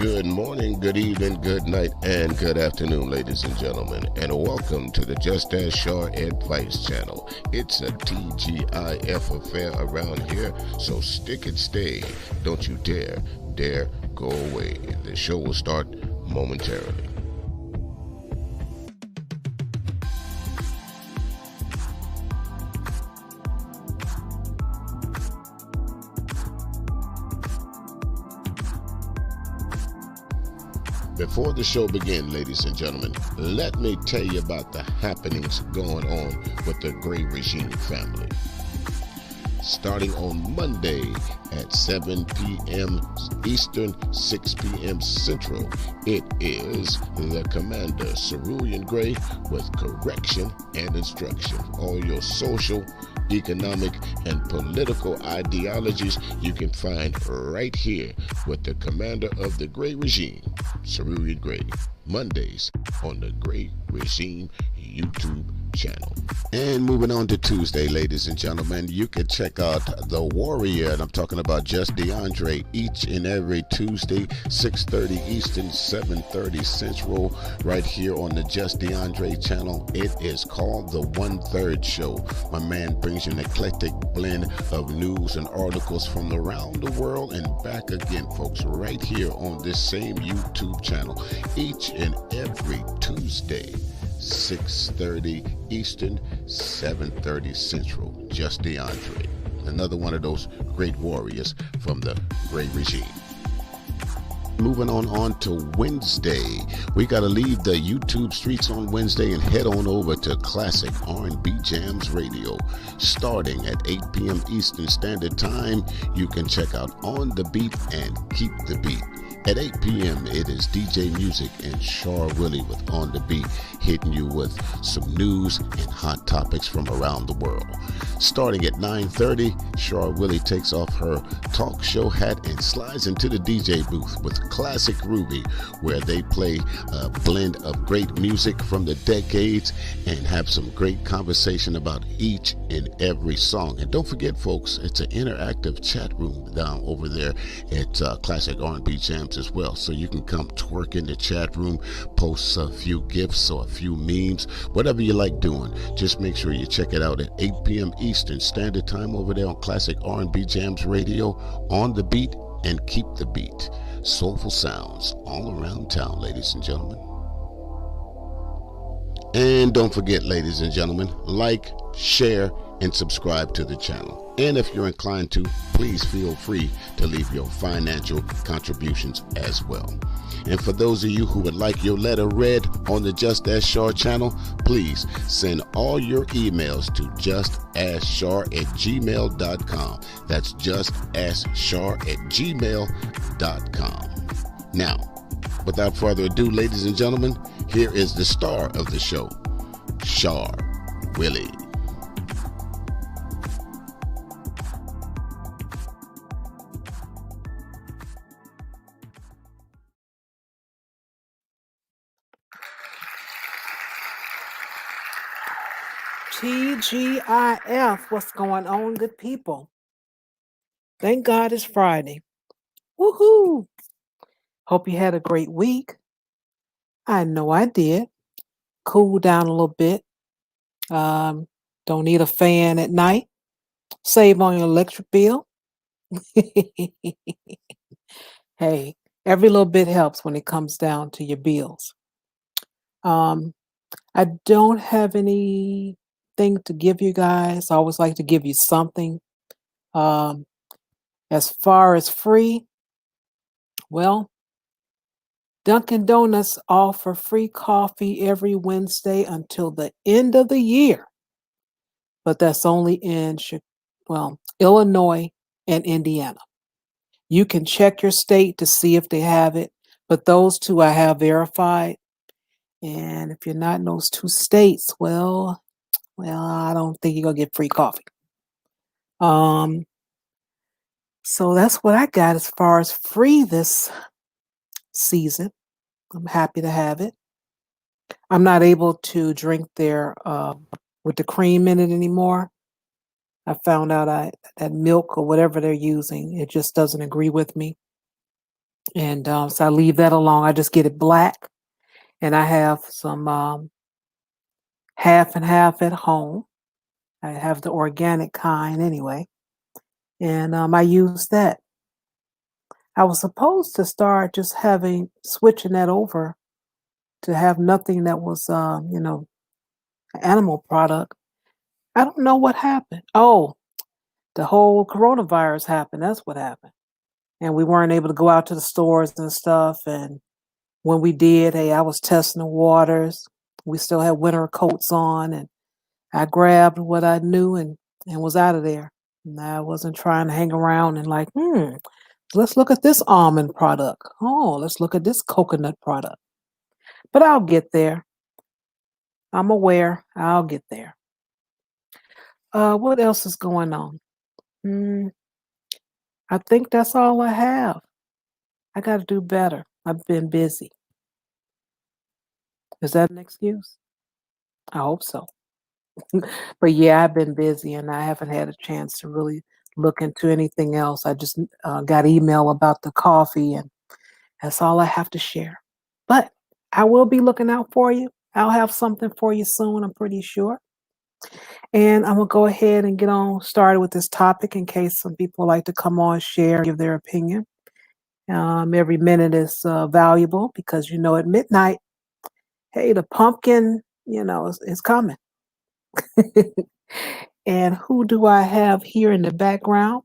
Good morning, good evening, good night, and good afternoon, ladies and gentlemen, and welcome to the JustAskChar Advice Channel. It's a TGIF affair around here, so stick and stay. Don't you dare go away. The show will start momentarily. Before the show begins, ladies and gentlemen, let me tell you about the happenings going on with the Gray Regime family. Starting on Monday at 7 p.m. Eastern, 6 p.m. Central, it is the Commander, Cerulean Gray, with correction and instruction. All your social, economic, and political ideologies you can find right here with the Commander of the Gray Regime, Cerulean Gray, Mondays on the Gray Regime YouTube channel. And moving on to Tuesday, ladies and gentlemen, you can check out The Warrior, and I'm talking about Just DeAndre, each and every Tuesday, 6:30 Eastern, 7:30 Central, right here on the Just DeAndre channel. It is called The 1/3 Show. My man brings you an eclectic blend of news and articles from around the world and back again, folks, right here on this same YouTube channel, each and every Tuesday, 6:30 Eastern, 7:30 Central. Just DeAndre, another one of those great warriors from the Gray Regime. Moving on to Wednesday, we got to leave the YouTube streets on Wednesday and head on over to Classic R&B Jams Radio. Starting at 8 p.m. Eastern Standard Time, you can check out On the Beat and Keep the Beat. At 8 p.m., it is DJ Music and Char Willie with On the Beat, hitting you with some news and hot topics from around the world. Starting at 9:30, Char Willie takes off her talk show hat and slides into the DJ booth with Classic Ruby, where they play a blend of great music from the decades and have some great conversation about each and every song. And don't forget, folks, it's an interactive chat room down over there at Classic R&B Jams as well, so you can come twerk in the chat room, post a few gifs or a few memes, whatever you like doing. Just make sure you check it out at 8 p.m. Eastern Standard Time over there on Classic R&B Jams Radio. On the Beat and Keep the Beat. Soulful sounds all around town, ladies and gentlemen. And don't forget, ladies and gentlemen, like, share, and subscribe to the channel. And if you're inclined to, please feel free to leave your financial contributions as well. And for those of you who would like your letter read on the JustAskChar channel, please send all your emails to justaskchar@gmail.com. That's justaskchar@gmail.com. Now, without further ado, ladies and gentlemen, here is the star of the show, Char Willie. TGIF, what's going on, good people? Thank God it's Friday. Woohoo! Hope you had a great week. I know I did. Cool down a little bit. Don't need a fan at night. Save on your electric bill. Hey, every little bit helps when it comes down to your bills. I don't have anything to give you guys. I always like to give you something. As far as free, well, Dunkin' Donuts offer free coffee every Wednesday until the end of the year. But that's only in Illinois and Indiana. You can check your state to see if they have it, but those two I have verified. And if you're not in those two states, well, I don't think you're gonna get free coffee. So that's what I got as far as free this season. I'm happy to have it. I'm not able to drink their with the cream in it anymore. I found out that milk or whatever they're using, it just doesn't agree with me. And so I leave that alone. I just get it black, and I have some half and half at home. I have the organic kind anyway, and I use that. I was supposed to start just having switching that over to have nothing that was, an animal product. I don't know what happened. Oh, the whole coronavirus happened. That's what happened. And we weren't able to go out to the stores and stuff. And when we did, hey, I was testing the waters. We still had winter coats on, and I grabbed what I knew and was out of there. And I wasn't trying to hang around and like, let's look at this almond product. Oh, let's look at this coconut product. But I'll get there. I'm aware. I'll get there. What else is going on? Mm, I think that's all I have. I got to do better. I've been busy. Is that an excuse? I hope so. But yeah, I've been busy and I haven't had a chance to really look into anything else. I just got email about the coffee, and that's all I have to share. But I will be looking out for you. I'll have something for you soon, I'm pretty sure. And I'm going to go ahead and get on started with this topic in case some people like to come on, share, give their opinion. Every minute is valuable because, at midnight, hey, the pumpkin, is coming. And who do I have here in the background?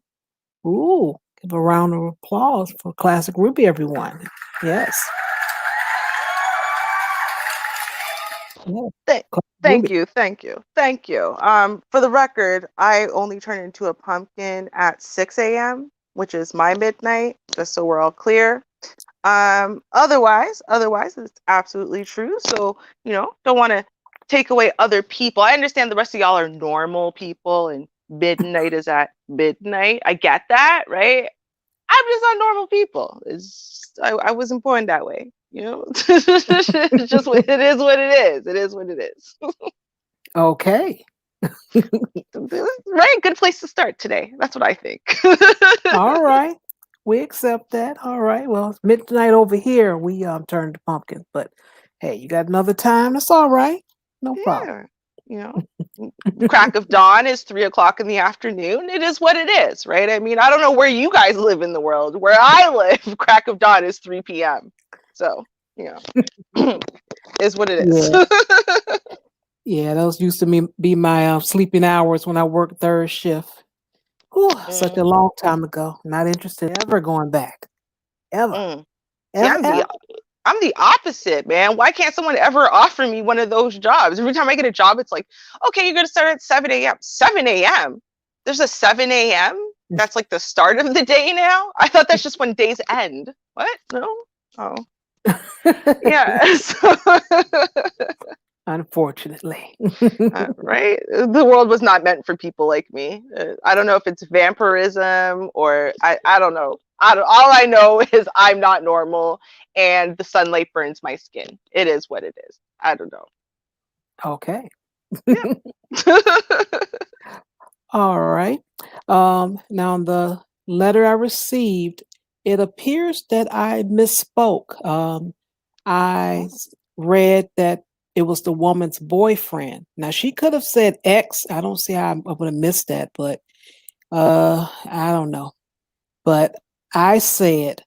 Ooh, give a round of applause for Classic Ruby, everyone. Yes. Yeah. Th- Classic Thank Ruby. you, thank you, thank you. For the record, I only turn into a pumpkin at 6 a.m., which is my midnight, just so we're all clear. Otherwise, it's absolutely true. So, don't want to take away other people. I understand the rest of y'all are normal people and midnight is at midnight. I get that, right? I'm just not normal people. I wasn't born that way, It's just it is what it is. It is what it is. Okay. Right, good place to start today. That's what I think. All right. We accept that. All right. Well, it's midnight over here. We turned to pumpkin, but hey, you got another time. That's all right. No problem. Yeah, you know, crack of dawn is 3 o'clock in the afternoon. It is what it is, right? I mean, I don't know where you guys live in the world. Where I live, crack of dawn is 3 p.m. So, is what it is. Yeah. Yeah, those used to be my sleeping hours when I worked third shift. Whew, such a long time ago. Not interested ever going back. Ever. See, Ever, ever. I'm the opposite, man. Why can't someone ever offer me one of those jobs? Every time I get a job, it's like, okay, you're gonna start at 7 a.m. 7 a.m. There's a 7 a.m. That's like the start of the day now. I thought that's just when days end. What? No. Oh. Yeah. Unfortunately. Right? The world was not meant for people like me. I don't know if it's vampirism or I don't know. All I know is I'm not normal and the sunlight burns my skin. It is what it is. I don't know. Okay. Yeah. All right. Now, the letter I received, it appears that I misspoke. I read that it was the woman's boyfriend. Now, she could have said ex. I don't see how I would have missed that, but I don't know. But I said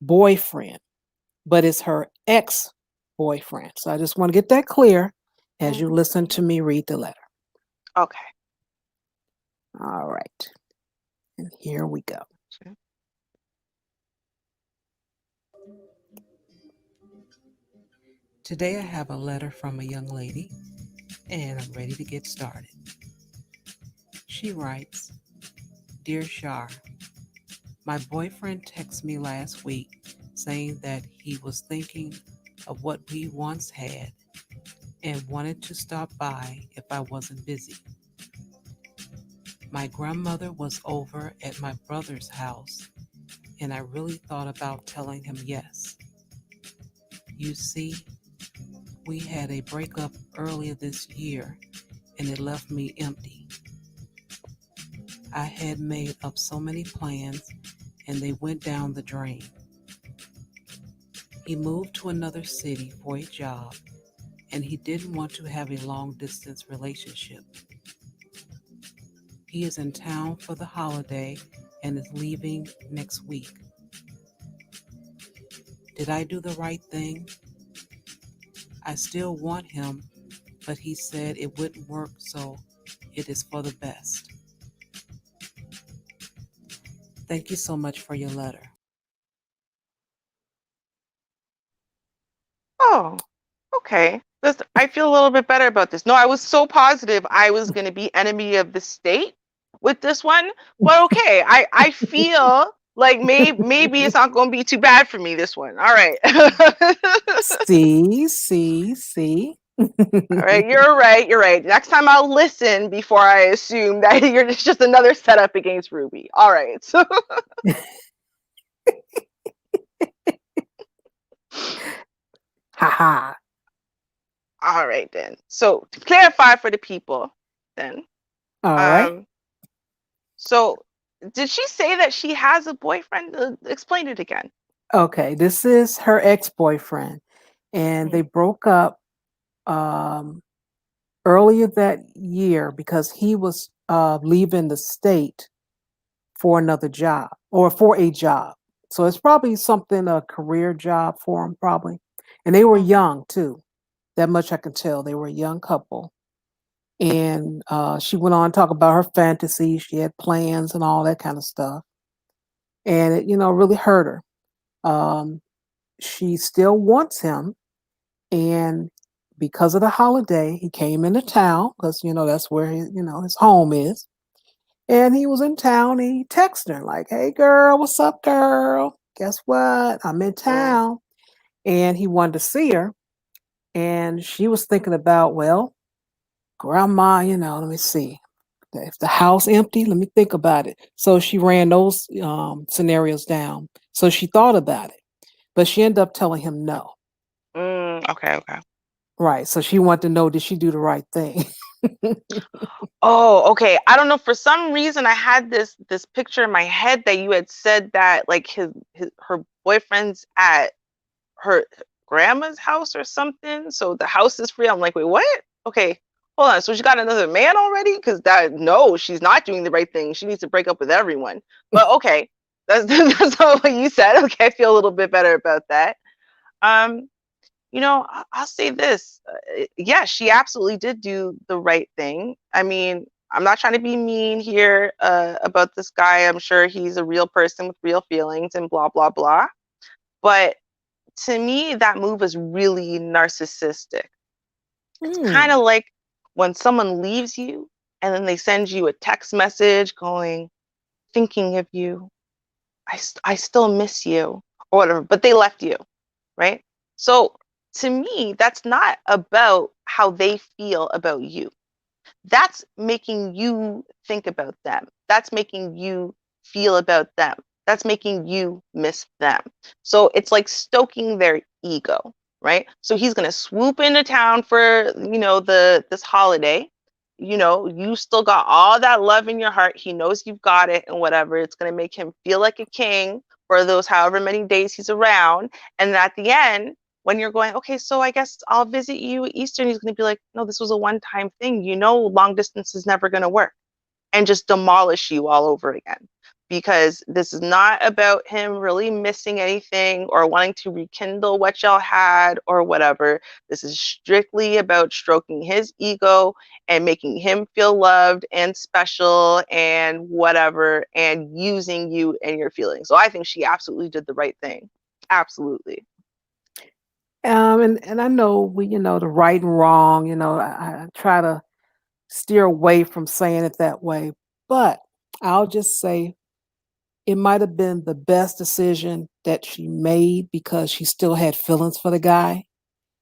boyfriend, but it's her ex boyfriend. So I just want to get that clear as you listen to me read the letter. Okay. All right. And here we go. Today I have a letter from a young lady, and I'm ready to get started. She writes, Dear Char, my boyfriend texted me last week saying that he was thinking of what we once had and wanted to stop by if I wasn't busy. My grandmother was over at my brother's house, and I really thought about telling him yes. You see, we had a breakup earlier this year, and it left me empty. I had made up so many plans, and they went down the drain. He moved to another city for a job, and he didn't want to have a long distance relationship. He is in town for the holiday and is leaving next week. Did I do the right thing? I still want him, but he said it wouldn't work, so it is for the best. Thank you so much for your letter. Oh, okay. I feel a little bit better about this. No, I was so positive I was going to be enemy of the state with this one, but okay. I feel like maybe it's not going to be too bad for me this one. All right. See. All right, you're right. You're right. Next time I'll listen before I assume that you're just another setup against Ruby. All right. So Ha. all right then. So to clarify for the people, then, All right. um, so did she say that she has a boyfriend? Explain it again. Okay, this is her ex-boyfriend, and they Mm, broke up um, earlier that year because he was leaving the state for another job or for a job. So it's probably something a career job for him, probably. And they were mhm, young too. That much I can tell. They were a young couple. And she went on to talk about her fantasies. She had plans and all that kind of stuff. And it, really hurt her. Um, she still wants him. And because of the holiday, he came into town because, that's where his home is. And he was in town and he texted her like, "Hey girl, what's up, girl? Guess what? I'm in mm, town." And he wanted to see her. And she was thinking about, well, grandma, let me see. If the house empty, let me think about it. So she ran those scenarios down. So she thought about it, but she ended up telling him no. okay, okay. Right. So she wanted to know, did she do the right thing? Oh, okay. I don't know. For some reason, I had this picture in my head that you had said that like his her boyfriend's at her grandma's house or something. So the house is free. I'm like, wait, what? Okay, hold on. So she got another man already? Because that no, she's not doing the right thing. She needs to break up with everyone. But okay, that's that's not what you said. Okay, I feel a little bit better about that. Um, I'll say this. Yeah, she absolutely did do the right thing. I mean, I'm not trying to be mean here about this guy. I'm sure he's a real person with real feelings and blah blah blah. But to me, that move is really narcissistic. It's kind of Hmm. like when someone leaves you and then they send you a text message going, thinking of you. I still miss you or whatever, but they left you, right? So to me, that's not about how they feel about you. That's making you think about them. That's making you feel about them. That's making you miss them. So it's like stoking their ego, right? So he's going to swoop into town for, the this holiday. You still got all that love in your heart. He knows you've got it and whatever. It's going to make him feel like a king for those however many days he's around. And at the end, when you're going, okay, so I guess I'll visit you at Easter, and he's going to be like, no, this was a one-time thing. Long distance is never going to work, and just demolish you all over again. Because this is not about him really missing anything or wanting to rekindle what y'all had or whatever. This is strictly about stroking his ego and making him feel loved and special and whatever, and using you and your feelings. So I think she absolutely did the right thing. Absolutely. And I know the right and wrong. I try to steer away from saying it that way, but I'll just say it might have been the best decision that she made because she still had feelings for the guy,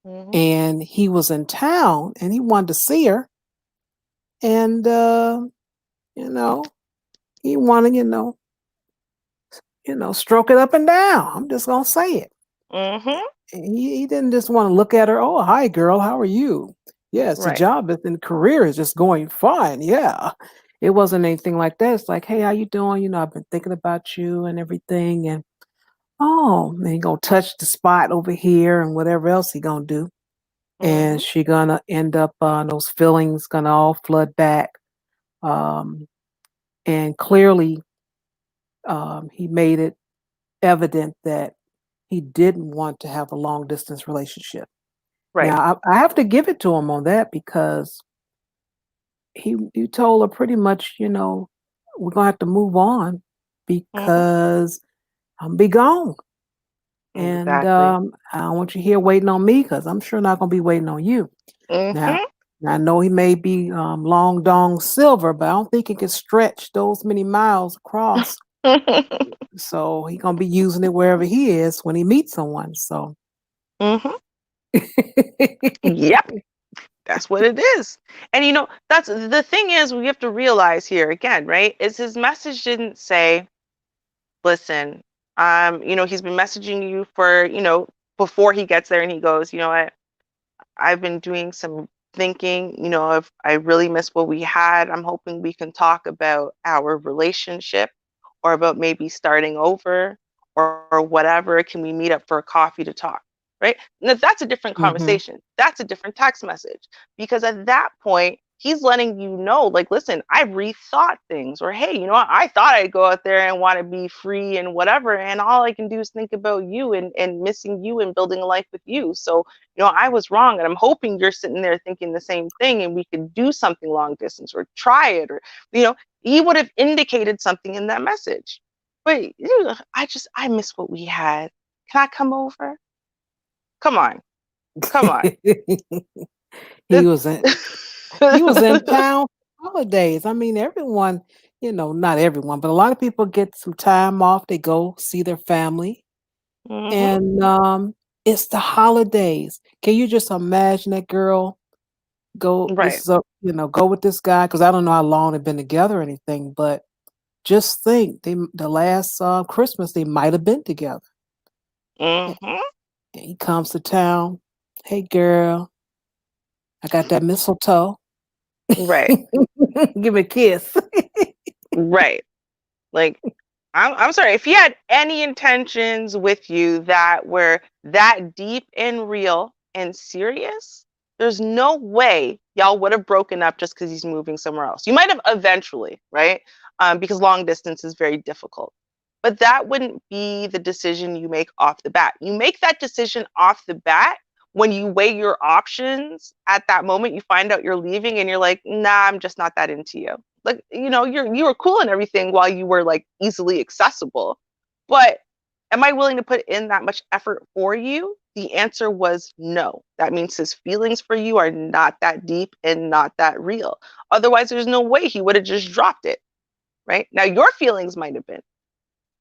Mm-hmm. and he was in town and he wanted to see her, and you know, he wanted stroke it up and down. I'm just gonna say it. Mm-hmm. He didn't just want to look at her. Oh, hi, girl. How are you? Yes, the Right. job and career is just going fine. Yeah, it wasn't anything like that. It's like, hey, how you doing? I've been thinking about you and everything. And Oh, and he gonna touch the spot over here and whatever else he gonna do. And Mm-hmm. she gonna end up those feelings gonna all flood back. Um, and clearly he made it evident that he didn't want to have a long distance relationship. Right. Now I have to give it to him on that because he told her pretty much, we're gonna have to move on Mm-hmm. because I'm be gone. And Exactly. I don't want you here waiting on me because I'm sure not gonna be waiting on you. Now, Mm-hmm. I know he may be long dong silver, but I don't think he can stretch those many miles across. So he gonna be using it wherever he is when he meets someone. So Mm-hmm. Yep. That's what it is. And that's the thing is we have to realize here again, right? Is his message didn't say, listen, he's been messaging you for, before he gets there and he goes, you know what? I've been doing some thinking, if I really miss what we had, I'm hoping we can talk about our relationship or about maybe starting over or whatever. Can we meet up for a coffee to talk? Right? Now, that's a different hmm conversation. That's a different text message because at that point, he's letting you know, like, listen, I've rethought things, or hey, you know what? I thought I'd go out there and want to be free and whatever. And all I can do is think about you and missing you and building a life with you. So I was wrong. And I'm hoping you're sitting there thinking the same thing and we could do something long distance or try it. Or, he would have indicated something in that message. But I miss what we had. Can I come over? Come on. Come on. he was in he was in town for holidays. I mean, everyone, not everyone, but a lot of people get some time off. They go see their family, Hmm. and it's the holidays. Can you just imagine that girl go? This Right. is a go with this guy because I don't know how long they've been together or anything, but just think the last Christmas they might have been together. And Hmm. he comes to town. Hey, girl, I got that mistletoe. Right. Give me a kiss. Right. Like, I'm sorry. If he had any intentions with you that were that deep and real and serious, there's no way y'all would have broken up just because he's moving somewhere else. You might have eventually, right? Because long distance is very difficult. But that wouldn't be the decision you make off the bat. You make that decision off the bat when you weigh your options at that moment. You find out you're leaving and you're like, nah, I'm just not that into you. Like, you were cool and everything while you were like easily accessible, but am I willing to put in that much effort for you? The answer was no. That means his feelings for you are not that deep and not that real. Otherwise, there's no way he would have just dropped it. Right now, your feelings might have been,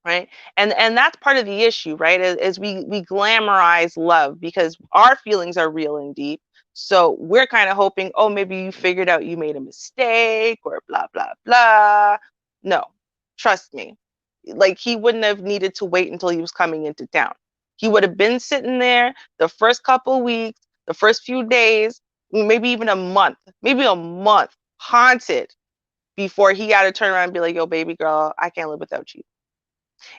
right, and that's part of the issue, right, is we glamorize love because our feelings are real and deep. So we're kind of hoping, oh, maybe you figured out you made a mistake or blah blah blah. No, trust me, like, he wouldn't have needed to wait until he was coming into town. He would have been sitting there the first couple weeks, the first few days, maybe even a month haunted before he got to turn around and be like, yo, baby girl, I can't live without you.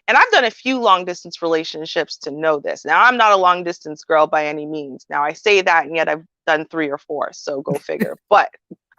And I've done a few long distance relationships to know this. Now, I'm not a long distance girl by any means. Now, I say that, and yet I've done 3 or 4. So go figure. But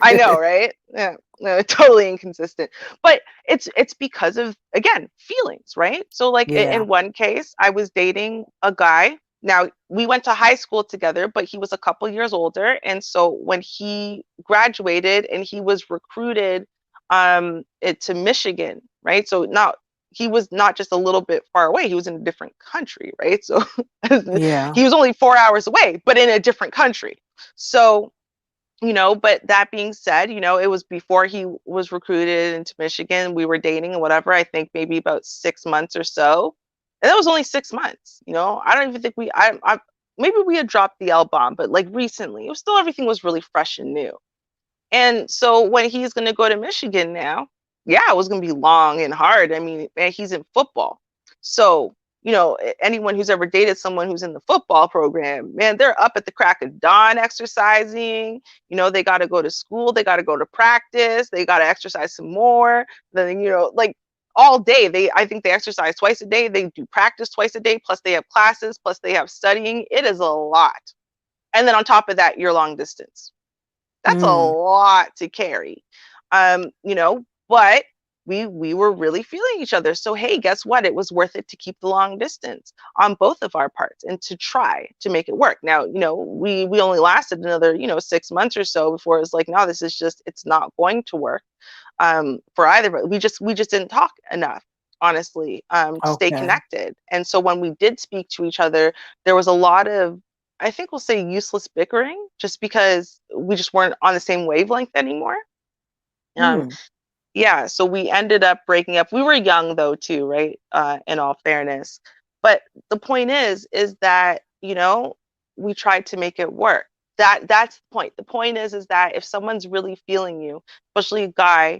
I know, right? Yeah, no, totally inconsistent. But it's because of, again, feelings, right? So like Yeah. in one case, I was dating a guy. Now, we went to high school together, but he was a couple years older. And so when he graduated and he was recruited to Michigan, right? So now he was not just a little bit far away, he was in a different country, right? So Yeah. he was only 4 hours away, but in a different country. So, but that being said, it was before he was recruited into Michigan. We were dating and whatever, I think maybe about 6 months or so. And that was only 6 months. I don't even think maybe we had dropped the L bomb, but like recently, it was still, everything was really fresh and new. And so when he's going to go to Michigan now, yeah, it was going to be long and hard. I mean, man, he's in football. So, anyone who's ever dated someone who's in the football program, man, they're up at the crack of dawn exercising. They got to go to school, they got to go to practice, they got to exercise some more. Then, like, all day. I think they exercise twice a day. They do practice twice a day. Plus they have classes. Plus they have studying. It is a lot. And then on top of that, you're long distance. That's a Mm. lot to carry. But we were really feeling each other. So hey, guess what? It was worth it to keep the long distance on both of our parts and to try to make it work. Now, we only lasted another, 6 months or so before it was like, no, this is just, it's not going to work for either of us. We just didn't talk enough, honestly, to stay Okay. connected. And so when we did speak to each other, there was a lot of, I think we'll say, useless bickering, just because we just weren't on the same wavelength anymore. Um, Hmm. yeah, so we ended up breaking up. We were young though too, right? In all fairness. But the point is that, we tried to make it work. That's the point. The point is that if someone's really feeling you, especially a guy,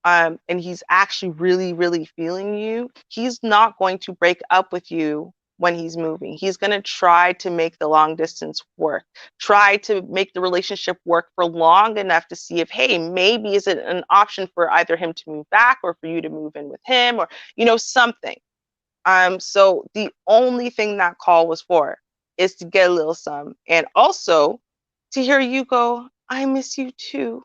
and he's actually really, really feeling you, he's not going to break up with you when he's moving. He's going to try to make the long distance work, try to make the relationship work for long enough to see if, hey, maybe is it an option for either him to move back or for you to move in with him, or something. So the only thing that call was for is to get a little some, and also to hear you go, I miss you too.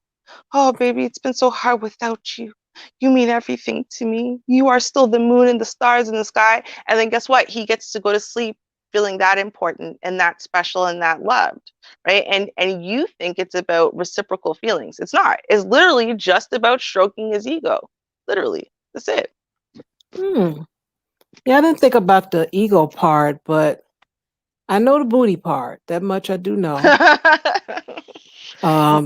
Oh, baby, it's been so hard without you. You mean everything to me. You are still the moon and the stars in the sky. And then guess what? He gets to go to sleep feeling that important and that special and that loved, right? And you think it's about reciprocal feelings. It's not. It's literally just about stroking his ego. Literally. That's it. Hmm. Yeah, I didn't think about the ego part, but I know the booty part. That much I do know.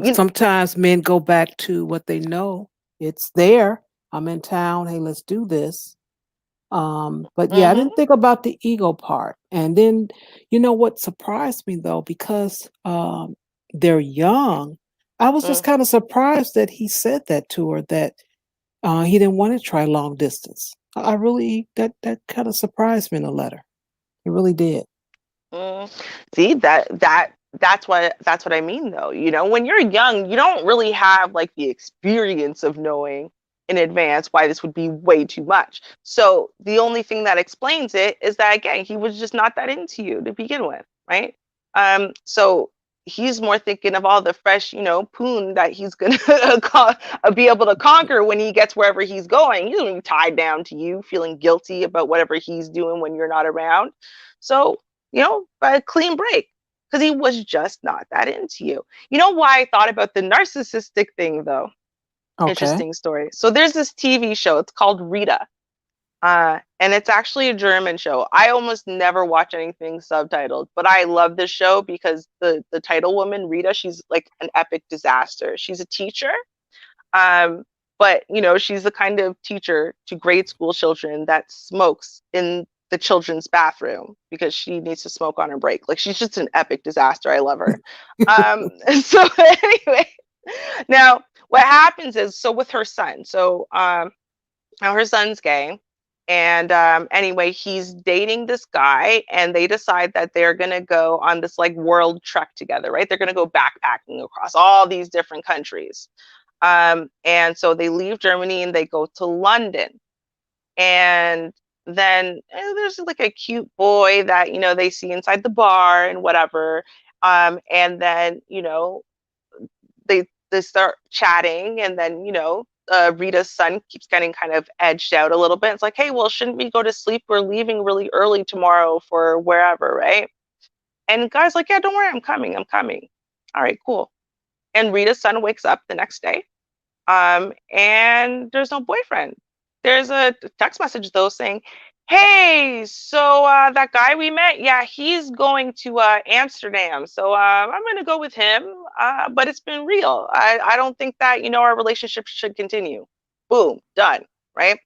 You, Sometimes men go back to what they know. It's there. I'm in town. Hey, let's do this. But yeah, I mhm, didn't think about the ego part. And then, what surprised me though, because they're young, I was just mm. kind of surprised that he said that to her, that he didn't want to try long distance. I really, that kind of surprised me in the letter. It really did. Mm. See, that's what I mean though. When you're young, you don't really have like the experience of knowing in advance why this would be way too much. So the only thing that explains it is that, again, he was just not that into you to begin with, right? So he's more thinking of all the fresh, poon that he's gonna be able to conquer when he gets wherever he's going. He's gonna be tied down to you, feeling guilty about whatever he's doing when you're not around. So by a clean break, because he was just not that into you. You know why I thought about the narcissistic thing, though? Okay. Interesting story. So there's this TV show. It's called Rita. And it's actually a German show. I almost never watch anything subtitled, but I love this show because the title woman, Rita, she's like an epic disaster. She's a teacher, um, but she's the kind of teacher to grade school children that smokes in the children's bathroom because she needs to smoke on her break. Like, she's just an epic disaster. I love her. And so anyway, now what happens is, so with her son, so now her son's gay. And anyway, he's dating this guy, and they decide that they're gonna go on this like world trek together, right? They're gonna go backpacking across all these different countries. And so they leave Germany and they go to London. And then there's like a cute boy that, they see inside the bar and whatever. And then, they start chatting. And then, Rita's son keeps getting kind of edged out a little bit. It's like, hey, well, shouldn't we go to sleep? We're leaving really early tomorrow for wherever, right? And the guy's like, yeah, don't worry, I'm coming. I'm coming. All right, cool. And Rita's son wakes up the next day, and there's no boyfriend. There's a text message though saying, "Hey, so that guy we met, yeah, he's going to Amsterdam. So I'm gonna go with him. But it's been real. I don't think that our relationship should continue." Boom, done. Right.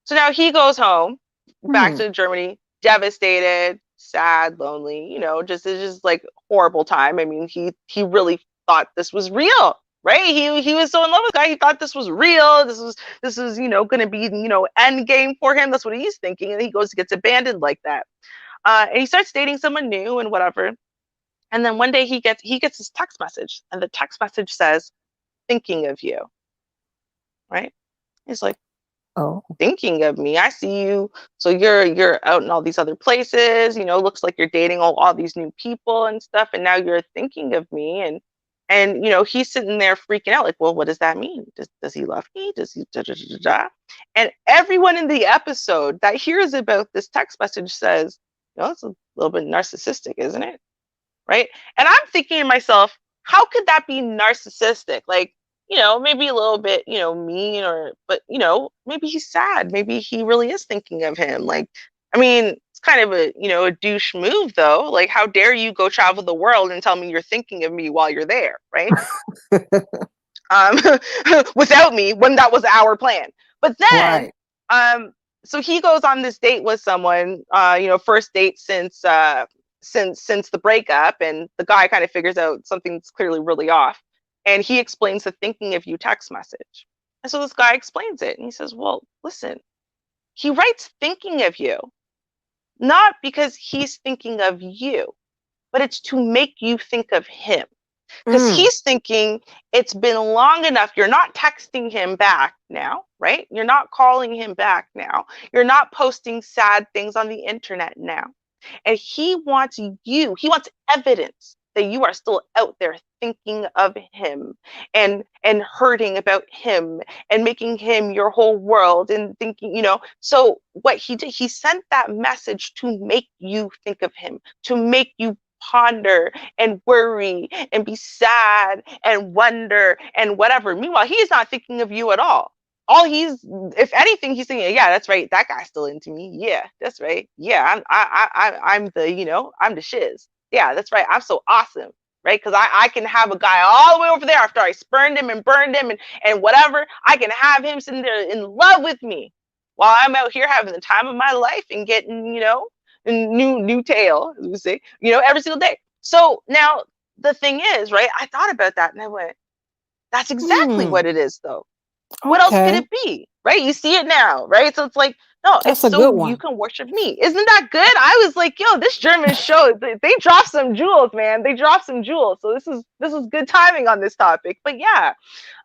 So now he goes home, back Hmm. to Germany, devastated, sad, lonely. Just it's just like horrible time. I mean, he really thought this was real, right? He was so in love with the guy. He thought this was real. This was going to be end game for him. That's what he's thinking, and he goes gets abandoned like that. And he starts dating someone new and whatever. And then one day he gets this text message, and the text message says, "Thinking of you." Right? He's like, Oh. thinking of me. I see you. So you're out in all these other places, looks like you're dating all these new people and stuff, and now you're thinking of me. And he's sitting there freaking out, like, well, what does that mean? Does he love me? Does he da, da, da, da, da? And everyone in the episode that hears about this text message says, it's a little bit narcissistic, isn't it? Right? And I'm thinking to myself, how could that be narcissistic? Like, maybe a little bit, mean, but maybe he's sad. Maybe he really is thinking of him. Like, I mean, it's kind of a douche move though. Like, how dare you go travel the world and tell me you're thinking of me while you're there, right? um, without me, when that was our plan. But then, Right. So he goes on this date with someone, first date since the breakup, and the guy kind of figures out something's clearly really off, and he explains the thinking of you text message. And so this guy explains it, and he says, well, listen, he writes thinking of you not because he's thinking of you, but it's to make you think of him, because he's thinking it's been long enough. You're not texting him back now, right? You're not calling him back now. You're not posting sad things on the internet now. And he wants evidence that you are still out there thinking of him and hurting about him and making him your whole world and thinking, so what he did, he sent that message to make you think of him, to make you ponder and worry and be sad and wonder and whatever. Meanwhile, he's not thinking of you at all. If anything, he's thinking, yeah, that's right, that guy's still into me. Yeah, that's right. Yeah, I'm I'm the shiz. Yeah, that's right. I'm so awesome, right? Because I can have a guy all the way over there after I spurned him and burned him and whatever. I can have him sitting there in love with me while I'm out here having the time of my life and getting, new tail, as we say, every single day. So now the thing is, right? I thought about that and I went, that's exactly what it is, though. What else could Okay. it be? Right? You see it now, right? So it's like, no, it's That's a good so you one. can worship me. Isn't that good? I was like, yo, this German show, they dropped some jewels, man. They dropped some jewels. So this is good timing on this topic. But yeah,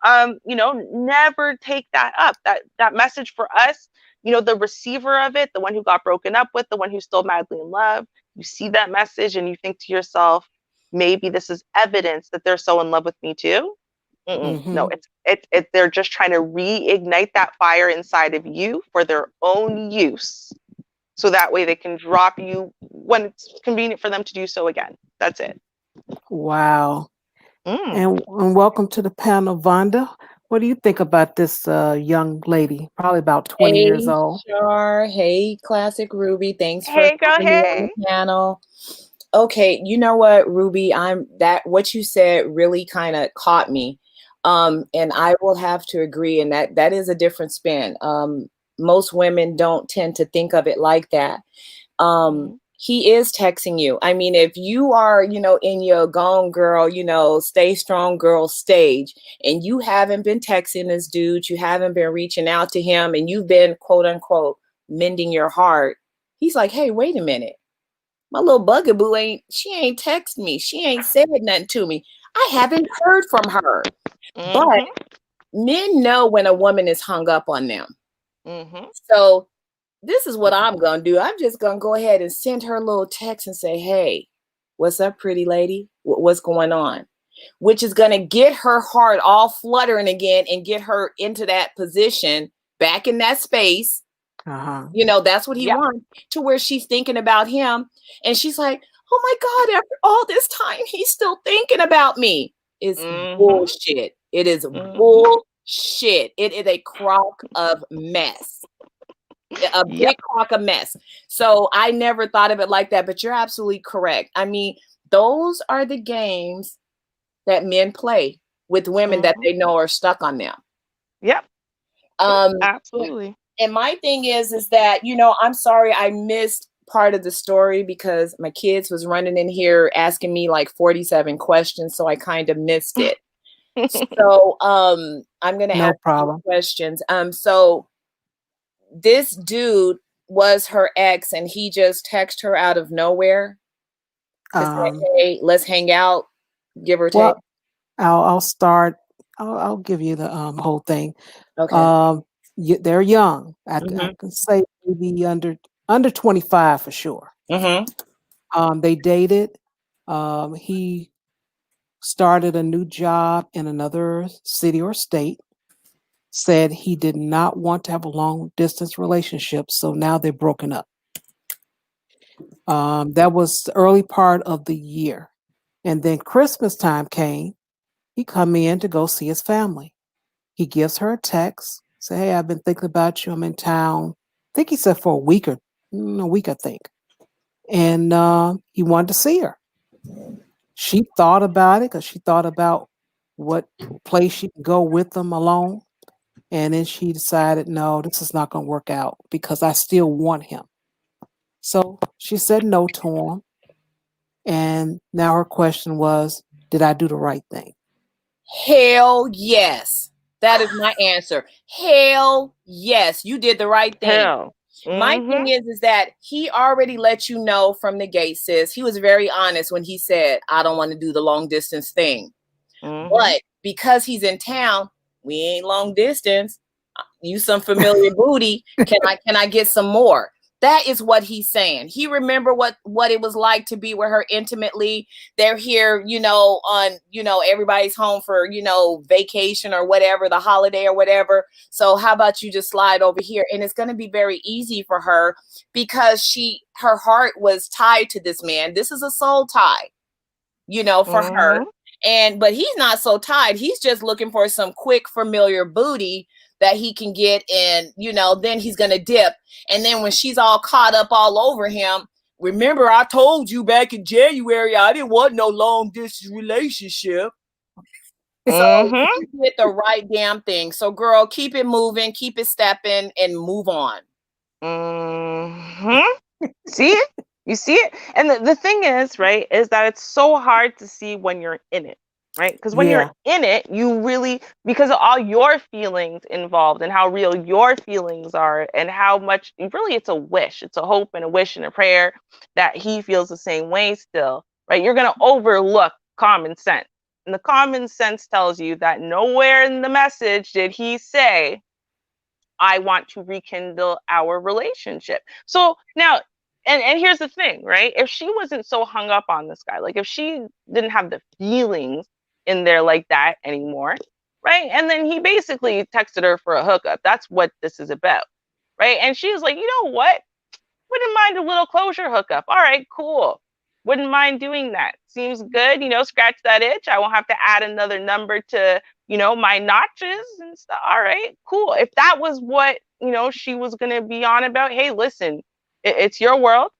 never take that up. That message for us, the receiver of it, the one who got broken up with, the one who's still madly in love, you see that message and you think to yourself, maybe this is evidence that they're so in love with me too. No, they're just trying to reignite that fire inside of you for their own use. So that way they can drop you when it's convenient for them to do so again. That's it. Wow. Mm. And welcome to the panel, Vonda. What do you think about this young lady, probably about 20 years Hey, old? Char. Hey, Classic Ruby. Thanks for Hey, girl, having me on hey. the panel. Okay, you know what, Ruby? What you said really kind of caught me. And I will have to agree, and that is a different spin. Most women don't tend to think of it like that. He is texting you. I mean, if you are, in your gone girl, stay strong girl stage, and you haven't been texting this dude, you haven't been reaching out to him, and you've been quote unquote mending your heart, he's like, hey, wait a minute. My little bugaboo she ain't text me. She ain't said nothing to me. I haven't heard from her. But men know when a woman is hung up on them. So this is what I'm going to do. I'm just going to go ahead and send her a little text and say, hey, what's up, pretty lady? What's going on? Which is going to get her heart all fluttering again and get her into that position, back in that space. That's what he wants, to where she's thinking about him. And she's like, oh my God, after all this time, he's still thinking about me. It's bullshit. It is bullshit. It is a crock of mess. A big crock of mess. So I never thought of it like that, but you're absolutely correct. I mean, those are the games that men play with women that they know are stuck on them. Yep. Absolutely. And my thing is that, I'm sorry I missed part of the story because my kids was running in here asking me like 47 questions, so I kind of missed it. So I'm going to ask you questions. So this dude was her ex and he just texted her out of nowhere to say, hey, let's hang out, give or take. Well, I'll start. I'll give you the whole thing. Okay. they're young. I Mm-hmm. can say maybe under 25 for sure. Mm-hmm. They dated. He started a new job in another city or state. Said he did not want to have a long distance relationship, so now they're broken up. That was the early part of the year, and then Christmas time came. He come in to go see his family. He gives her a text, say, "Hey, I've been thinking about you. I'm in town." I think he said for a week, I think. And he wanted to see her. She thought about it because she thought about what place she could go with him alone. And then she decided, no, this is not going to work out because I still want him. So she said no to him. And now her question was, did I do the right thing? Hell yes. That is my answer. Hell yes. You did the right thing. Hell. My thing is that he already let you know from the gate, sis. He was very honest when he said, I don't want to do the long distance thing. But because he's in town, we ain't long distance. You some familiar booty. Can I get some more? That is what he's saying. He remember what it was like to be with her intimately. They're here, on, everybody's home for, vacation or whatever, the holiday or whatever. So how about you just slide over here? And it's going to be very easy for her because her heart was tied to this man. This is a soul tie, for her. But he's not so tied. He's just looking for some quick, familiar booty that he can get, and then he's gonna dip. And then when she's all caught up all over him, remember I told you back in January I didn't want no long distance relationship. So you did the right damn thing. So girl, keep it moving, keep it stepping, and move on. See it? You see it? And the thing is, right, is that it's so hard to see when you're in it. Right? Because when you're in it, you really, because of all your feelings involved and how real your feelings are and how much, really, it's a wish. It's a hope and a wish and a prayer that he feels the same way still, right? You're going to overlook common sense. And the common sense tells you that nowhere in the message did he say, I want to rekindle our relationship. So now, and here's the thing, right? If she wasn't so hung up on this guy, like if she didn't have the feelings in there like that anymore, right? And then he basically texted her for a hookup. That's what this is about, right? And she was like, you know what? Wouldn't mind a little closure hookup. All right, cool. Wouldn't mind doing that. Seems good. Scratch that itch. I won't have to add another number to, my notches and stuff. All right, cool. If that was what, she was going to be on about, hey, listen, it's your world,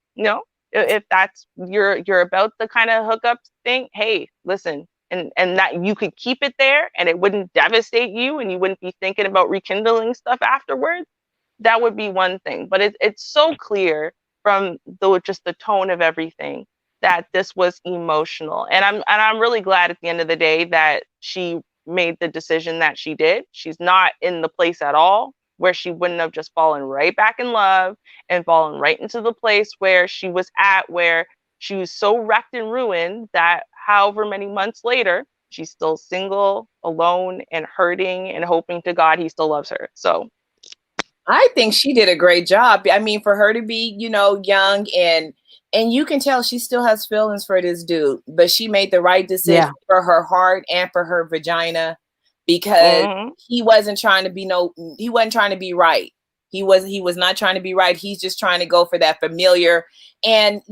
if that's you're about the kind of hookup thing, hey, listen, and that you could keep it there and it wouldn't devastate you and you wouldn't be thinking about rekindling stuff afterwards, that would be one thing. But it's so clear from just the tone of everything that this was emotional. And I'm really glad at the end of the day that she made the decision that she did. She's not in the place at all where she wouldn't have just fallen right back in love and fallen right into the place where she was at, where she was so wrecked and ruined that however many months later, she's still single, alone, and hurting and hoping to God he still loves her. So I think she did a great job. I mean, for her to be, young and you can tell she still has feelings for this dude, but she made the right decision for her heart and for her vagina because he wasn't trying to be right. He was not trying to be right. He's just trying to go for that familiar. And,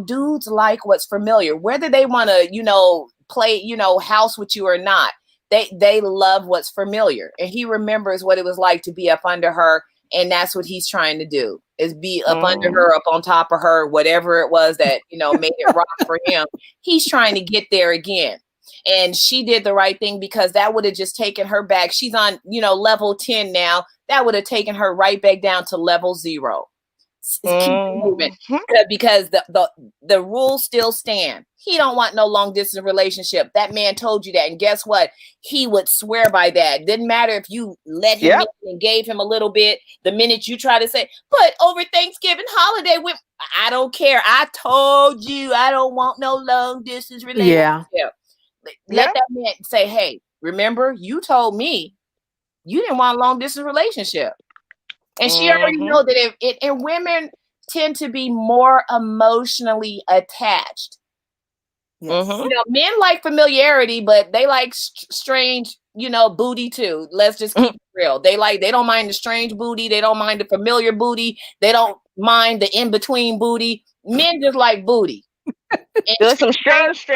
dudes like what's familiar, whether they want to, play, house with you or not. They love what's familiar. And he remembers what it was like to be up under her. And that's what he's trying to do, is be up under her, up on top of her, whatever it was that, made it rock for him. He's trying to get there again. And she did the right thing because that would have just taken her back. She's on, level 10 now. That would have taken her right back down to level 0. Keep moving because the rules still stand. He don't want no long distance relationship. That man told you that, and guess what? He would swear by that. Didn't matter if you let him in and gave him a little bit. The minute you try to say, but over Thanksgiving holiday, I don't care. I told you I don't want no long distance relationship. Let that man say, hey, remember you told me you didn't want a long distance relationship. And she already know that and women tend to be more emotionally attached. Yes. You know, men like familiarity, but they like strange, you know, booty too. Let's just keep it real. They don't mind the strange booty. They don't mind the familiar booty. They don't mind the in-between booty. Men just like booty. There's some strange.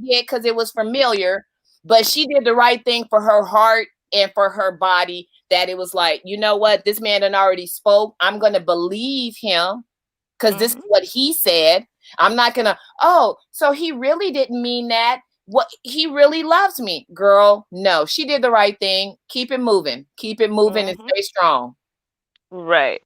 Because it was familiar, but she did the right thing for her heart and for her body. That it was like, you know what, this man done already spoke. I'm gonna believe him because this is what he said. I'm not gonna. Oh, so he really didn't mean that. What, he really loves me, girl? No, she did the right thing. Keep it moving. Keep it moving and stay strong. Right.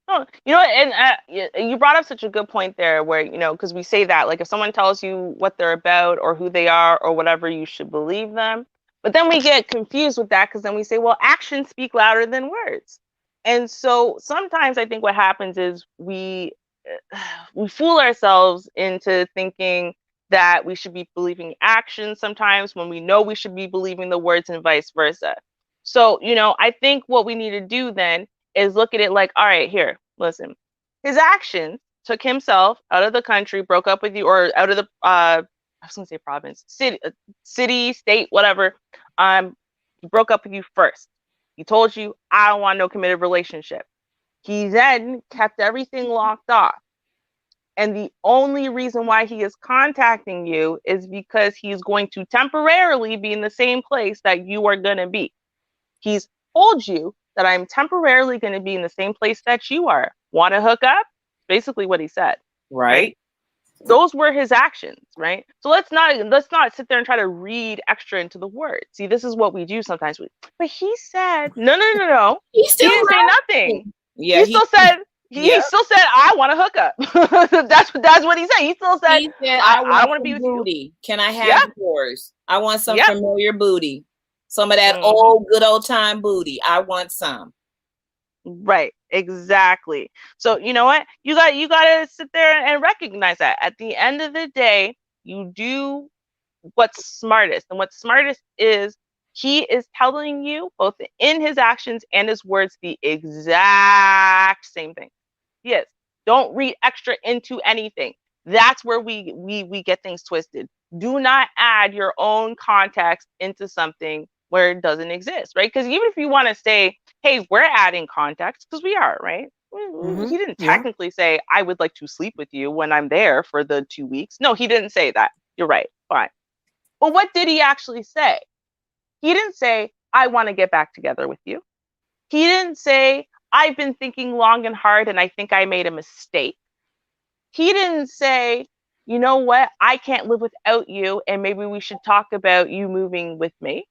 Oh, you know, and you brought up such a good point there where, you know, because we say that, like, if someone tells you what they're about or who they are or whatever, you should believe them. But then we get confused with that because then we say, well, actions speak louder than words. And so sometimes I think what happens is we fool ourselves into thinking that we should be believing actions sometimes when we know we should be believing the words and vice versa. So, you know, I think what we need to do then is look at it like, all right, here, listen, his actions took himself out of the country, broke up with you, or out of the, I was going to say province, city, state, whatever. He broke up with you first. He told you, I don't want no committed relationship. He then kept everything locked off. And the only reason why he is contacting you is because he's going to temporarily be in the same place that you are going to be. He's told you that I'm temporarily going to be in the same place that you are. Want to hook up? Basically what he said. Right. Those were his actions, right? So let's not sit there and try to read extra into the words. See, this is what we do sometimes. But he said, no. He didn't say nothing. Yeah, he still said, I want to hook up. that's what he said. He still said, I want to be with booty. You. Can I have yours? I want some familiar booty. Some of that good old time booty. I want some. Right, exactly. So you know what? You got to sit there and recognize that at the end of the day, you do what's smartest. And what's smartest is he is telling you both in his actions and his words the exact same thing. Yes. Don't read extra into anything. That's where we get things twisted. Do not add your own context into something where it doesn't exist, right? Because even if you want to say, hey, we're adding context, because we are, right? He didn't technically say, I would like to sleep with you when I'm there for the 2 weeks. No, he didn't say that. You're right. Fine. But what did he actually say? He didn't say, I want to get back together with you. He didn't say, I've been thinking long and hard and I think I made a mistake. He didn't say, you know what, I can't live without you and maybe we should talk about you moving with me.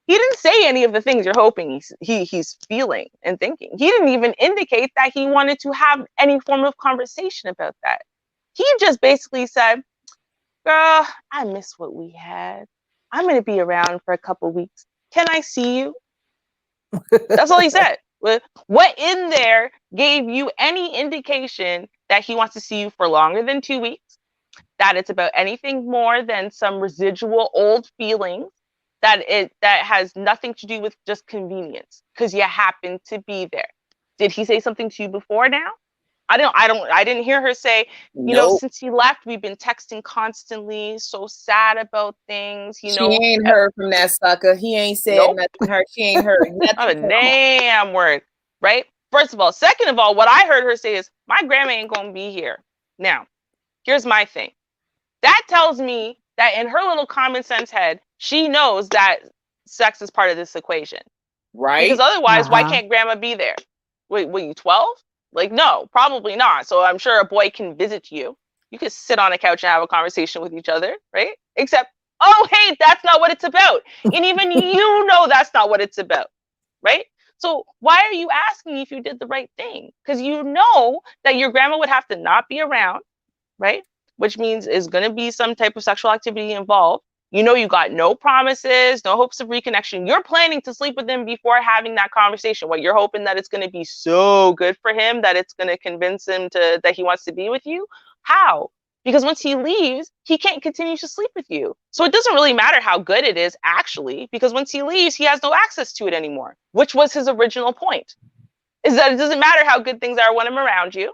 He didn't say any of the things you're hoping he's feeling and thinking. He didn't even indicate that he wanted to have any form of conversation about that. He just basically said, girl, I miss what we had. I'm going to be around for a couple weeks. Can I see you? That's all he said. What in there gave you any indication that he wants to see you for longer than 2 weeks? That it's about anything more than some residual old feelings? That has nothing to do with just convenience because you happen to be there. Did he say something to you before now? I didn't hear her say, you know, since he left, we've been texting constantly, so sad about things, you know. She ain't heard from that sucker. He ain't said nothing to her. She ain't heard nothing. Not a damn word, right? First of all. Second of all, what I heard her say is, my grandma ain't going to be here. Now, here's my thing. That tells me that in her little common sense head, she knows that sex is part of this equation. Right. Because otherwise, why can't grandma be there? Wait, were you 12? Like, no, probably not. So I'm sure a boy can visit you. You could sit on a couch and have a conversation with each other, right? Except, oh, hey, that's not what it's about. And even you know that's not what it's about, right? So why are you asking if you did the right thing? Because you know that your grandma would have to not be around, right? Which means is going to be some type of sexual activity involved. You know, you got no promises, no hopes of reconnection. You're planning to sleep with him before having that conversation. What, you're hoping that it's going to be so good for him that it's going to convince him that he wants to be with you? How? Because once he leaves, he can't continue to sleep with you. So it doesn't really matter how good it is, actually, because once he leaves, he has no access to it anymore, which was his original point. is that it doesn't matter how good things are when I'm around you.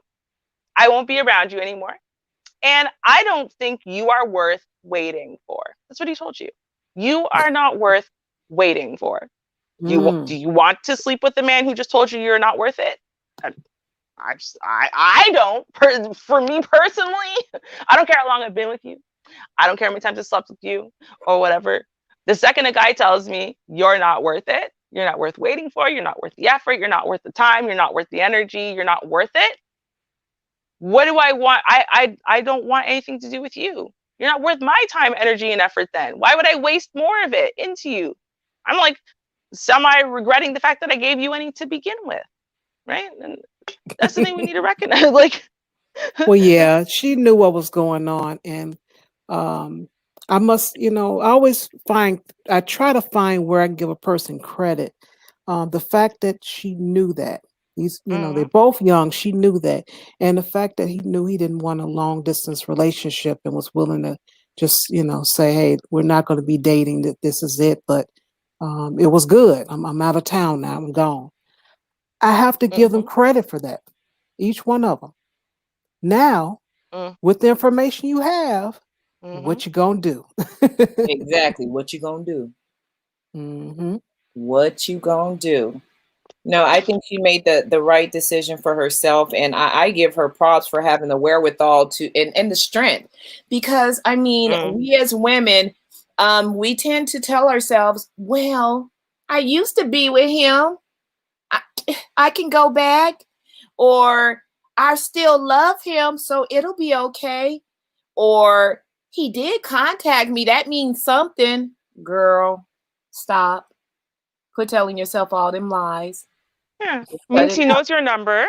I won't be around you anymore. And I don't think you are worth waiting for. That's what he told you. You are not worth waiting for. Do you want to sleep with the man who just told you you're not worth it? I don't. For me personally, I don't care how long I've been with you. I don't care how many times I slept with you or whatever. The second a guy tells me you're not worth it, you're not worth waiting for, you're not worth the effort, you're not worth the time, you're not worth the energy, you're not worth it. What do I want? I don't want anything to do with you. You're not worth my time, energy, and effort then. Why would I waste more of it into you? I'm like semi regretting the fact that I gave you any to begin with. Right? And that's the thing we need to recognize. Like, well, yeah, she knew what was going on, and I must, I try to find where I can give a person credit. The fact that she knew that they're both young, she knew that, and the fact that he knew he didn't want a long distance relationship and was willing to just, say, hey, we're not going to be dating. That this is it, but it was good. I'm out of town now. I'm gone. I have to give them credit for that. Each one of them. Now, with the information you have, what you gonna do? Exactly. What you gonna do? What you gonna do? No, I think she made the right decision for herself, and I give her props for having the wherewithal to and the strength, because I mean, we as women, we tend to tell ourselves, well, I used to be with him. I can go back, or I still love him, so it'll be okay. Or he did contact me. That means something. Girl, stop. Quit telling yourself all them lies. Yeah. Means he knows your number.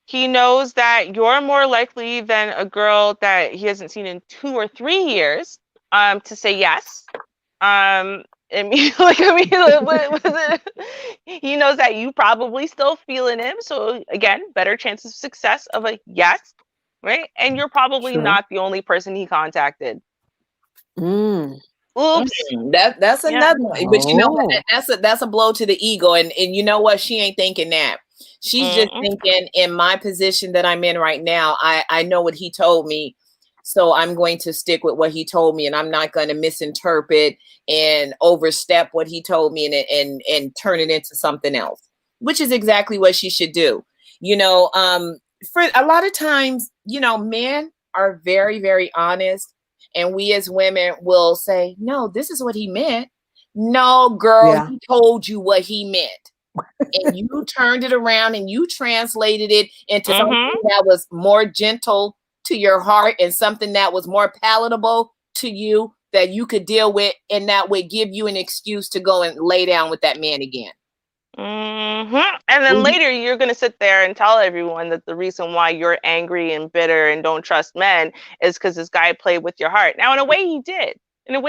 He knows that you're more likely than a girl that he hasn't seen in 2 or 3 years to say yes. He knows that you probably still feeling him. So again, better chances of success of a yes, right? And you're probably not the only person he contacted. Oops. That's another one. But you know what? That's a blow to the ego. And you know what? She ain't thinking that. She's just thinking, in my position that I'm in right now, I know what he told me. So I'm going to stick with what he told me, and I'm not going to misinterpret and overstep what he told me and turn it into something else, which is exactly what she should do. For a lot of times, men are very, very honest, and we as women will say, no, this is what he meant. No, girl, he told you what he meant. And you turned it around and you translated it into something that was more gentle to your heart and something that was more palatable to you that you could deal with, and that would give you an excuse to go and lay down with that man again. And then later you're going to sit there and tell everyone that the reason why you're angry and bitter and don't trust men is because this guy played with your heart. Now, in a way he did. I'm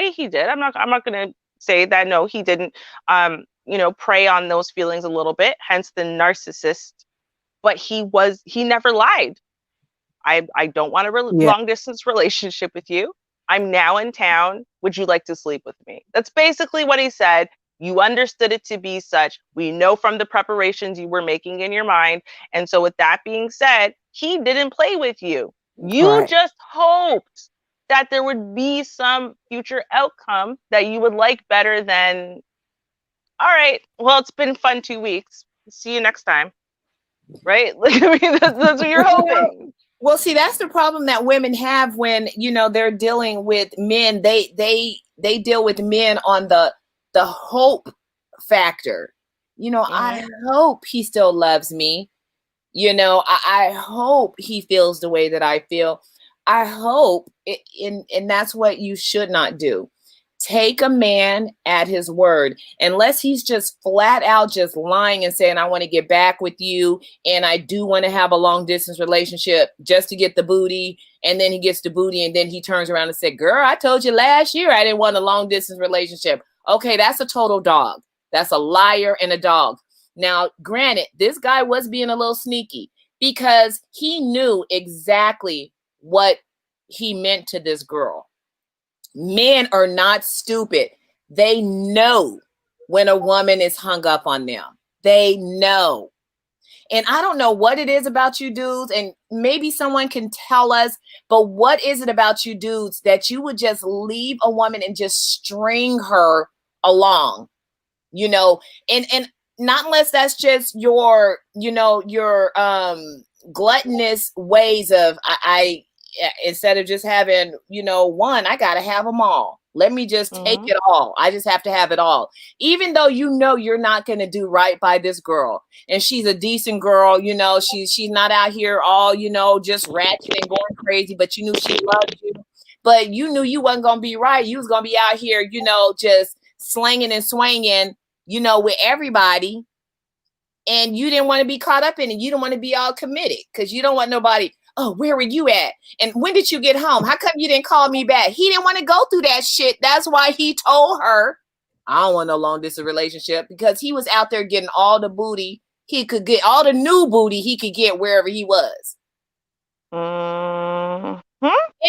not going to say that no, he didn't prey on those feelings a little bit, hence the narcissist. But he never lied. I don't want a long distance relationship with you. I'm now in town. Would you like to sleep with me? That's basically what he said. You understood it to be such. We know from the preparations you were making in your mind. And so with that being said, he didn't play with you. You just hoped that there would be some future outcome that you would like better than, all right, well, it's been fun 2 weeks. See you next time. Right? Like, I mean, that's what you're hoping. Well, see, that's the problem that women have when, they're dealing with men. They deal with men on the hope factor. I hope he still loves me. I hope he feels the way that I feel. I hope and that's what you should not do. Take a man at his word, unless he's just flat out just lying and saying, I want to get back with you, and I do want to have a long distance relationship just to get the booty. And then he gets the booty, and then he turns around and said, girl, I told you last year I didn't want a long distance relationship. Okay, that's a total dog. That's a liar and a dog. Now, granted, this guy was being a little sneaky because he knew exactly what he meant to this girl. Men are not stupid. They know when a woman is hung up on them. They know. And I don't know what it is about you dudes, and maybe someone can tell us, but what is it about you dudes that you would just leave a woman and just string her along, you know, and not unless that's just your, you know, your gluttonous ways of I instead of just having, you know, one, I gotta have them all. Let me just take it all. I just have to have it all. Even though you know you're not gonna do right by this girl, and she's a decent girl, you know, she's not out here all, you know, just ratchet and going crazy, but you knew she loved you. But you knew you wasn't gonna be right. You was gonna be out here, you know, just slanging and swinging, you know, with everybody. And you didn't want to be caught up in it. You don't want to be all committed because you don't want nobody, oh, where were you at? And when did you get home? How come you didn't call me back? He didn't want to go through that shit. That's why he told her, I don't want no long distance relationship, because he was out there getting all the booty he could get, all the new booty he could get wherever he was. And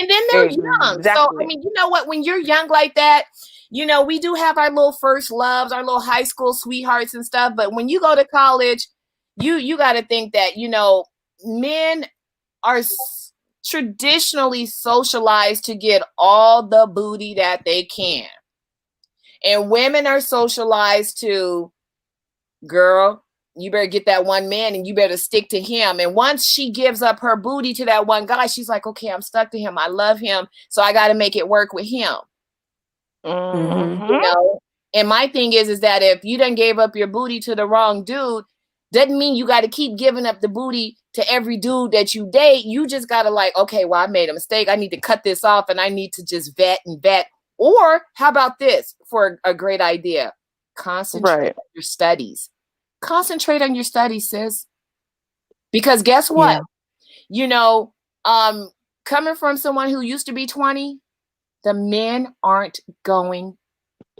then they're young. So, I mean, you know what? When you're young like that, you know, we do have our little first loves, our little high school sweethearts and stuff. But when you go to college, you got to think that, you know, men are traditionally socialized to get all the booty that they can. And women are socialized to, girl, you better get that one man and you better stick to him. And once she gives up her booty to that one guy, she's like, okay, I'm stuck to him. I love him. So I got to make it work with him. You know? And my thing is that if you done gave up your booty to the wrong dude, doesn't mean you got to keep giving up the booty to every dude that you date. You just got to like, okay, well, I made a mistake. I need to cut this off and I need to just vet and vet. Or how about this for a great idea? Concentrate on your studies. Concentrate on your studies, sis. Because guess what? Yeah. You know, coming from someone who used to be 20, the men aren't going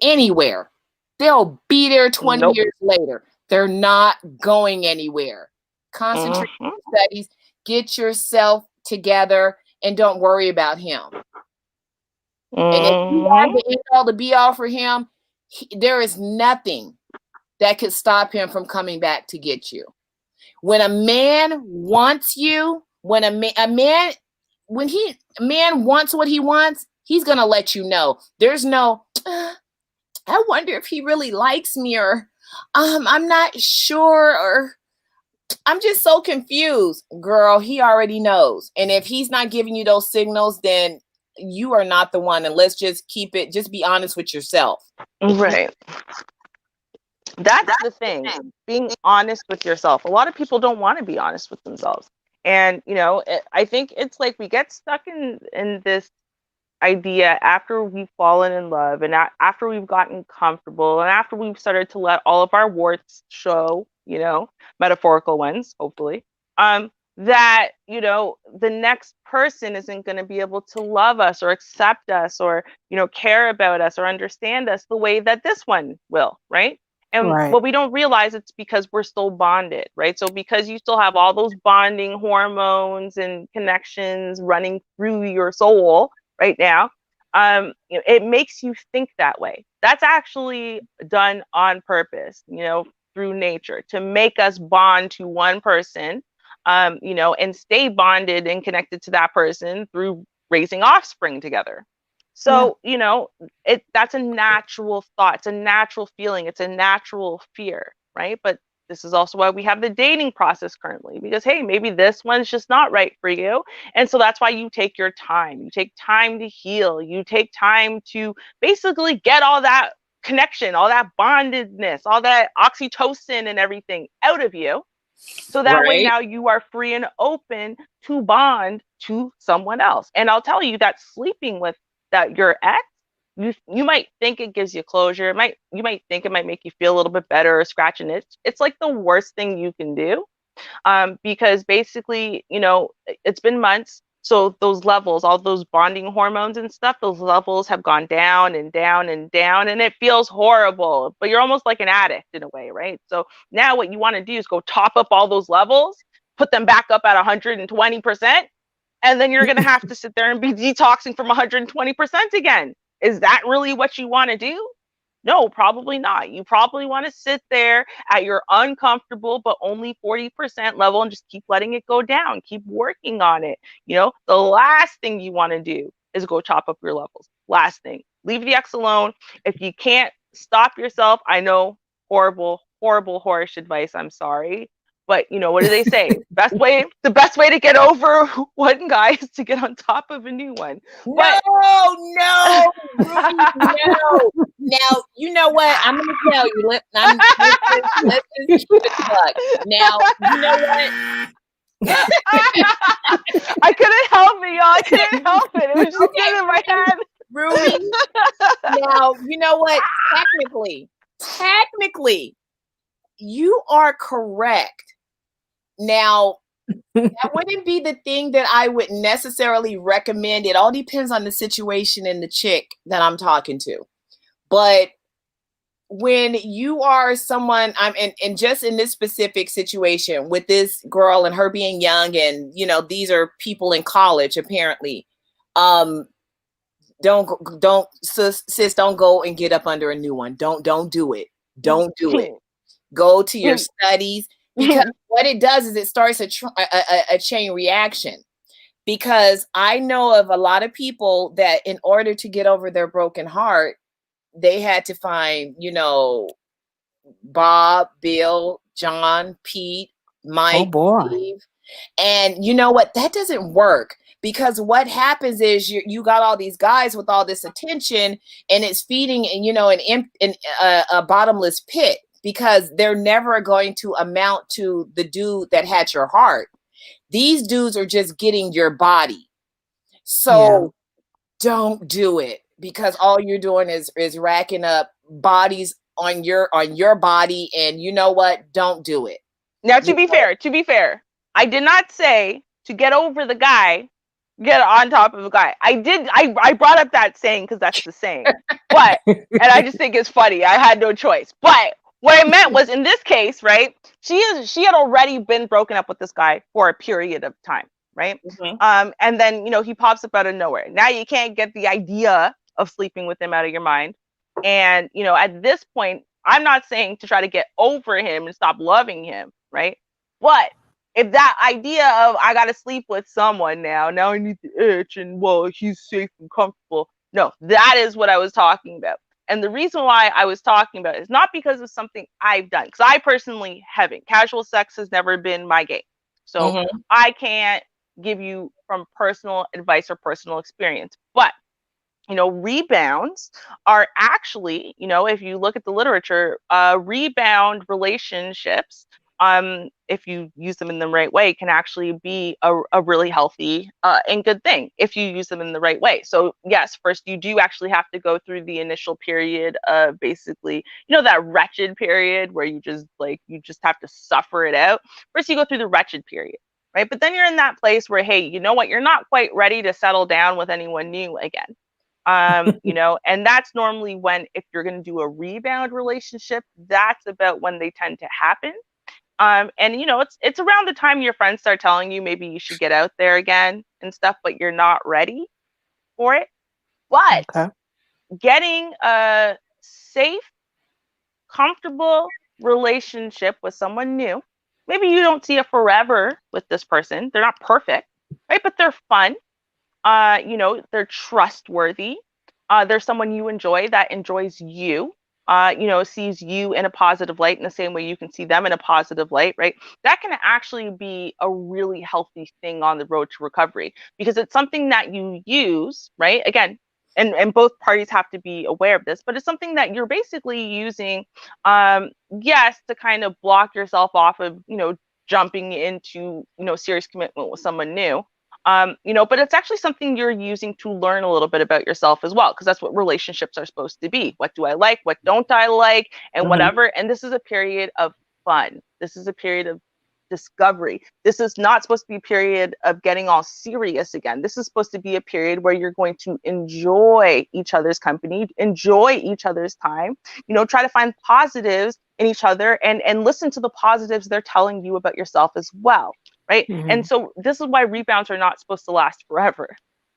anywhere. They'll be there 20 years later. They're not going anywhere. Concentrate on your studies. Get yourself together and don't worry about him. And if you are the end all, the be all for him, there is nothing that could stop him from coming back to get you. When a man wants you, when a man wants what he wants, he's gonna let you know. There's no, I wonder if he really likes me, or I'm not sure, or I'm just so confused. Girl, he already knows. And if he's not giving you those signals, then you are not the one. And let's just keep it, just be honest with yourself. Right. That's the thing, being honest with yourself. A lot of people don't want to be honest with themselves. And, you know, I think it's like we get stuck in this idea after we've fallen in love and after we've gotten comfortable and after we've started to let all of our warts show, you know, metaphorical ones, hopefully, that, you know, the next person isn't going to be able to love us or accept us or, you know, care about us or understand us the way that this one will, right? And what we don't realize, it's because we're still bonded, right? So because you still have all those bonding hormones and connections running through your soul right now, you know, it makes you think that way. That's actually done on purpose, you know, through nature to make us bond to one person, you know, and stay bonded and connected to that person through raising offspring together. So, you know, that's a natural thought. It's a natural feeling. It's a natural fear, right? But this is also why we have the dating process currently, because, hey, maybe this one's just not right for you. And so that's why you take your time. You take time to heal. You take time to basically get all that connection, all that bondedness, all that oxytocin and everything out of you. So that way now you are free and open to bond to someone else. And I'll tell you that sleeping with your ex, you might think it gives you closure. You might think it might make you feel a little bit better or scratch an itch. It's like the worst thing you can do, because basically, you know, it's been months. So those levels, all those bonding hormones and stuff, those levels have gone down and down and down, and it feels horrible, but you're almost like an addict in a way, right? So now what you want to do is go top up all those levels, put them back up at 120%. And then you're going to have to sit there and be detoxing from 120% again. Is that really what you want to do? No, probably not. You probably want to sit there at your uncomfortable but only 40% level and just keep letting it go down. Keep working on it. The last thing you want to do is go chop up your levels. Last thing. Leave the X alone. If you can't stop yourself, I know, horrible, horrible, horish advice. I'm sorry. But what do they say? The best way to get over one guy is to get on top of a new one. No, Ruby, no. Now, you know what? I'm going to tell you. Let's just keep it a buck. Now, you know what? I couldn't help it, y'all. I couldn't help it. It was just getting in my head. Ruby. Now, you know what? Technically, you are correct. Now, that wouldn't be the thing that I would necessarily recommend. It all depends on the situation and the chick that I'm talking to. But when you are someone, and just in this specific situation with this girl and her being young, and these are people in college apparently. Don't sis, don't go and get up under a new one. Don't do it. Don't do it. Go to your studies. Because what it does is it starts a chain reaction. Because I know of a lot of people that in order to get over their broken heart, they had to find, Bob, Bill, John, Pete, Mike, Steve. And you know what? That doesn't work. Because what happens is you got all these guys with all this attention, and it's feeding, a bottomless pit. Because they're never going to amount to the dude that had your heart. These dudes are just getting your body. So don't do it, because all you're doing is racking up bodies on your body. And you know what? Don't do it. Now, to be fair, I did not say to get over the guy, get on top of a guy. I brought up that saying because that's the saying. But, and I just think it's funny. I had no choice. But what I meant was, in this case, right, she had already been broken up with this guy for a period of time, right? Mm-hmm. And then, he pops up out of nowhere. Now you can't get the idea of sleeping with him out of your mind. And, at this point, I'm not saying to try to get over him and stop loving him, right? But if that idea of I got to sleep with someone now I need the itch and, well, he's safe and comfortable. No, that is what I was talking about. And the reason why I was talking about it is not because of something I've done, because I personally haven't. Casual sex has never been my game. So I can't give you from personal advice or personal experience. But, rebounds are actually, if you look at the literature, rebound relationships, if you use them in the right way, can actually be a really healthy and good thing if you use them in the right way. So yes, first you do actually have to go through the initial period of basically, that wretched period where you just have to suffer it out. First you go through the wretched period, right? But then you're in that place where, hey, you know what? You're not quite ready to settle down with anyone new again. And that's normally when, if you're going to do a rebound relationship, that's about when they tend to happen. And it's around the time your friends start telling you maybe you should get out there again and stuff, but you're not ready for it. But getting a safe, comfortable relationship with someone new, maybe you don't see it forever with this person. They're not perfect, right? But they're fun. They're trustworthy. They're someone you enjoy that enjoys you. Sees you in a positive light in the same way you can see them in a positive light, right? That can actually be a really healthy thing on the road to recovery, because it's something that you use, right? Again, and both parties have to be aware of this, but it's something that you're basically using, yes, to kind of block yourself off of, jumping into, serious commitment with someone new. But it's actually something you're using to learn a little bit about yourself as well, because that's what relationships are supposed to be. What do I like? What don't I like? And whatever. And this is a period of fun. This is a period of discovery. This is not supposed to be a period of getting all serious again. This is supposed to be a period where you're going to enjoy each other's company, enjoy each other's time, try to find positives in each other and listen to the positives they're telling you about yourself as well. Right. And so this is why rebounds are not supposed to last forever.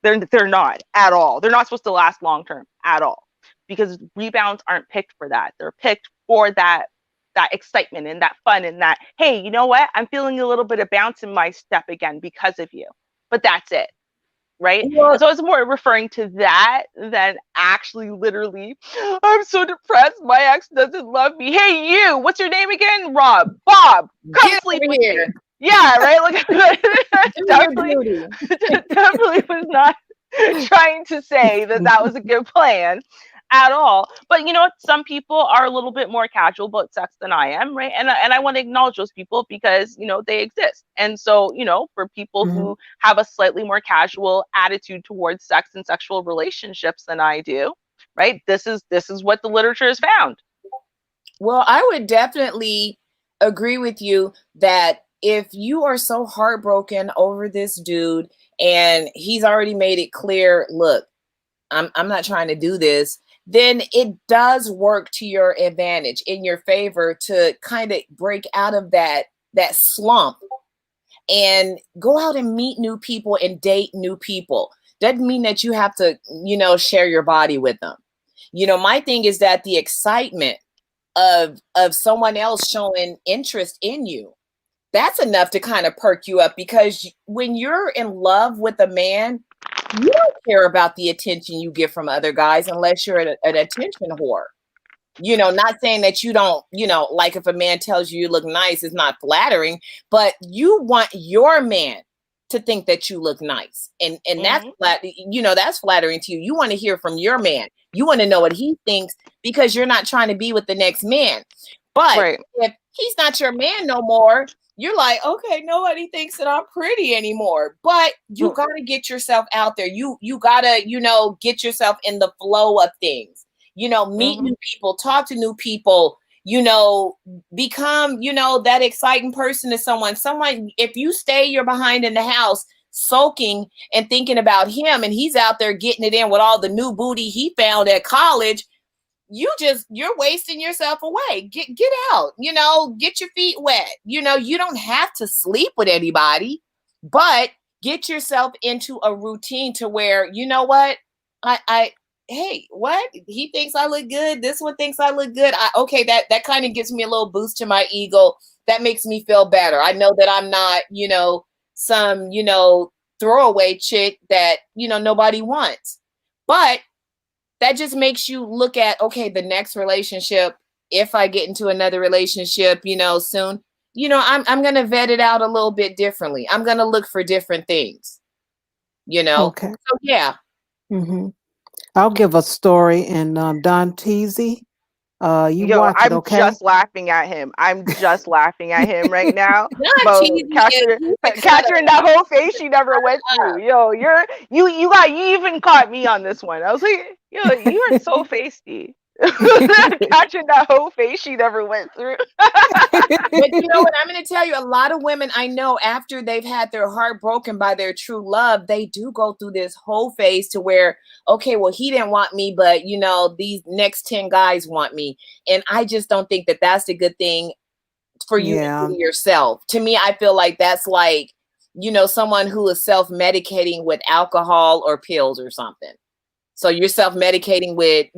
They're not at all. They're not supposed to last long term at all. because rebounds aren't picked for that. They're picked for that excitement and that fun and that, hey, you know what? I'm feeling a little bit of bounce in my step again because of you. But that's it. Right. And Well, so I was more referring to that than actually literally, I'm so depressed. My ex doesn't love me. Hey, you, what's your name again? Rob, Bob, come get sleep over with me. here. Yeah, right. Like Do your definitely, duty. definitely was not trying to say that that was a good plan at all. But you know what? Some people are a little bit more casual about sex than I am, right? And I want to acknowledge those people because you know they exist. And so you know, for people Mhm. who have a slightly more casual attitude towards sex and sexual relationships than I do, right? This is what the literature has found. Well, I would definitely agree with you that if you are so heartbroken over this dude and he's already made it clear, look, I'm not trying to do this, then it does work to your advantage, in your favor, to kind of break out of that slump and go out and meet new people and date new people. Doesn't mean that you have to, share your body with them. My thing is that the excitement of someone else showing interest in you, that's enough to kind of perk you up, because when you're in love with a man, you don't care about the attention you get from other guys unless you're an attention whore. Not saying that you don't, like if a man tells you you look nice, it's not flattering, but you want your man to think that you look nice. And that's Mm-hmm. that's flattering to you. You want to hear from your man. You want to know what he thinks, because you're not trying to be with the next man. But Right. if he's not your man no more, you're like, okay, nobody thinks that I'm pretty anymore. But you got to get yourself out there. You got to, get yourself in the flow of things. Meet Mm-hmm. new people, talk to new people, become, that exciting person to someone. If you stay you're behind in the house sulking and thinking about him, and he's out there getting it in with all the new booty he found at college, you're wasting yourself away. Get out, get your feet wet. You don't have to sleep with anybody, but get yourself into a routine to where, you know what, I hey, what? He thinks I look good. This one thinks I look good. Okay, that kind of gives me a little boost to my ego. That makes me feel better. I know that I'm not, some, throwaway chick that, nobody wants. But that just makes you look at, okay, the next relationship, if I get into another relationship, soon, I'm going to vet it out a little bit differently. I'm going to look for different things, Okay. So yeah. Hmm. I'll give a story, and Don Teasy, you Yo, watch it, I'm okay? just laughing at him. I'm just laughing at him right now. Not But cheesy, Catherine, he's a Catherine, cuddler. that whole face she never went through. Yo, you even caught me on this one. I was like, yo, you are so feisty. Catching that whole face she never went through. But you know what? I'm going to tell you, a lot of women I know, after they've had their heart broken by their true love, they do go through this whole phase to where, okay, well, he didn't want me, but these next 10 guys want me. And I just don't think that that's a good thing for you to Yeah, do yourself. To me, I feel like that's like, someone who is self-medicating with alcohol or pills or something. So you're self-medicating with,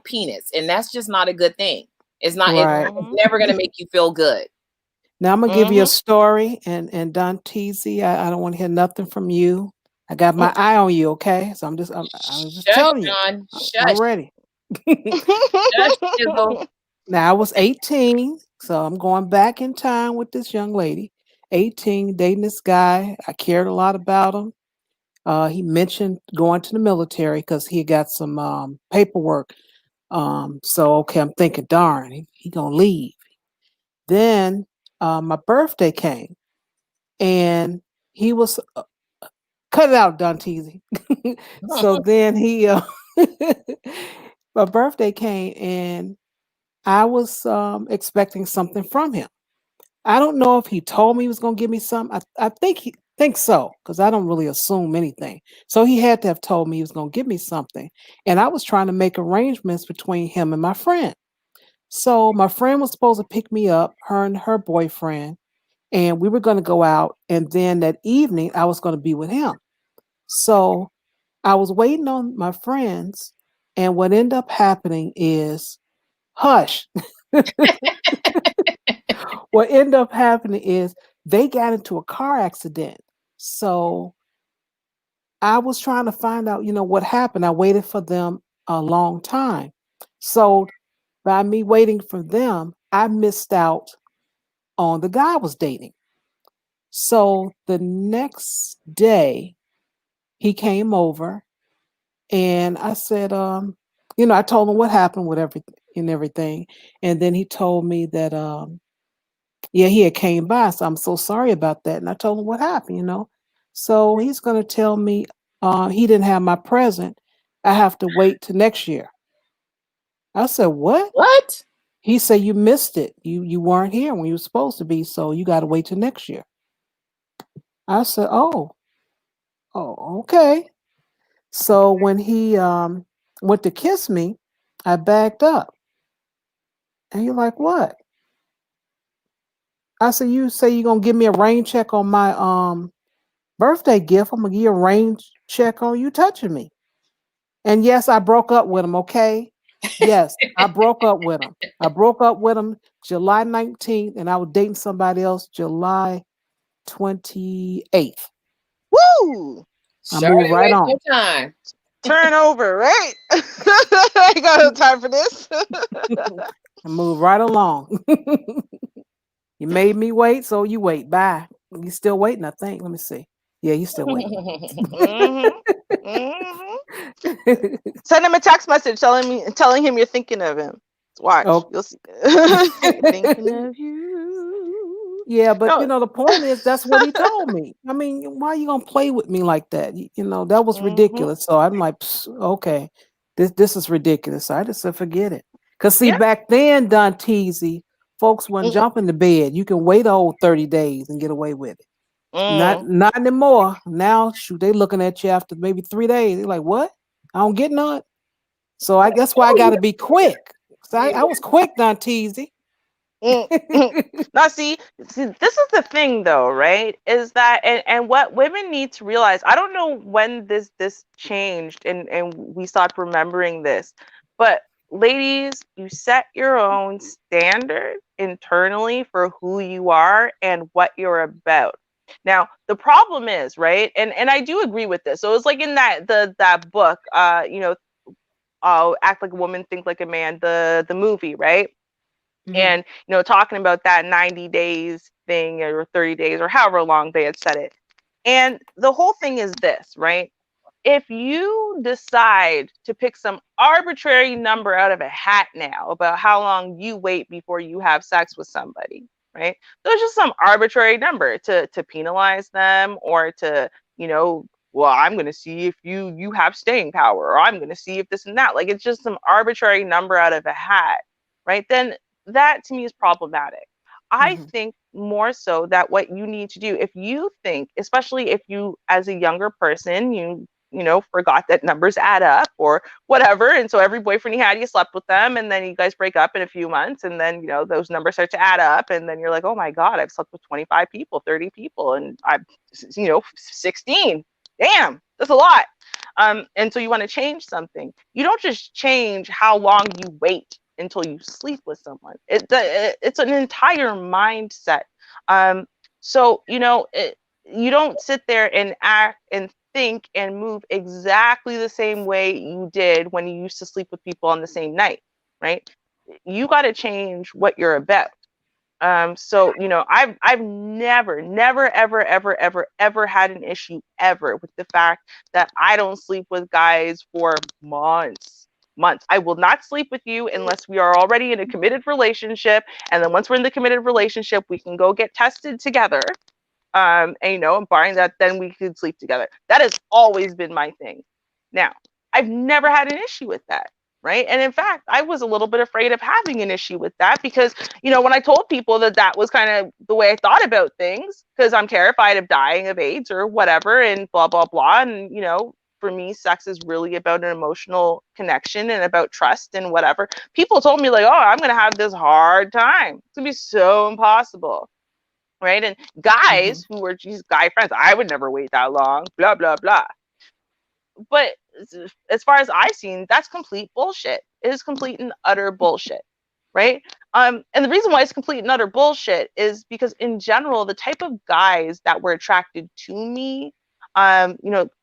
penis. And that's just not a good thing. It's not, it's right. never going to make you feel good. Now I'm gonna give you a Mm-hmm. story, and Don Teasy, I don't want to hear nothing from you. I got my eye on you, okay? So I'm just Shush, telling you, John. I'm Shush. ready. Shush, Jizzle. Now I was 18, so I'm going back in time with this young lady. 18, dating this guy. I cared a lot about him. He mentioned going to the military because he got some paperwork. So okay, I'm thinking, darn, he gonna leave. Then my birthday came, and he was cut it out, Don Teasy. So then my birthday came, and I was expecting something from him. I don't know if he told me he was going to give me some. I think so, because I don't really assume anything. So he had to have told me he was going to give me something, and I was trying to make arrangements between him and my friend. So my friend was supposed to pick me up, her and her boyfriend, and we were going to go out. And then that evening, I was going to be with him. So I was waiting on my friends, And what ended up happening is, hush. What ended up happening is they got into a car accident. So I was trying to find out, what happened. I waited for them a long time. So by me waiting for them, I missed out on the guy I was dating. So the next day, he came over and I said, I told him what happened with everything. And then he told me that, yeah, he had came by. So I'm so sorry about that. And I told him what happened. So he's going to tell me he didn't have my present. I have to wait till next year. I said, what? What? He said, you missed it. You weren't here when you were supposed to be. So you got to wait till next year. I said, oh, okay. So when he went to kiss me, I backed up. And you're like, what? I said, you say you're gonna give me a rain check on my birthday gift. I'm gonna give you a rain check on you touching me. And yes, I broke up with him, okay? Yes, I broke up with him. I broke up with him July 19th, and I was dating somebody else July 28th. Woo! I Sure, moved right waste on. no time. Turn over, right? I ain't got no time for this. I moved right along. You made me wait, so you wait. Bye. You still waiting, I think. Let me see. Yeah, you still waiting. Mm-hmm. Mm-hmm. Send him a text message telling him you're thinking of him. Watch. Oh. You'll see. Thinking of you. Yeah, but No. the point is that's what he told me. I mean, why are you gonna play with me like that? That was Mm-hmm. ridiculous. So I'm like, okay, this is ridiculous. So I just said forget it. Cause see, Yeah. back then, Don Teasy, folks wouldn't jump into bed. You can wait a whole 30 days and get away with it. Mm. Not anymore. Now, shoot, they looking at you after maybe 3 days. They're like, what? I don't get none. So I guess why I got to be quick. So I was quick, Don Teasy. Now, see, this is the thing, though, right? Is that and what women need to realize? I don't know when this changed and we stopped remembering this, but ladies, you set your own standard internally for who you are and what you're about. Now, the problem is, right? And I do agree with this. So it's like in that book, Act Like a Woman, Think Like a Man, the movie, right? And talking about that 90 days thing or 30 days or however long they had said it. And the whole thing is this, right? If you decide to pick some arbitrary number out of a hat now about how long you wait before you have sex with somebody, right? So it's just some arbitrary number to penalize them or to, well, I'm going to see if you have staying power, or I'm going to see if this and that. Like, it's just some arbitrary number out of a hat, right? Then that to me is problematic. I think more so that what you need to do, if you think, especially if you as a younger person, forgot that numbers add up or whatever, and so every boyfriend you had, you slept with them, and then you guys break up in a few months, and then those numbers start to add up, and then you're like, oh my god, I've slept with 25 people, 30 people, and I'm 16. Damn, that's a lot. And so you want to change something. You don't just change how long you wait until you sleep with someone. It's an entire mindset. So you don't sit there and act and think and move exactly the same way you did when you used to sleep with people on the same night, right? You got to change what you're about. So I've never ever had an issue ever with the fact that I don't sleep with guys for months. I will not sleep with you unless we are already in a committed relationship, and then once we're in the committed relationship, we can go get tested together. And barring that, then we could sleep together. That has always been my thing. Now, I've never had an issue with that, right? And in fact, I was a little bit afraid of having an issue with that because, when I told people that was kind of the way I thought about things, because I'm terrified of dying of AIDS or whatever, and blah, blah, blah. And, for me, sex is really about an emotional connection and about trust and whatever. People told me, like, oh, I'm going to have this hard time. It's going to be so impossible. Right. And guys who were just guy friends, I would never wait that long, blah, blah, blah. But as far as I've seen, that's complete bullshit. It is complete and utter bullshit, right? And the reason why it's complete and utter bullshit is because in general, the type of guys that were attracted to me,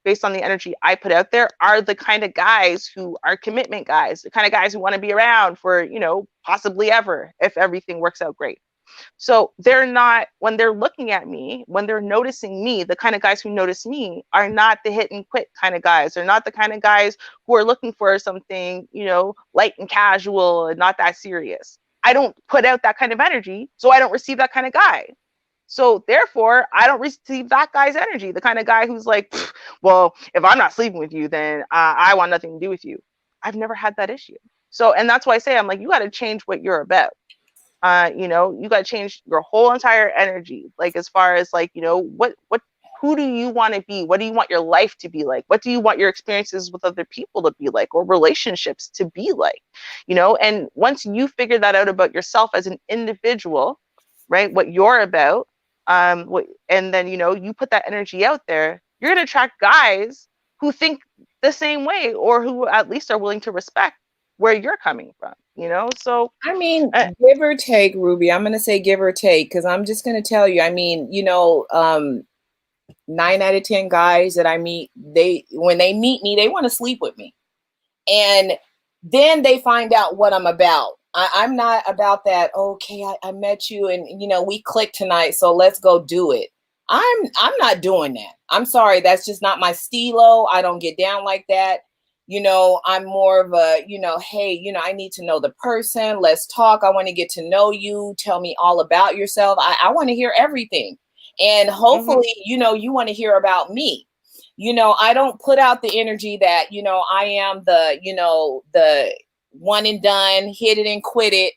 based on the energy I put out there, are the kind of guys who are commitment guys, the kind of guys who want to be around for, possibly ever, if everything works out great. So they're not, when they're looking at me, when they're noticing me, the kind of guys who notice me are not the hit and quit kind of guys. They're not the kind of guys who are looking for something, light and casual and not that serious. I don't put out that kind of energy, so I don't receive that kind of guy. So therefore, I don't receive that guy's energy, the kind of guy who's like, well, if I'm not sleeping with you, then I want nothing to do with you. I've never had that issue. So, and that's why I say, I'm like, you got to change what you're about. You got to change your whole entire energy. Like, as far as like, who do you want to be? What do you want your life to be like? What do you want your experiences with other people to be like, or relationships to be like? And once you figure that out about yourself as an individual, right, what you're about, and then, you put that energy out there, you're going to attract guys who think the same way, or who at least are willing to respect where you're coming from, so I mean, give or take, Ruby. I'm going to say give or take, because I'm just going to tell you, I mean, 9 out of 10 guys that I meet, when they meet me, they want to sleep with me. And then they find out what I'm about. I'm not about that. Okay, I met you and, we clicked tonight, so let's go do it. I'm not doing that. I'm sorry. That's just not my stilo. I don't get down like that. I'm more of a, hey, I need to know the person. Let's talk. I want to get to know you. Tell me all about yourself. I want to hear everything. And hopefully, you want to hear about me. I don't put out the energy that, I am the, the one and done, hit it and quit it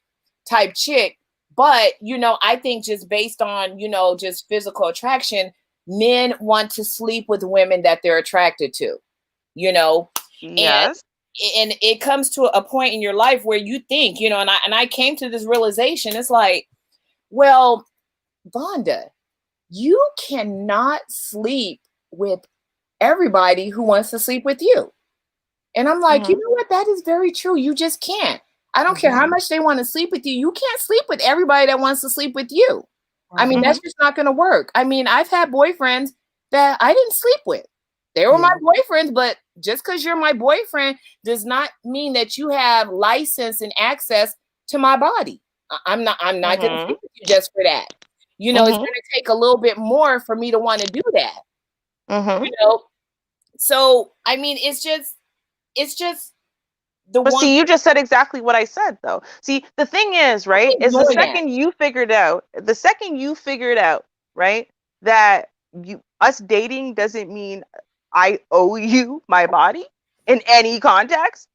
type chick. But, I think just based on, just physical attraction, men want to sleep with women that they're attracted to, Yes. And it comes to a point in your life where you think, and I came to this realization. It's like, well, Vonda, you cannot sleep with everybody who wants to sleep with you. And I'm like, you know what? That is very true. You just can't. I don't care how much they want to sleep with you. You can't sleep with everybody that wants to sleep with you. I mean, that's just not going to work. I mean, I've had boyfriends that I didn't sleep with. They were my boyfriends, but just because you're my boyfriend does not mean that you have license and access to my body. I'm not going to sleep with you just for that. It's going to take a little bit more for me to want to do that. So, I mean, it's just the but one. See, you just said exactly what I said, though. See, the thing is, right, is the second you figured out, right, that us dating doesn't mean I owe you my body in any context.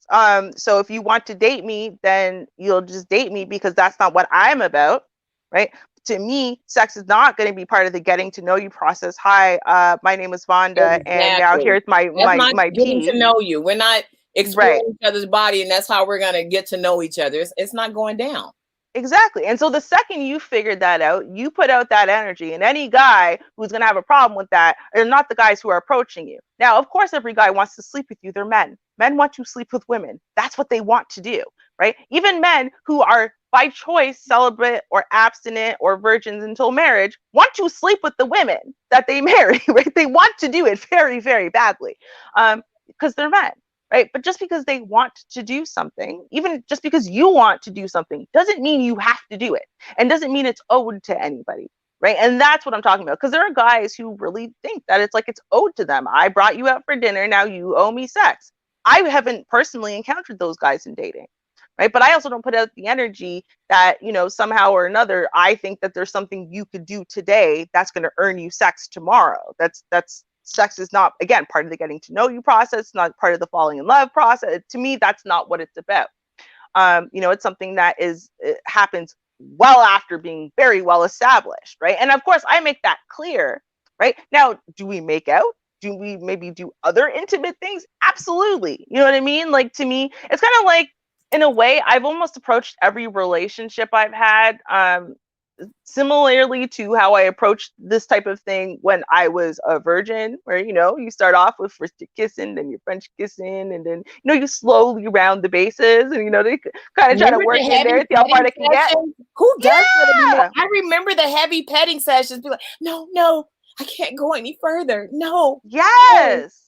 So if you want to date me, then you'll just date me, because that's not what I'm about, right? To me, sex is not going to be part of the getting to know you process. Hi, my name is Vonda, and now here's my getting pee. to know you. We're not exploring each other's body, and that's how we're going to get to know each other. It's not going down. Exactly. And so the second you figured that out, you put out that energy, and any guy who's going to have a problem with that are not the guys who are approaching you. Now, of course, every guy wants to sleep with you. They're men. Men want to sleep with women. That's what they want to do, right? Even men who are by choice celibate or abstinent or virgins until marriage want to sleep with the women that they marry, right? They want to do it very, very badly, because they're men. Right? But just because they want to do something, even just because you want to do something, doesn't mean you have to do it, and doesn't mean it's owed to anybody. Right? And that's what I'm talking about. Because there are guys who really think that it's like it's owed to them. I brought you out for dinner, now you owe me sex. I haven't personally encountered those guys in dating. Right? But I also don't put out the energy that, somehow or another, I think that there's something you could do today that's going to earn you sex tomorrow. Sex is not, again, part of the getting to know you process, not part of the falling in love process. To me, that's not what it's about. It's something that it happens well after being very well established, right? And of course, I make that clear, right? Now, do we make out? Do we maybe do other intimate things? Absolutely. You know what I mean? Like, to me, it's kind of like, in a way, I've almost approached every relationship I've had similarly to how I approached this type of thing when I was a virgin, where, you know, you start off with first your kissing, then your French kissing, and then, you know, you slowly round the bases, and, you know, they kind of try to Remember work the in there, heavy see how far petting they can get. sessions? Who does that anymore? Yeah. I remember the heavy petting sessions. Be like, no, I can't go any further. No. Yes.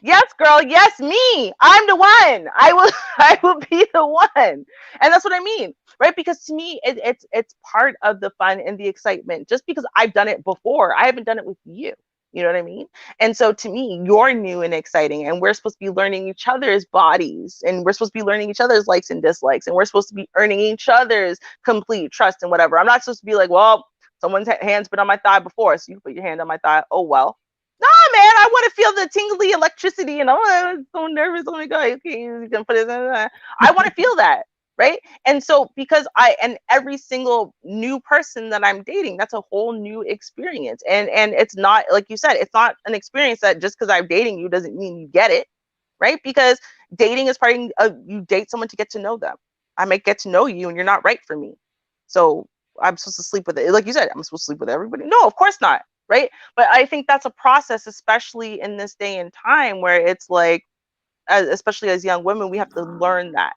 Yes, girl. Yes, me. I'm the one. I will be the one. And that's what I mean, right? Because to me, it's part of the fun and the excitement. Just because I've done it before, I haven't done it with you. You know what I mean? And so to me, you're new and exciting, and we're supposed to be learning each other's bodies, and we're supposed to be learning each other's likes and dislikes, and we're supposed to be earning each other's complete trust and whatever. I'm not supposed to be like, well, someone's hand's been on my thigh before, so you put your hand on my thigh. Oh well. Nah, man, I want to feel the tingly electricity, and I'm so nervous. Oh my god, okay, you can put it. I want to feel that, right? And so, because and every single new person that I'm dating, that's a whole new experience, and it's not, like you said, it's not an experience that just because I'm dating you doesn't mean you get it, right? Because dating is part of, you date someone to get to know them. I might get to know you, and you're not right for me, so I'm supposed to sleep with it. Like you said, I'm supposed to sleep with everybody. No, of course not. Right. But I think that's a process, especially in this day and time where it's like, especially as young women, we have to learn that.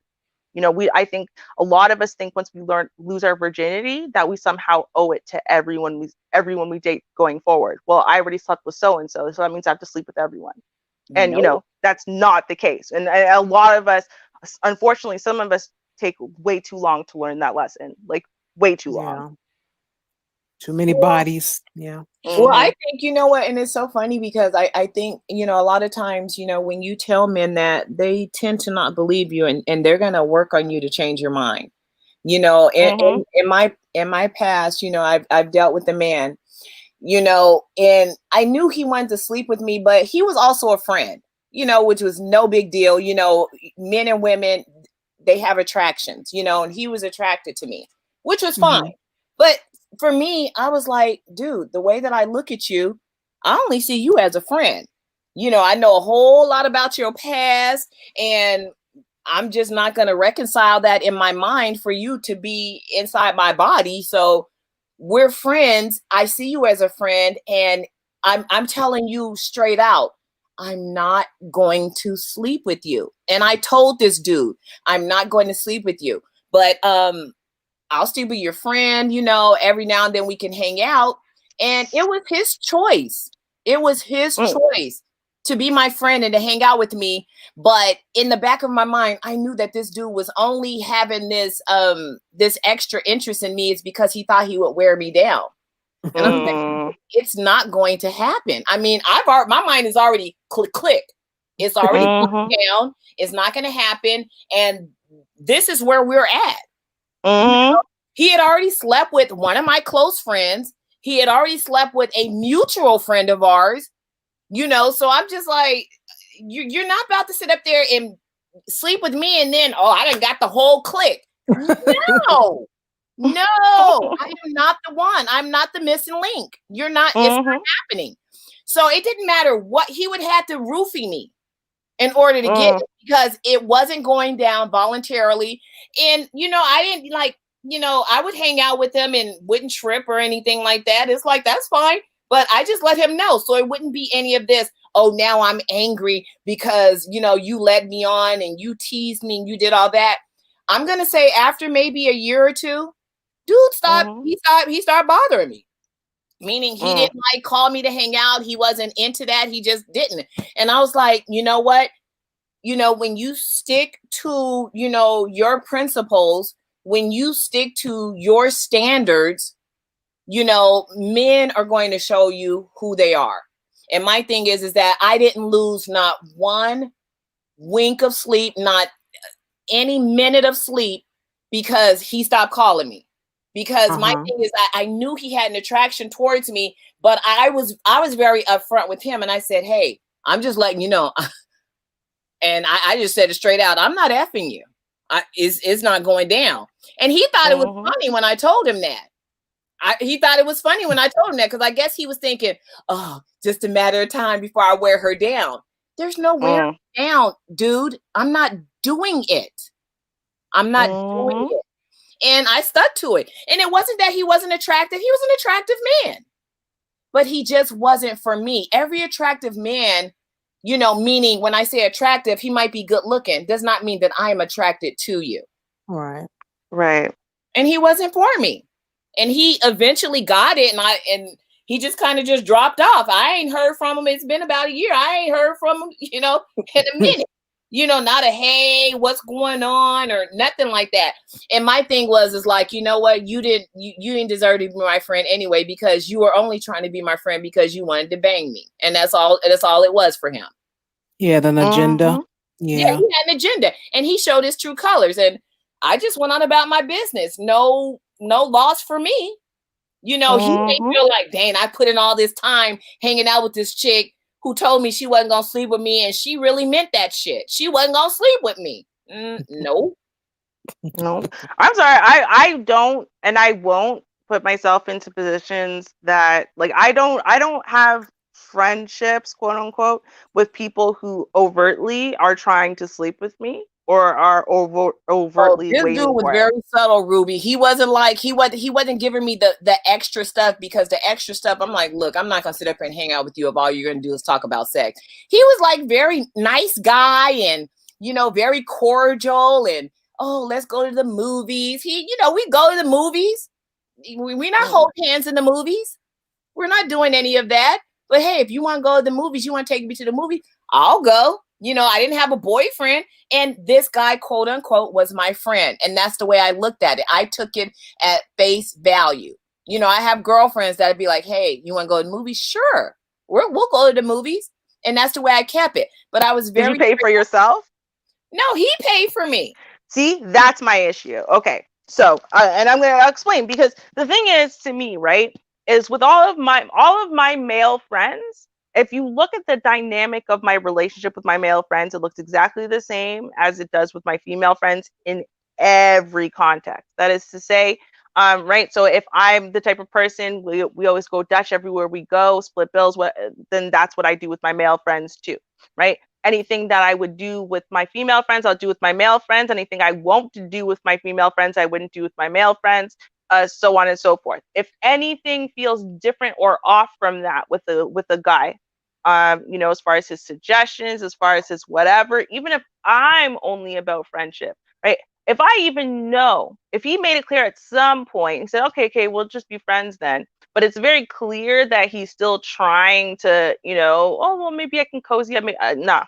You know, I think a lot of us think once we lose our virginity, that we somehow owe it to everyone we date going forward. Well, I already slept with so and so that means I have to sleep with everyone. And, you know, that's not the case. And a lot of us, unfortunately, some of us take way too long to learn that lesson, like way too long. Too many bodies. Yeah. Well, I think, you know what, and it's so funny because I think, you know, a lot of times, you know, when you tell men that, they tend to not believe you, and they're going to work on you to change your mind. You know, in my past, you know, I've dealt with a man, you know, and I knew he wanted to sleep with me, but he was also a friend, you know, which was no big deal. You know, men and women, they have attractions, you know, and he was attracted to me, which was fine. But for me, I was like, dude, the way that I look at you, I only see you as a friend. You know, I know a whole lot about your past, and I'm just not going to reconcile that in my mind for you to be inside my body. So we're friends. I see you as a friend, and I'm telling you straight out, I'm not going to sleep with you. And I told this dude, I'm not going to sleep with you, but I'll still be your friend, you know, every now and then we can hang out. And it was his choice. It was his choice to be my friend and to hang out with me. But in the back of my mind, I knew that this dude was only having this extra interest in me is because he thought he would wear me down. And I'm like, it's not going to happen. I mean, my mind is already click. It's already down. It's not going to happen. And this is where we're at. You know, he had already slept with one of my close friends. He had already slept with a mutual friend of ours, you know, so I'm just like, you're not about to sit up there and sleep with me and then, I done got the whole clique. No, I am not the one. I'm not the missing link. It's not happening. So it didn't matter what, he would have to roofie me in order to get it, because it wasn't going down voluntarily. And, you know, I didn't like, you know, I would hang out with him and wouldn't trip or anything like that. It's like, that's fine. But I just let him know. So it wouldn't be any of this, oh, now I'm angry because, you know, you led me on and you teased me and you did all that. I'm going to say after maybe a year or two, dude he started bothering me. Meaning he didn't like call me to hang out. He wasn't into that. He just didn't. And I was like, you know what? You know, when you stick to, you know, your principles, when you stick to your standards, you know, men are going to show you who they are. And my thing is that I didn't lose not one wink of sleep, not any minute of sleep because he stopped calling me. Because my thing is, I knew he had an attraction towards me, but I was very upfront with him. And I said, hey, I'm just letting you know. And I just said it straight out. I'm not effing you. It's not going down. And he thought it was funny when I told him that. He thought it was funny when I told him that, because I guess he was thinking, oh, just a matter of time before I wear her down. There's no wearing down, dude. I'm not doing it. I'm not doing it. And I stuck to it. And it wasn't that he wasn't attractive. He was an attractive man. But he just wasn't for me. Every attractive man, you know, meaning when I say attractive, he might be good looking, does not mean that I am attracted to you. Right. Right. And he wasn't for me. And he eventually got it, and he just kind of just dropped off. I ain't heard from him. It's been about a year. I ain't heard from him, you know, in a minute. You know, not a hey, what's going on or nothing like that. And my thing is like, you know what, you didn't deserve to be my friend anyway, because you were only trying to be my friend because you wanted to bang me, and that's all it was for him. He had an agenda. Mhm. Yeah, he had an agenda, and he showed his true colors. And I just went on about my business. No loss for me. You know, he may feel like, dang, I put in all this time hanging out with this chick who told me she wasn't going to sleep with me, and she really meant that shit. She wasn't going to sleep with me. No. No. I'm sorry. I don't and I won't put myself into positions that, like, I don't have friendships, quote unquote, with people who overtly are trying to sleep with me or are overtly This dude waiting was for it. very subtle, Ruby. He wasn't like he wasn't giving me the extra stuff, because the extra stuff, I'm like, look, I'm not gonna sit up here and hang out with you if all you're gonna do is talk about sex. He was like very nice guy, and you know, very cordial, and oh, let's go to the movies. He, you know, we go to the movies. We're not holding hands in the movies. We're not doing any of that. But hey, if you want to go to the movies, you want to take me to the movie, I'll go. You know, I didn't have a boyfriend, and this guy, quote unquote, was my friend. And that's the way I looked at it. I took it at face value. You know, I have girlfriends that'd be like, hey, you want to go to the movies? Sure. We'll go to the movies. And that's the way I kept it. But I was very... Did you pay for yourself? No, he paid for me. See, that's my issue. Okay. So, and I'm going to explain, because the thing is, to me, right, is with all of my male friends, if you look at the dynamic of my relationship with my male friends, it looks exactly the same as it does with my female friends in every context. That is to say, right. So if I'm the type of person, we always go Dutch everywhere we go, split bills, then that's what I do with my male friends too, right? Anything that I would do with my female friends, I'll do with my male friends. Anything I won't do with my female friends, I wouldn't do with my male friends. So on and so forth. If anything feels different or off from that with a guy, you know, as far as his suggestions, as far as his whatever, even if I'm only about friendship, right? If I even know, if he made it clear at some point and said, okay, we'll just be friends then, but it's very clear that he's still trying to, you know, oh, well, maybe I can cozy up. Nah,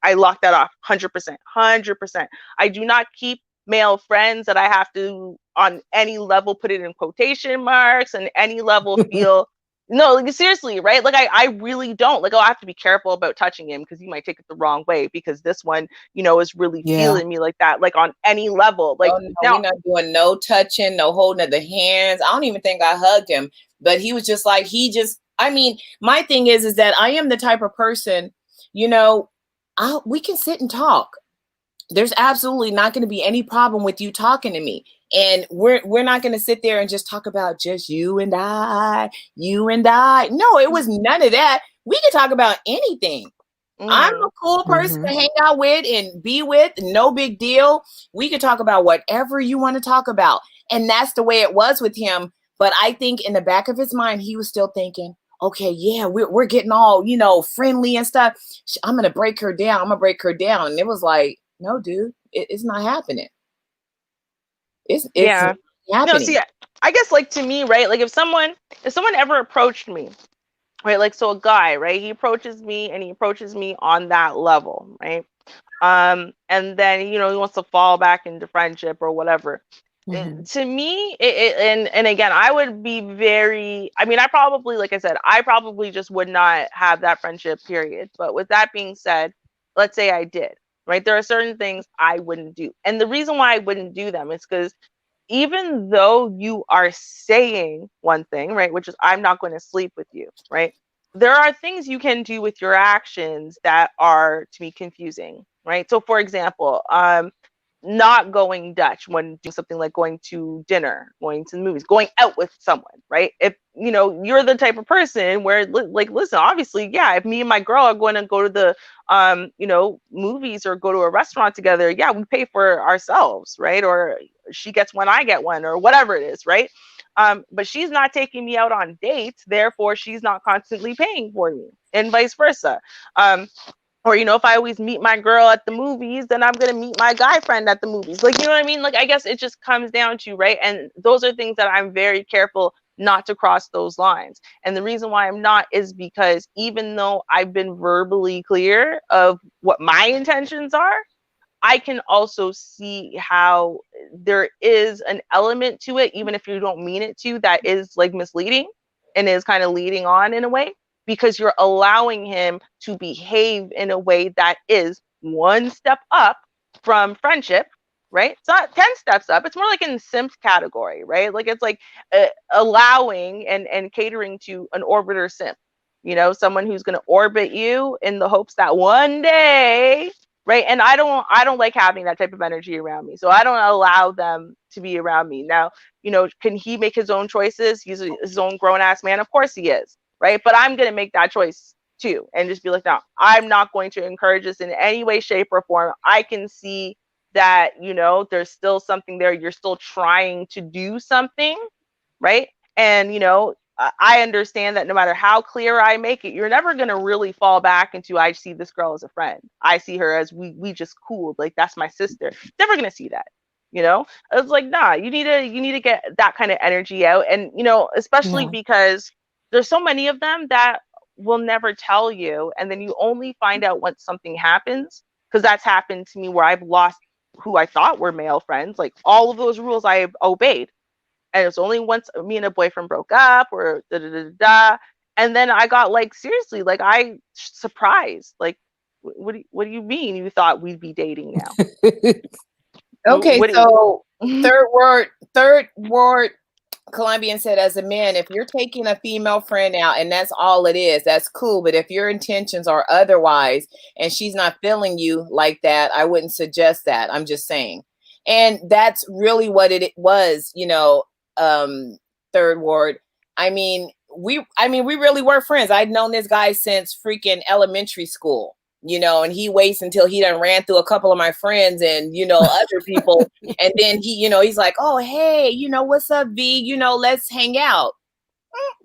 I lock that off 100%, 100%. I do not keep male friends that I have to, on any level, put it in quotation marks, and any level feel no, like, seriously, right? Like, I really don't. Like, I'll have to be careful about touching him because he might take it the wrong way, because this one, you know, is really feeling me like that, like on any level. Like, oh, no, now, we're not doing no touching, no holding of the hands. I don't even think I hugged him, but he was just like, I mean, my thing is that I am the type of person, you know, we can sit and talk. There's absolutely not going to be any problem with you talking to me. And we're not going to sit there and just talk about just you and I. No, it was none of that. We can talk about anything. I'm a cool person to hang out with and be with. No big deal. We could talk about whatever you want to talk about. And that's the way it was with him. But I think in the back of his mind, he was still thinking, okay, yeah, we're getting all, you know, friendly and stuff. I'm going to break her down. And it was like, no, dude, it's not happening. It's yeah. happening. No, see, I guess, like, to me, right, like, if someone ever approached me, right, like, so a guy, right, he approaches me on that level, right, and then, you know, he wants to fall back into friendship or whatever. To me, and again, I would be very, I mean, I probably, like I said, I probably just would not have that friendship, period. But with that being said, let's say I did, right? There are certain things I wouldn't do. And the reason why I wouldn't do them is because even though you are saying one thing, right, which is I'm not going to sleep with you, right? There are things you can do with your actions that are, to me, confusing, right? So, for example, not going Dutch when doing something like going to dinner, going to the movies, going out with someone, right? If, you know, you're the type of person where, like, listen, obviously, yeah, if me and my girl are going to go to the, you know, movies or go to a restaurant together, yeah, we pay for ourselves, right? Or she gets one, I get one, or whatever it is, right? But she's not taking me out on dates, therefore she's not constantly paying for me, and vice versa. Or, you know, if I always meet my girl at the movies, then I'm going to meet my guy friend at the movies. Like, you know what I mean? Like, I guess it just comes down to, right? And those are things that I'm very careful not to cross those lines. And the reason why I'm not is because even though I've been verbally clear of what my intentions are, I can also see how there is an element to it, even if you don't mean it to, that is like misleading and is kind of leading on in a way, because you're allowing him to behave in a way that is one step up from friendship, right? It's not 10 steps up. It's more like in the simp category, right? Like it's like allowing and catering to an orbiter simp, you know, someone who's going to orbit you in the hopes that one day, right? And I don't like having that type of energy around me, so I don't allow them to be around me. Now, you know, can he make his own choices? He's his own grown-ass man, of course he is, right? But I'm going to make that choice too, and just be like, no, I'm not going to encourage this in any way, shape, or form. I can see that, you know, there's still something there. You're still trying to do something, right? And, you know, I understand that no matter how clear I make it, you're never going to really fall back into, I see this girl as a friend. I see her as we just cooled. Like, that's my sister. Never going to see that. You know, it's like, nah, you need to get that kind of energy out. And, you know, especially because there's so many of them that will never tell you. And then you only find out once something happens, because that's happened to me where I've lost who I thought were male friends. Like, all of those rules I obeyed. And it was only once me and a boyfriend broke up, or da da da da. And then I got, like, seriously, like, I surprised. Like, what do you mean you thought we'd be dating now? Okay, so third word Colombian said, as a man, if you're taking a female friend out and that's all it is, that's cool. But if your intentions are otherwise and she's not feeling you like that, I wouldn't suggest that. I'm just saying. And that's really what it was, you know, third word. I mean, we really were friends. I'd known this guy since freaking elementary school, you know, and he waits until he done ran through a couple of my friends and, you know, other people. And then he, you know, he's like, oh, hey, you know, what's up, V? You know, let's hang out.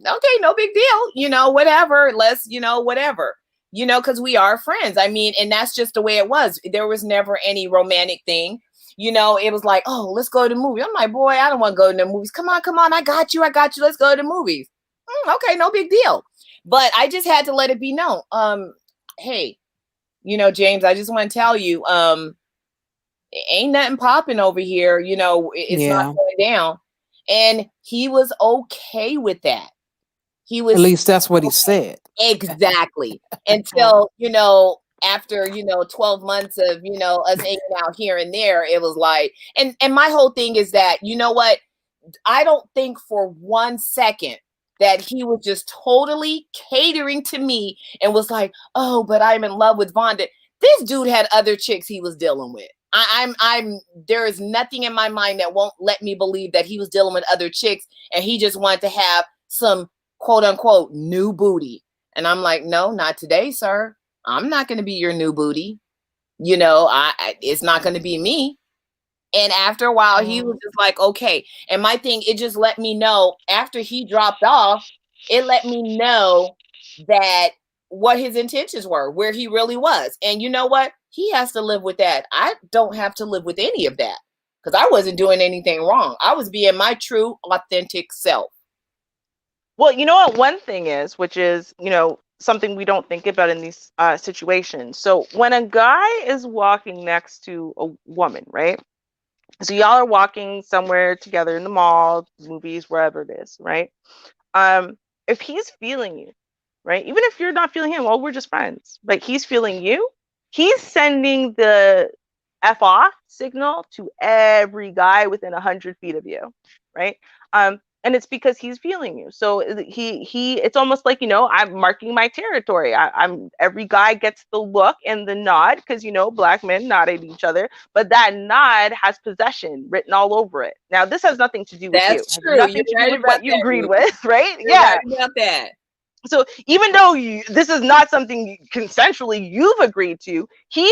Okay, no big deal. You know, whatever. Let's, you know, whatever, you know, because we are friends. I mean, and that's just the way it was. There was never any romantic thing. You know, it was like, oh, let's go to the movie. I'm like, boy, I don't want to go to the movies. Come on. I got you. Let's go to the movies. Okay, no big deal. But I just had to let it be known. Hey, you know, James, I just want to tell you, ain't nothing popping over here. You know, it's not going down. And he was okay with that. He was, at least that's what he said. Exactly. Until, you know, after, you know, 12 months of, you know, us hanging out here and there, it was like, and my whole thing is that, you know what, I don't think for 1 second that he was just totally catering to me and was like, oh, but I'm in love with Vonda. This dude had other chicks he was dealing with. There is nothing in my mind that won't let me believe that he was dealing with other chicks and he just wanted to have some quote unquote new booty. And I'm like, no, not today, sir. I'm not going to be your new booty. You know, it's not going to be me. And after a while, he was just like, okay. And my thing, it just let me know after he dropped off, it let me know that what his intentions were, where he really was. And you know what? He has to live with that. I don't have to live with any of that because I wasn't doing anything wrong. I was being my true, authentic self. Well, you know what one thing is, which is, you know, something we don't think about in these situations. So when a guy is walking next to a woman, right? So y'all are walking somewhere together in the mall, movies, wherever it is, right? If he's feeling you, right? Even if you're not feeling him, well, we're just friends. But he's feeling you. He's sending the F off signal to every guy within 100 feet of you, right? and it's because he's feeling you. So it's almost like, I'm marking my territory. I'm every guy gets the look and the nod because, black men nod at each other, but that nod has possession written all over it. Now, this has nothing to do with you. That's It has true. nothing You're to do right with about what you that, agreed Ruby. with, right? You're right about that. So even though this is not something consensually you've agreed to, he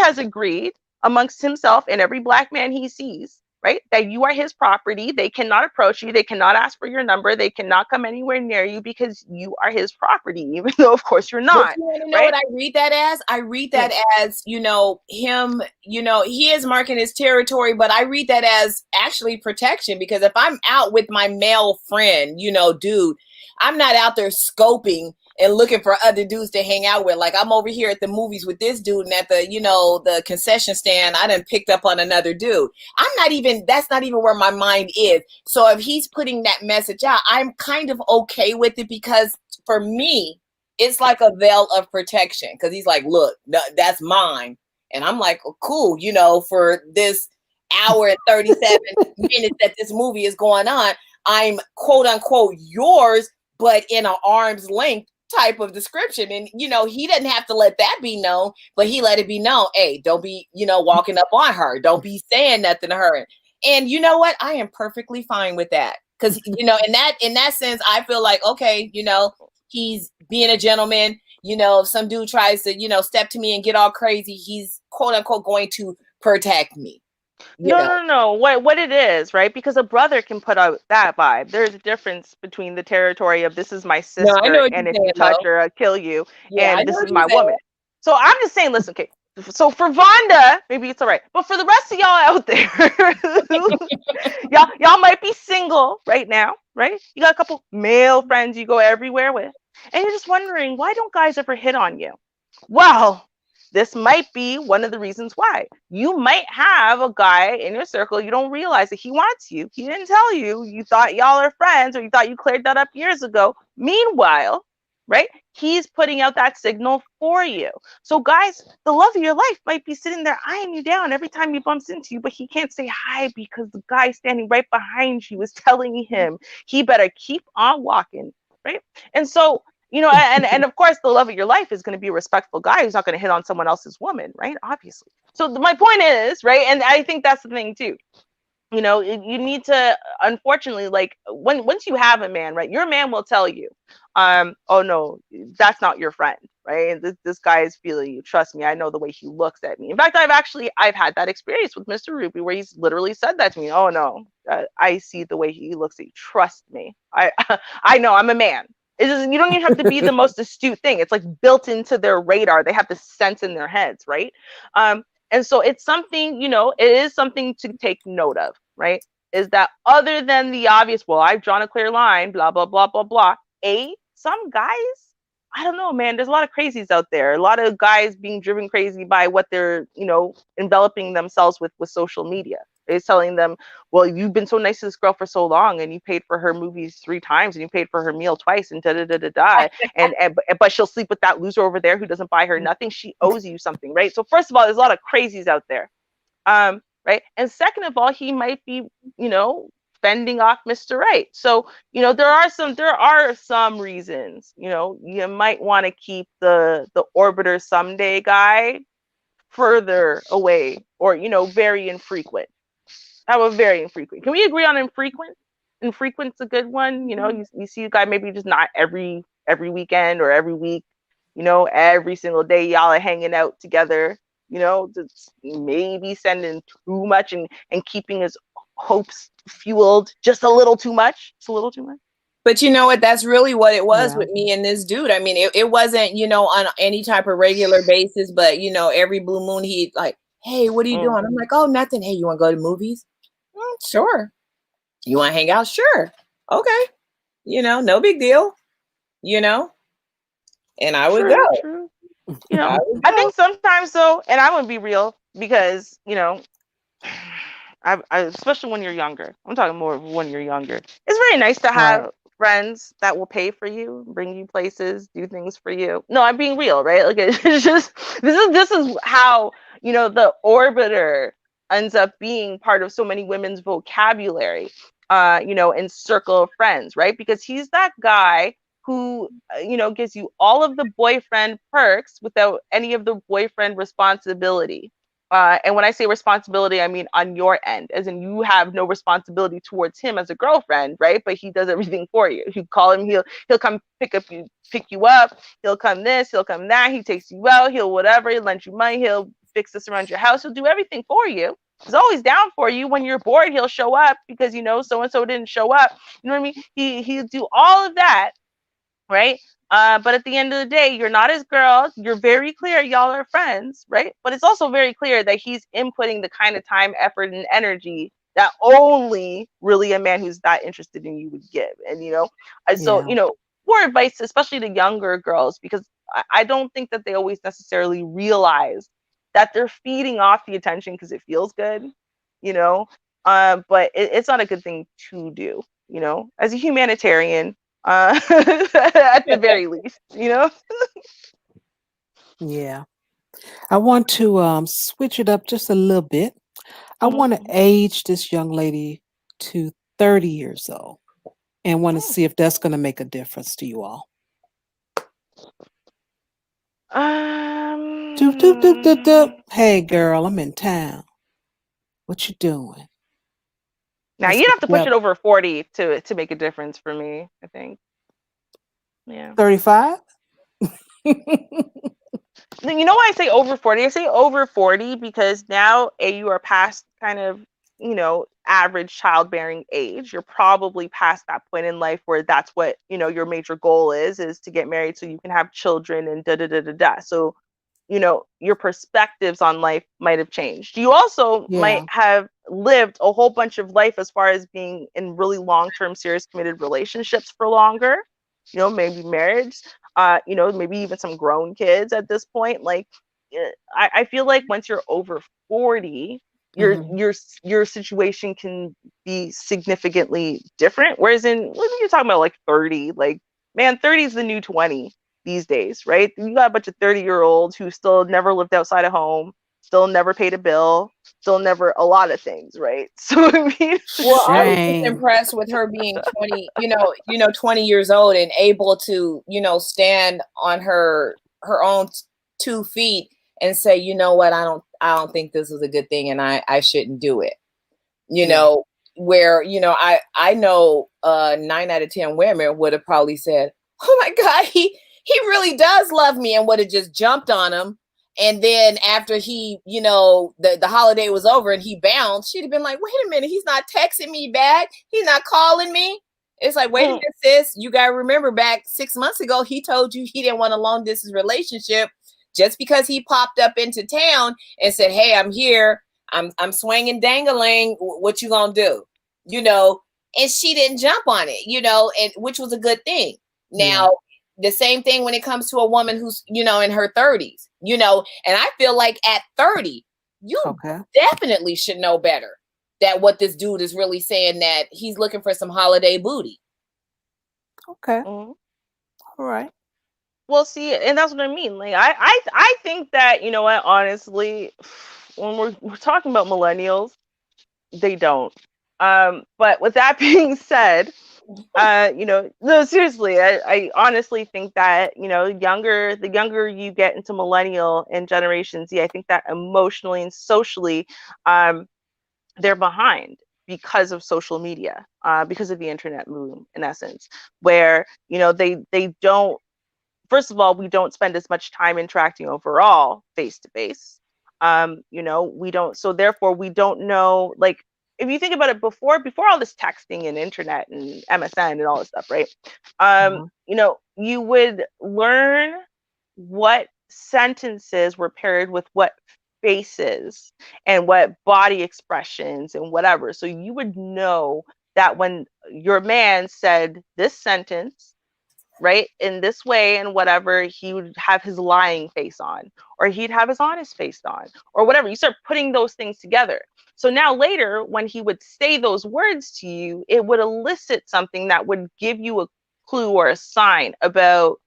has agreed amongst himself and every black man he sees, right, that you are his property. They cannot approach you. They cannot ask for your number. They cannot come anywhere near you because you are his property, even though, of course, you're not. But you want to know right? what I read that as? I read that as, him, he is marking his territory, but I read that as actually protection, because if I'm out with my male friend, dude, I'm not out there scoping and looking for other dudes to hang out with. Like, I'm over here at the movies with this dude, and at the, the concession stand, I done picked up on another dude. That's not even where my mind is. So if he's putting that message out, I'm kind of okay with it, because for me, it's like a veil of protection, because he's like, look, no, that's mine. And I'm like, oh, cool, for this hour and 37 minutes that this movie is going on, I'm quote unquote yours, but in an arm's length type of description. And, he didn't have to let that be known, but he let it be known. Hey, don't be, walking up on her. Don't be saying nothing to her. And you know what? I am perfectly fine with that. Because, in that sense, I feel like, okay, he's being a gentleman. If some dude tries to, step to me and get all crazy, he's quote unquote going to protect me. No. What it is, right? Because a brother can put out that vibe. There's a difference between the territory of this is my sister, and if you touch her, I'll kill you, and this is my woman. So I'm just saying, listen, okay. So for Vonda, maybe it's all right, but for the rest of y'all out there, y'all might be single right now, right? You got a couple male friends you go everywhere with, and you're just wondering, why don't guys ever hit on you? Well, this might be one of the reasons why. You might have a guy in your circle, you don't realize that he wants you. He didn't tell you. You thought y'all are friends, or you thought you cleared that up years ago. Meanwhile, right, he's putting out that signal for you. So guys, the love of your life might be sitting there eyeing you down every time he bumps into you, but he can't say hi because the guy standing right behind you is telling him he better keep on walking, right? And so, and of course, the love of your life is going to be a respectful guy who's not going to hit on someone else's woman, right? Obviously. So my point is, right, and I think that's the thing too. You need to, unfortunately, like once you have a man, right, your man will tell you, oh no, that's not your friend, right? This guy is feeling you. Trust me, I know the way he looks at me. In fact, I've had that experience with Mr. Ruby, where he's literally said that to me. Oh no, I see the way he looks at you. Trust me, I know, I'm a man. It doesn't, you don't even have to be the most astute thing. It's like built into their radar. They have the sense in their heads, right? And so it's something, it is something to take note of, right? Is that other than the obvious, well, I've drawn a clear line, blah, blah, blah, blah, blah. Some guys, I don't know, man, there's a lot of crazies out there. A lot of guys being driven crazy by what they're, enveloping themselves with social media. It's telling them, well, you've been so nice to this girl for so long, and you paid for her movies 3 times, and you paid for her meal twice, and da-da-da-da-da. But she'll sleep with that loser over there who doesn't buy her nothing. She owes you something, right? So first of all, there's a lot of crazies out there, right? And second of all, he might be, fending off Mr. Right. So, there are some reasons, you might want to keep the orbiter someday guy further away, or, very infrequent. How about very infrequent? Can we agree on infrequent? Infrequent's a good one. You see a guy maybe just not every weekend or every week, every single day y'all are hanging out together, just maybe sending too much and keeping his hopes fueled just a little too much. It's a little too much. But you know what? That's really what it was with me and this dude. I mean, it wasn't, on any type of regular basis, but, every blue moon, he like, hey, what are you doing? I'm like, oh, nothing. Hey, you want to go to movies? Sure. You want to hang out? Sure. Okay. No big deal, and I would go. True. I think sometimes though, and I'm going to be real, because, I especially when you're younger, I'm talking more when you're younger, it's very nice to have friends that will pay for you, bring you places, do things for you. No, I'm being real, right? Like, it's just, this is how, the orbiter ends up being part of so many women's vocabulary. in circle of friends, right? Because he's that guy who, gives you all of the boyfriend perks without any of the boyfriend responsibility. And when I say responsibility, I mean on your end, as in you have no responsibility towards him as a girlfriend, right? But he does everything for you. You call him, he'll come pick you up. He'll come this, he'll come that. He takes you out. He'll whatever. He'll lend you money. He'll fix this around your house. He'll do everything for you. He's always down for you. When you're bored, he'll show up because so and so didn't show up. You know what I mean? He'll do all of that, right? But at the end of the day, you're not his girl. You're very clear y'all are friends, right? But it's also very clear that he's inputting the kind of time, effort, and energy that only really a man who's that interested in you would give. And so more advice, especially to younger girls, because I don't think that they always necessarily realize that they're feeding off the attention because it feels good, but it's not a good thing to do, as a humanitarian, at the very least, Yeah. I want to switch it up just a little bit. I want to Mhm. age this young lady to 30 years old and want to see if that's going to make a difference to you all. Doop, doop, doop, doop, doop. Hey, girl, I'm in town. What you doing? Now Let's you'd get have to push it together. over 40 to make a difference for me, I think. Yeah. 35? You know why I say over 40? I say over 40 because now, you are past kind of, average childbearing age. You're probably past that point in life where that's what, your major goal is to get married so you can have children and da da da da da. So, your perspectives on life might have changed. You also might Yeah. have lived a whole bunch of life as far as being in really long-term, serious, committed relationships for longer, maybe marriage, maybe even some grown kids at this point. Like, I feel like once you're over 40, your Mhm. your situation can be significantly different. Whereas when you're talking about like 30, like, man, 30 is the new 20 these days, right? You got a bunch of 30-year-olds who still never lived outside of home, still never paid a bill, still never a lot of things, right? So I mean, Well, I was just Shame. impressed with her being 20, 20 years old and able to, stand on her own 2 feet and say, you know what, I don't think this is a good thing and I shouldn't do it. Yeah. Where, I know 9 out of 10 women would have probably said, oh my God, he really does love me, and would have just jumped on him. And then after he, the holiday was over and he bounced, she'd have been like, wait a minute, he's not texting me back. He's not calling me. It's like, wait a minute, sis, you got to remember back 6 months ago, he told you he didn't want a long distance relationship. Just because he popped up into town and said, hey, I'm here, I'm swinging dangling, what you gonna do? And she didn't jump on it, and which was a good thing. Yeah. Now, the same thing when it comes to a woman who's, in her 30s, and I feel like at 30, you Okay. definitely should know better that what this dude is really saying, that he's looking for some holiday booty. Okay. Mhm. All right. Well, see, and that's what I mean. Like, I think that, what, honestly, when we're talking about millennials, they don't. But with that being said, no, seriously, I honestly think that, the younger you get into millennial and Generation Z, I think that emotionally and socially, they're behind because of social media, because of the internet boom, in essence, where, they don't, first of all, we don't spend as much time interacting overall face to face. We don't, so therefore we don't know, like, if you think about it, before all this texting and internet and MSN and all this stuff, right? Uh-huh. You would learn what sentences were paired with what faces and what body expressions and whatever. So you would know that when your man said this sentence, right, in this way and whatever, he would have his lying face on, or he'd have his honest face on, or whatever. You start putting those things together. So now later, when he would say those words to you, it would elicit something that would give you a clue or a sign about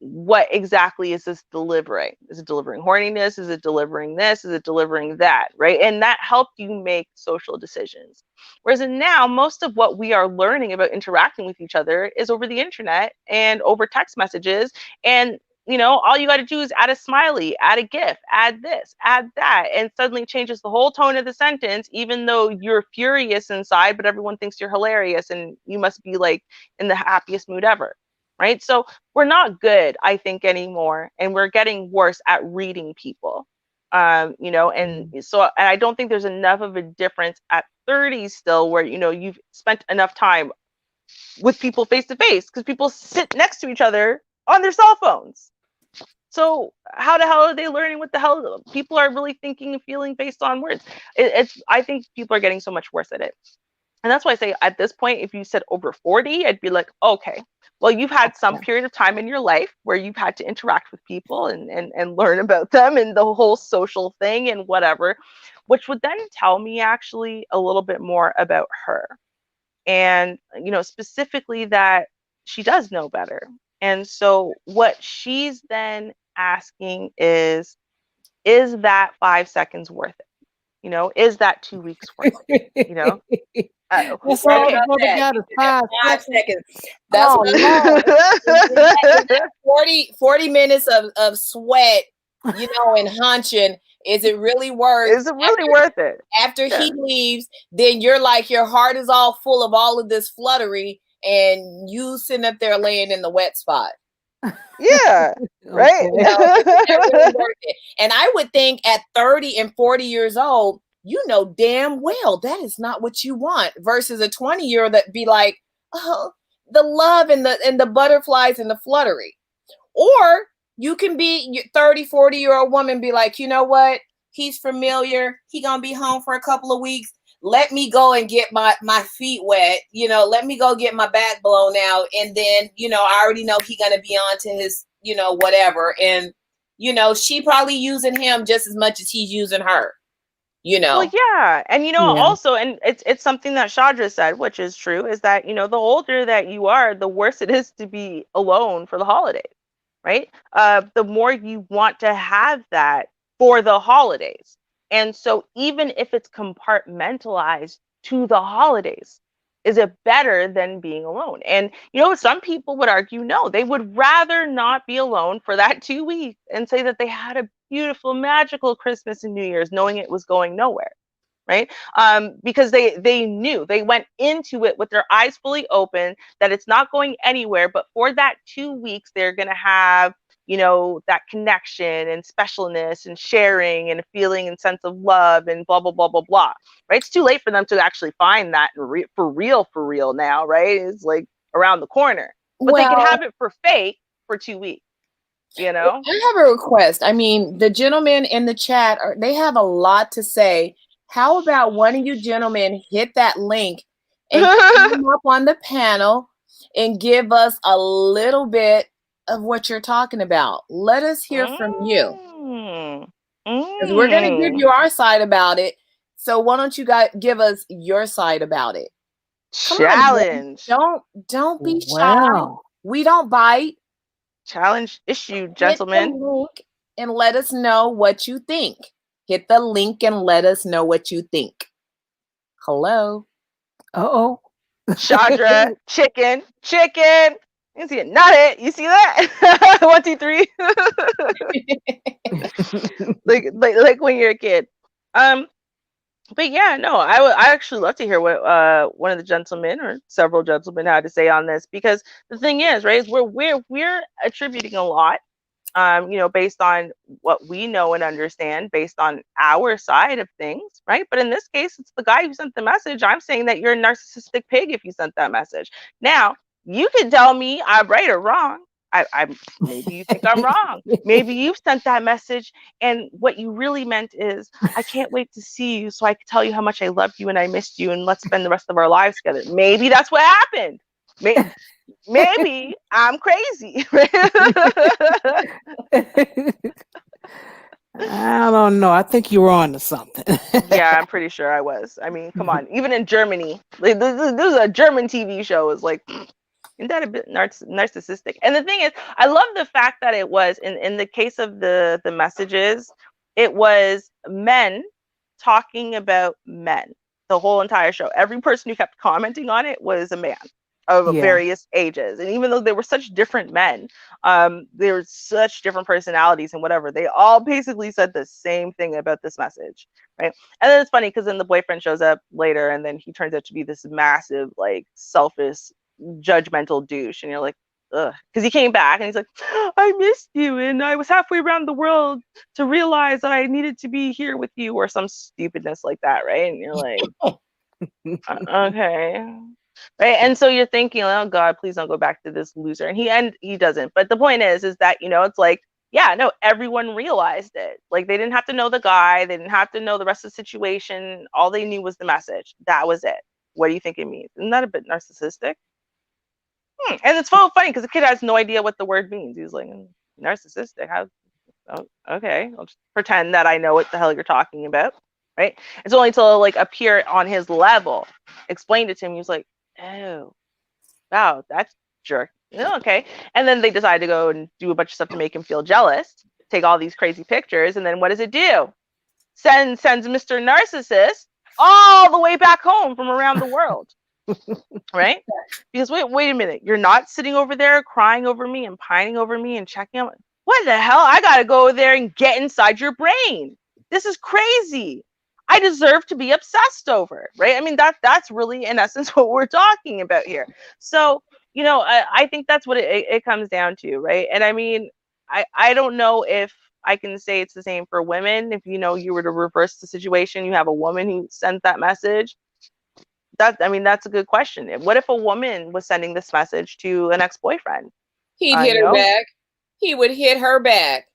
what exactly is this delivering? Is it delivering horniness? Is it delivering this? Is it delivering that? Right? And that helped you make social decisions. Whereas now, most of what we are learning about interacting with each other is over the internet and over text messages. And all you got to do is add a smiley, add a GIF, add this, add that, and suddenly changes the whole tone of the sentence, even though you're furious inside, but everyone thinks you're hilarious and you must be like in the happiest mood ever. Right? So we're not good, I think, anymore, and we're getting worse at reading people. And so, and I don't think there's enough of a difference at 30 still, where you've spent enough time with people face to face, because people sit next to each other on their cell phones. So how the hell are they learning what the hell people are really thinking and feeling based on words? I think people are getting so much worse at it. And that's why I say at this point, if you said over 40, I'd be like, okay, well, you've had some period of time in your life where you've had to interact with people and learn about them and the whole social thing and whatever, which would then tell me actually a little bit more about her. And, specifically that she does know better. And so what she's then asking is that 5 seconds worth it? Is that 2 weeks worth it? That's all they got is 5 seconds. That's 40 minutes of sweat, and hunching. Is it really worth? Is it really worth it? After he leaves, then you're like, your heart is all full of all of this fluttery, and you sitting up there laying in the wet spot. Yeah, right. Really worth it. And I would think at 30 and 40 years old, damn well that is not what you want, versus a 20-year-old that be like, oh, the love and the butterflies and the fluttery. Or you can be 30, 40-year-old woman, be like, you know what? He's familiar. He gonna be home for a couple of weeks. Let me go and get my feet wet. Let me go get my back blown out. And then, I already know he gonna be on to his, whatever. And, she probably using him just as much as he's using her. Well, yeah. And, also, and it's something that Chandra said, which is true, is that, the older that you are, the worse it is to be alone for the holidays, right? The more you want to have that for the holidays. And so even if it's compartmentalized to the holidays, is it better than being alone? And, some people would argue, no, they would rather not be alone for that 2 weeks and say that they had a beautiful, magical Christmas and New Year's, knowing it was going nowhere, right? Because they knew, they went into it with their eyes fully open, that it's not going anywhere. But for that 2 weeks, they're going to have, that connection and specialness and sharing and a feeling and sense of love and blah, blah, blah, blah, blah, right? It's too late for them to actually find that for real now, right? It's like around the corner. But they can have it for fake for 2 weeks. I have a request. I mean, the gentlemen in the chat, they have a lot to say. How about one of you gentlemen hit that link and come up on the panel and give us a little bit of what you're talking about? Let us hear from you. Because we're going to give you our side about it. So why don't you guys give us your side about it? Challenge. Don't be shy. We don't bite. Challenge issued, gentlemen. Hit the link and let us know what you think. Hit the link and let us know what you think. Hello. Uh-oh. Chandra, chicken. You see it? Not it. You see that? 1, 2, 3. like when you're a kid. But yeah, no, I actually love to hear what one of the gentlemen or several gentlemen had to say on this, because the thing is, right, is we're attributing a lot, based on what we know and understand, based on our side of things, right? But in this case, it's the guy who sent the message. I'm saying that you're a narcissistic pig if you sent that message. Now, you can tell me I'm right or wrong. I maybe you think I'm wrong. Maybe you've sent that message and what you really meant is, I can't wait to see you so I can tell you how much I love you and I missed you and let's spend the rest of our lives together. Maybe that's what happened. Maybe I'm crazy. I don't know. I think you were on to something. Yeah, I'm pretty sure I was. I mean, come on. Even in Germany, this is a German TV show. Is like, Isn't that a bit narcissistic? And the thing is, I love the fact that it was in the case of the messages, it was men talking about men the whole entire show. Every person who kept commenting on it was a man of various ages, and even though they were such different men, they were such different personalities and whatever, they all basically said the same thing about this message, right? And then it's funny because then the boyfriend shows up later, and then he turns out to be this massive, like, selfish, judgmental douche, and you're like, ugh, because he came back and he's like, I missed you, and I was halfway around the world to realize that I needed to be here with you, or some stupidness like that, right? And you're like, okay, right? And so you're thinking, oh God, please don't go back to this loser. And he doesn't. But the point is that, you know, it's like, yeah, no, everyone realized it. Like, they didn't have to know the guy, they didn't have to know the rest of the situation. All they knew was the message. That was it. What do you think it means? Isn't that a bit narcissistic? And it's so funny because the kid has no idea what the word means. He's like, narcissistic. How? Oh, okay, I'll just pretend that I know what the hell you're talking about, right? It's only till like a peer on his level explained it to him. He was like, oh, wow, that's jerk. Okay. And then they decide to go and do a bunch of stuff to make him feel jealous, take all these crazy pictures, and then what does it do? Sends Mr. Narcissist all the way back home from around the world. Right? Because wait a minute, you're not sitting over there crying over me and pining over me and checking out. What the hell? I gotta go there and get inside your brain. This is crazy. I deserve to be obsessed over it, right? I mean, that's really in essence what we're talking about here. So, you know, I think that's what it comes down to, right? And I mean, I don't know if I can say it's the same for women. If, you know, you were to reverse the situation, you have a woman who sent that message. I mean, that's a good question. What if a woman was sending this message to an ex-boyfriend? He'd hit her back. He would hit her back.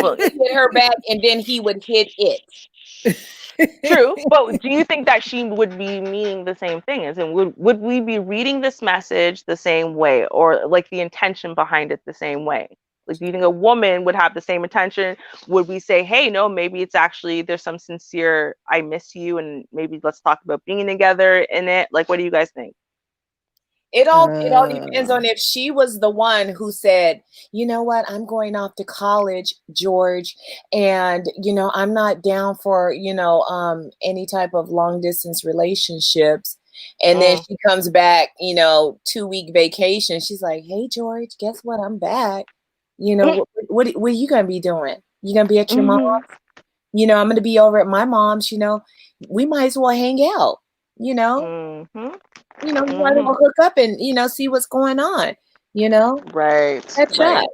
Well, he'd hit her back, and then he would hit it. True, but do you think that she would be meaning the same thing? As in, would we be reading this message the same way, or like the intention behind it the same way? Like, do you think a woman would have the same intention? Would we say, hey, no, maybe it's actually there's some sincere, I miss you, and maybe let's talk about being together in it? Like, what do you guys think? It all depends on if she was the one who said, you know what, I'm going off to college, George, and, you know, I'm not down for, you know, any type of long distance relationships. And then she comes back, you know, 2-week vacation. She's like, hey, George, guess what? I'm back. You know, what are you going to be doing? You going to be at your mom's? You know, I'm going to be over at my mom's. You know, we might as well hang out, you know. You know, you might as well hook up and, you know, see what's going on, you know. Right. Catch up.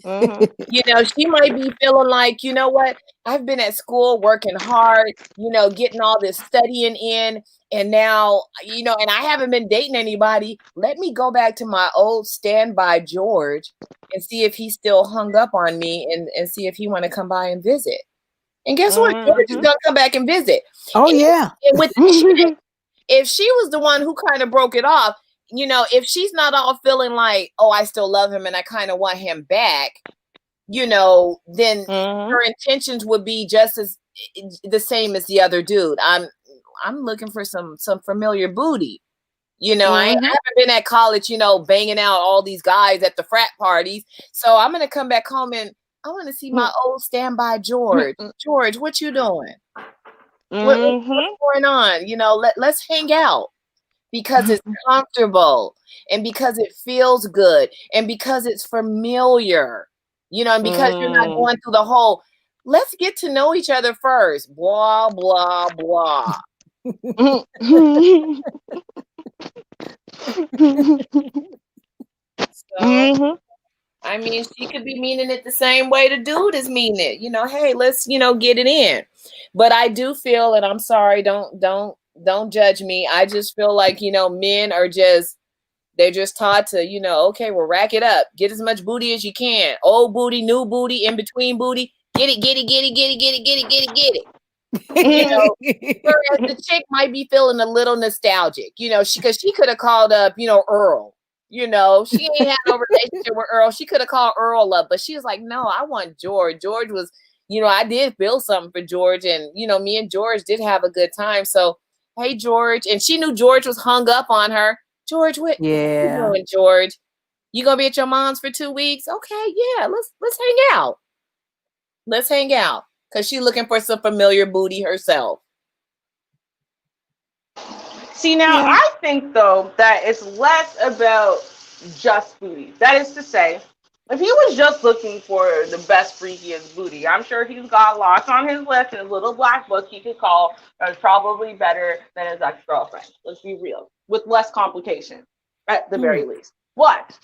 You know, she might be feeling like, you know what, I've been at school working hard, you know, getting all this studying in, and now, you know, and I haven't been dating anybody. Let me go back to my old standby George and see if he's still hung up on me, and see if he want to come by and visit. And guess what? George is gonna come back and visit. Oh, yeah. And with if she was the one who kind of broke it off, you know, if she's not all feeling like, oh, I still love him and I kind of want him back, you know, then her intentions would be just as the same as the other dude. I'm looking for some familiar booty. You know, I haven't been at college, you know, banging out all these guys at the frat parties. So I'm going to come back home and I want to see my old standby George. George, what you doing? What's going on? You know, let's hang out. Because it's comfortable, and because it feels good, and because it's familiar, you know, and because you're not going through the whole, let's get to know each other first, blah, blah, blah. So, I mean, she could be meaning it the same way the dude is meaning it. You know, hey, let's, you know, get it in. But I do feel, and I'm sorry, don't judge me. I just feel like, you know, men are they're just taught to, you know, okay, well, rack it up. Get as much booty as you can. Old booty, new booty, in between booty. Get it. You know, whereas the chick might be feeling a little nostalgic, you know, because she could have called up, you know, Earl. You know, she ain't had no relationship with Earl. She could have called Earl up, but she was like, no, I want George. George was, you know, I did feel something for George, and, you know, me and George did have a good time. So, hey, George. And she knew George was hung up on her. George, what you Yeah. doing, George? You gonna be at your mom's for 2 weeks? Okay, yeah, let's hang out. Let's hang out. Cause she's looking for some familiar booty herself. See, now Yeah. I think though that it's less about just booty. That is to say, if he was just looking for the best freakiest booty, I'm sure he's got lots on his list in a little black book he could call that's probably better than his ex-girlfriend. Let's be real, with less complication at the very least. But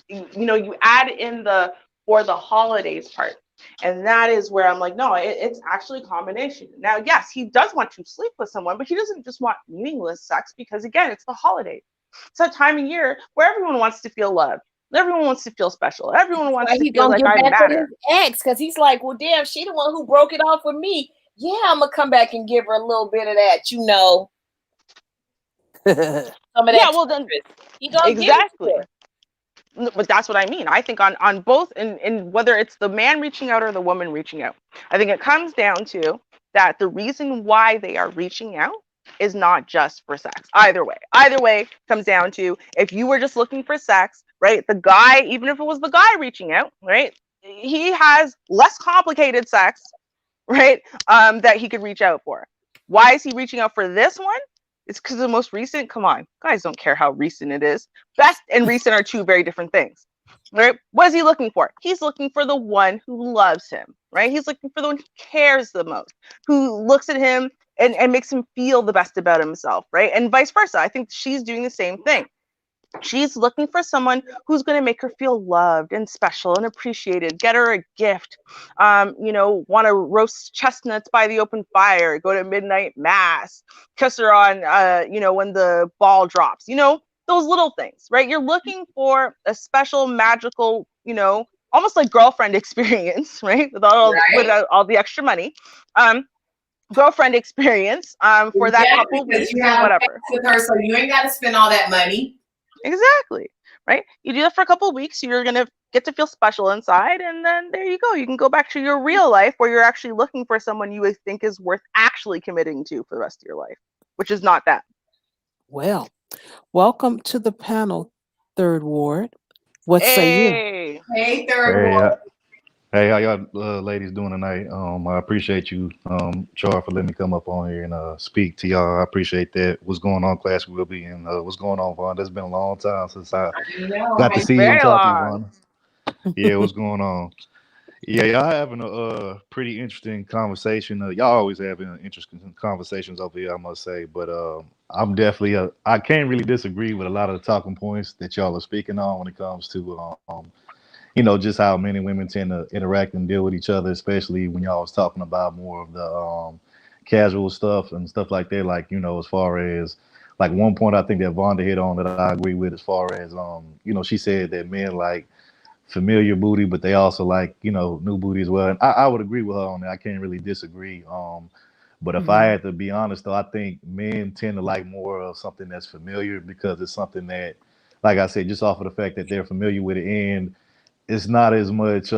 you add in the for the holidays part. And that is where I'm like, no, it's actually a combination. Now, yes, he does want to sleep with someone, but he doesn't just want meaningless sex because, again, it's the holidays. It's a time of year where everyone wants to feel loved. Everyone wants to feel special. Everyone wants to He's feel gonna like get I back with matter. his ex because he's like, well, damn, she the one who broke it off with me. Yeah, I'm gonna come back and give her a little bit of that, some of Yeah, that. well, then, He gonna exactly. give it to her. But that's what I mean. I think on both, in whether it's the man reaching out or the woman reaching out, I think it comes down to that the reason why they are reaching out is not just for sex. Either way comes down to, if you were just looking for sex, right? The guy, even if it was the guy reaching out, right? He has less complicated sex, right? That he could reach out for. Why is he reaching out for this one? It's because the most recent. Come on, guys don't care how recent it is. Best and recent are two very different things, right? What is he looking for? He's looking for the one who loves him, right? He's looking for the one who cares the most, who looks at him and makes him feel the best about himself, right? And vice versa. I think she's doing the same thing. She's looking for someone who's going to make her feel loved and special and appreciated, get her a gift, want to roast chestnuts by the open fire, go to midnight mass, kiss her on, when the ball drops, those little things, right? You're looking for a special, magical, almost like girlfriend experience, right? Without all the extra money. Girlfriend experience for that couple weeks, you have whatever. with her, so you ain't got to spend all that money. Exactly. Right? You do that for a couple of weeks, you're going to get to feel special inside, and then there you go. You can go back to your real life where you're actually looking for someone you think is worth actually committing to for the rest of your life, which is not that. Well, welcome to the panel, Third Ward. What say you? Hey, Third Ward. Hey, how y'all ladies doing tonight? I appreciate you, Char, for letting me come up on here and speak to y'all. I appreciate that. What's going on, Class Wilby, and what's going on, Vaughn? It's been a long time since I got to see you and talk to you, Vaughn. Yeah, what's going on? Yeah, y'all having a pretty interesting conversation. Y'all always having interesting conversations over here, I must say. But I'm definitely I can't really disagree with a lot of the talking points that y'all are speaking on when it comes to just how men and women tend to interact and deal with each other, especially when y'all was talking about more of the casual stuff and stuff like that. Like, as far as like one point I think that Vonda hit on that I agree with, as far as she said that men like familiar booty, but they also like, new booty as well. And I would agree with her on that. I can't really disagree. But if I had to be honest though, I think men tend to like more of something that's familiar because it's something that, like I said, just off of the fact that they're familiar with it, and it's not as much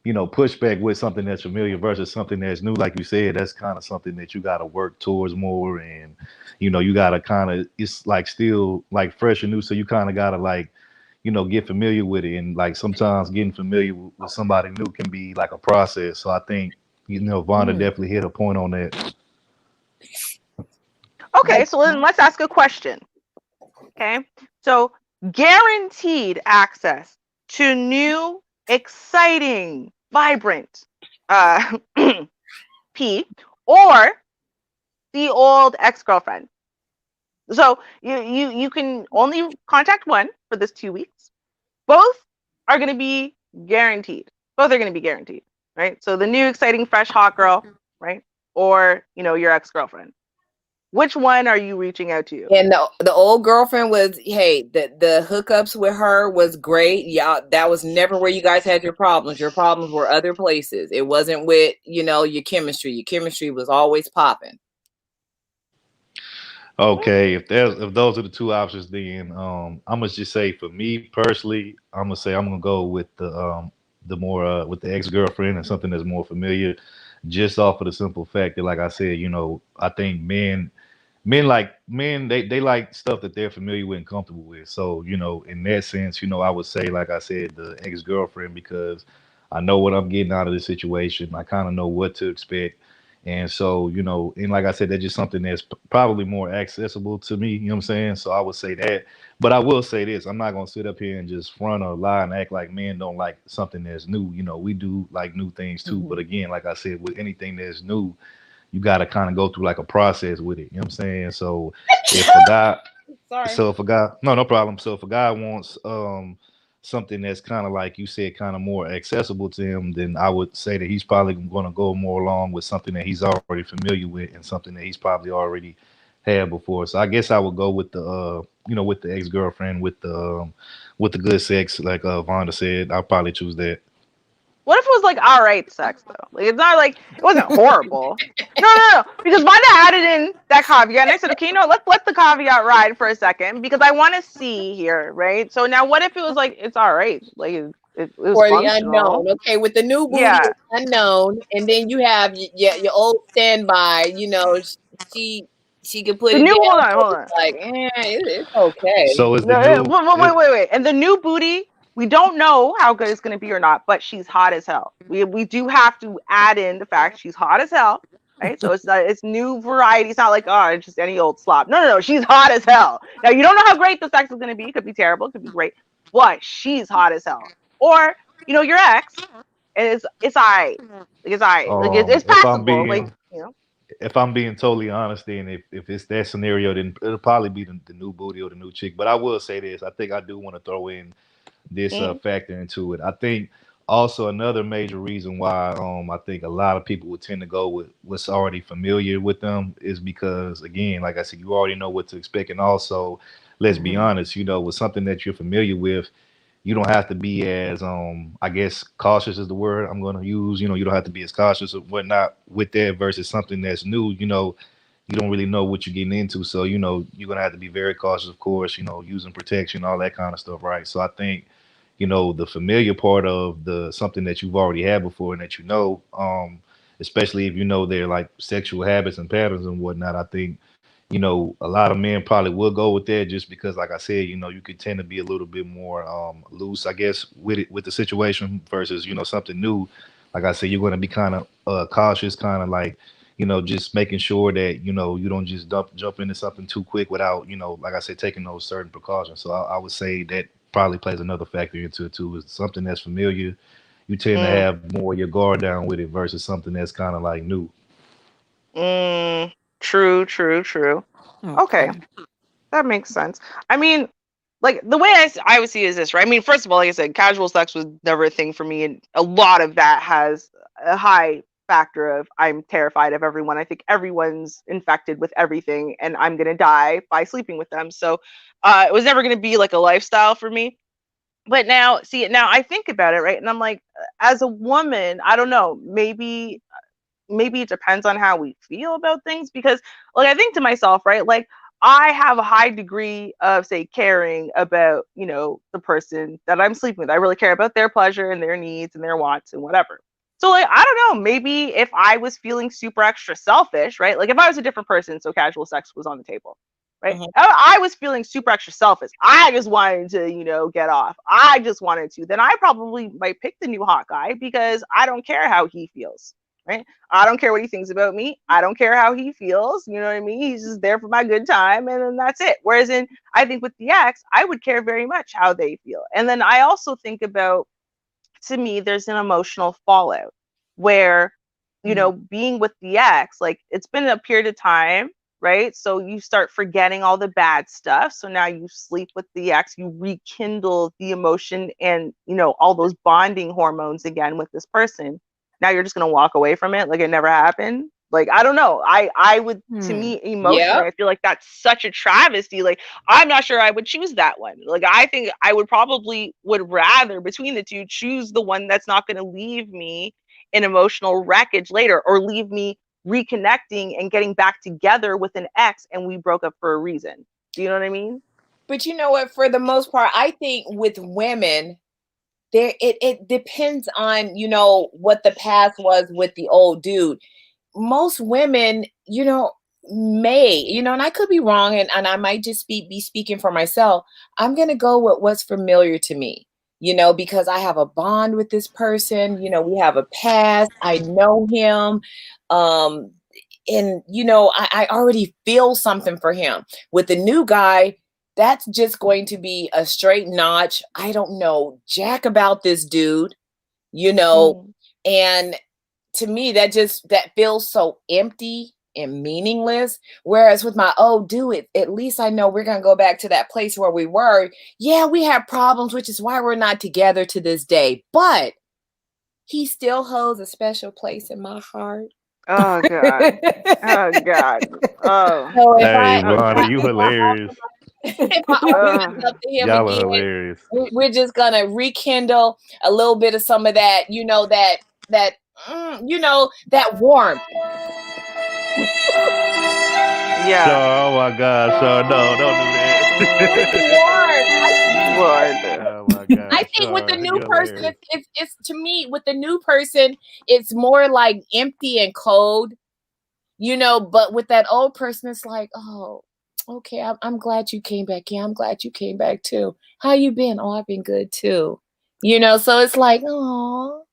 pushback with something that's familiar versus something that's new. Like you said, that's kind of something that you got to work towards more, and you got to kind of, it's like still like fresh and new, so you kind of got to like get familiar with it, and like sometimes getting familiar with somebody new can be like a process. So I think Vonda definitely hit a point on that. Okay, so then let's ask a question. Okay, so guaranteed access to new, exciting, vibrant P, or the old ex-girlfriend. So you can only contact one for this 2 weeks. Both are going to be guaranteed. Both are going to be guaranteed, right? So the new, exciting, fresh, hot girl, right? Or your ex-girlfriend. Which one are you reaching out to? And the old girlfriend was, hey, the hookups with her was great. Yeah, that was never where you guys had your problems. Your problems were other places. It wasn't with, your chemistry. Your chemistry was always popping. Okay, if those are the two options, then I'm gonna just say for me personally, I'm gonna go with the more with the ex-girlfriend and something that's more familiar, just off of the simple fact that, like I said, I think men men they like stuff that they're familiar with and comfortable with. So, in that sense, I would say, like I said, the ex-girlfriend, because I know what I'm getting out of the situation. I kind of know what to expect. And so, and like I said, that's just something that's probably more accessible to me, you know what I'm saying? So I would say that. But I will say this, I'm not gonna sit up here and just front or lie and act like men don't like something that's new. We do like new things too. But again, like I said, with anything that's new, you got to kind of go through like a process with it. You know what I'm saying? So if a guy, Sorry. so if a guy, no problem. So if a guy wants something that's kind of like you said, kind of more accessible to him, then I would say that he's probably going to go more along with something that he's already familiar with and something that he's probably already had before. So I guess I would go with the with the ex girlfriend with the good sex, like Vonda said. I'll probably choose that. What if it was like all right sex though? Like it's not like it wasn't horrible. No. Because Vanda added in that caveat, and I said, okay, let's let the caveat ride for a second because I want to see here, right? So now, what if it was like it's all right, like it was For the functional? unknown. Okay, with the new booty, Yeah, it's unknown, and then you have your old standby. She can put the it new. Hold down. on, So hold it's on. like, it's okay. So is the No, new wait. And the new booty, we don't know how good it's going to be or not, but she's hot as hell. We do have to add in the fact she's hot as hell, right? So it's new variety. It's not like it's just any old slop. No. She's hot as hell. Now you don't know how great the sex is going to be. It could be terrible. It could be great, but she's hot as hell. Or your ex, and it's alright. Like it's alright. Like it's if I'm passable. being if I'm being totally honest, then if it's that scenario, then it'll probably be the new booty or the new chick. But I will say this: I think I do want to throw in this Mm, factor into it. I think also another major reason why I think a lot of people would tend to go with what's already familiar with them is because, again, like I said, you already know what to expect, and also, let's be honest, with something that you're familiar with, you don't have to be as I guess cautious is the word I'm going to use. You don't have to be as cautious or whatnot with that versus something that's new. You don't really know what you're getting into, so you're going to have to be very cautious, of course. Using protection, all that kind of stuff, right? So I think the familiar part of the something that you've already had before and that especially if their like sexual habits and patterns and whatnot. I think a lot of men probably will go with that just because, like I said, you could tend to be a little bit more loose, I guess, with the situation versus, something new. Like I said, you're going to be kind of cautious, kind of like, just making sure that, you don't just jump into something too quick without, like I said, taking those certain precautions. So I would say that probably plays another factor into it too, is something that's familiar. You tend to mm, have more your guard down with it versus something that's kind of like new. true. Okay. Okay. That makes sense. I mean, like the way I would see it is this, right? I mean, first of all, like I said, casual sex was never a thing for me, and a lot of that has a high factor of I'm terrified of everyone. I think everyone's infected with everything, and I'm gonna die by sleeping with them. So, it was never gonna be like a lifestyle for me. But now, see, now I think about it, right? And I'm like, as a woman, I don't know, maybe it depends on how we feel about things because like I think to myself, right, like I have a high degree of say caring about the person that I'm sleeping with. I really care about their pleasure and their needs and their wants and whatever. So like I don't know, maybe if I was feeling super extra selfish, right, like if I was a different person, so casual sex was on the table, right, Mhm. I was feeling super extra selfish, I just wanted to get off, I just wanted to, then I probably might pick the new hot guy because I don't care how he feels, right? I don't care what he thinks about me. I don't care how he feels. You know what I mean? He's just there for my good time, and then that's it. Whereas I think with the ex, I would care very much how they feel. And then I also think about, to me, there's an emotional fallout where, being with the ex, like it's been a period of time, right? So you start forgetting all the bad stuff. So now you sleep with the ex, you rekindle the emotion and, all those bonding hormones again with this person. Now you're just going to walk away from it like it never happened. Like, I don't know. I would, to me, emotionally, Yep. I feel like that's such a travesty. Like, I'm not sure I would choose that one. Like, I think I would rather between the two choose the one that's not going to leave me in emotional wreckage later or leave me reconnecting and getting back together with an ex and we broke up for a reason. Do you know what I mean? But you know what? For the most part, I think with women, it depends on what the past was with the old dude. Most women, and I could be wrong, and I might just be speaking for myself. I'm going to go with what's familiar to me, because I have a bond with this person. We have a past. I know him. Um, and, I already feel something for him. With the new guy, that's just going to be a straight notch. I don't know jack about this dude, Mm. and to me that feels so empty and meaningless. Whereas with my old dude, at least I know we're gonna go back to that place where we were. Yeah, we have problems, which is why we're not together to this day, but he still holds a special place in my heart. Oh God. Oh God. Oh. So if Hey, I if Vonda, I you if I hilarious. if I open Uh, this up to him Y'all are again, hilarious. we're just gonna rekindle a little bit of some of that, that that warmth. yeah. Char, oh my God, Char, no, don't do Just Mm, that. warmth. Lord. Oh my I God, think with the Char, new you're person, hilarious. it's to me, with the new person, it's more like empty and cold, but with that old person, it's like, oh, okay, I'm glad you came back. Yeah, I'm glad you came back too. How you been? Oh, I've been good too. So it's like, oh,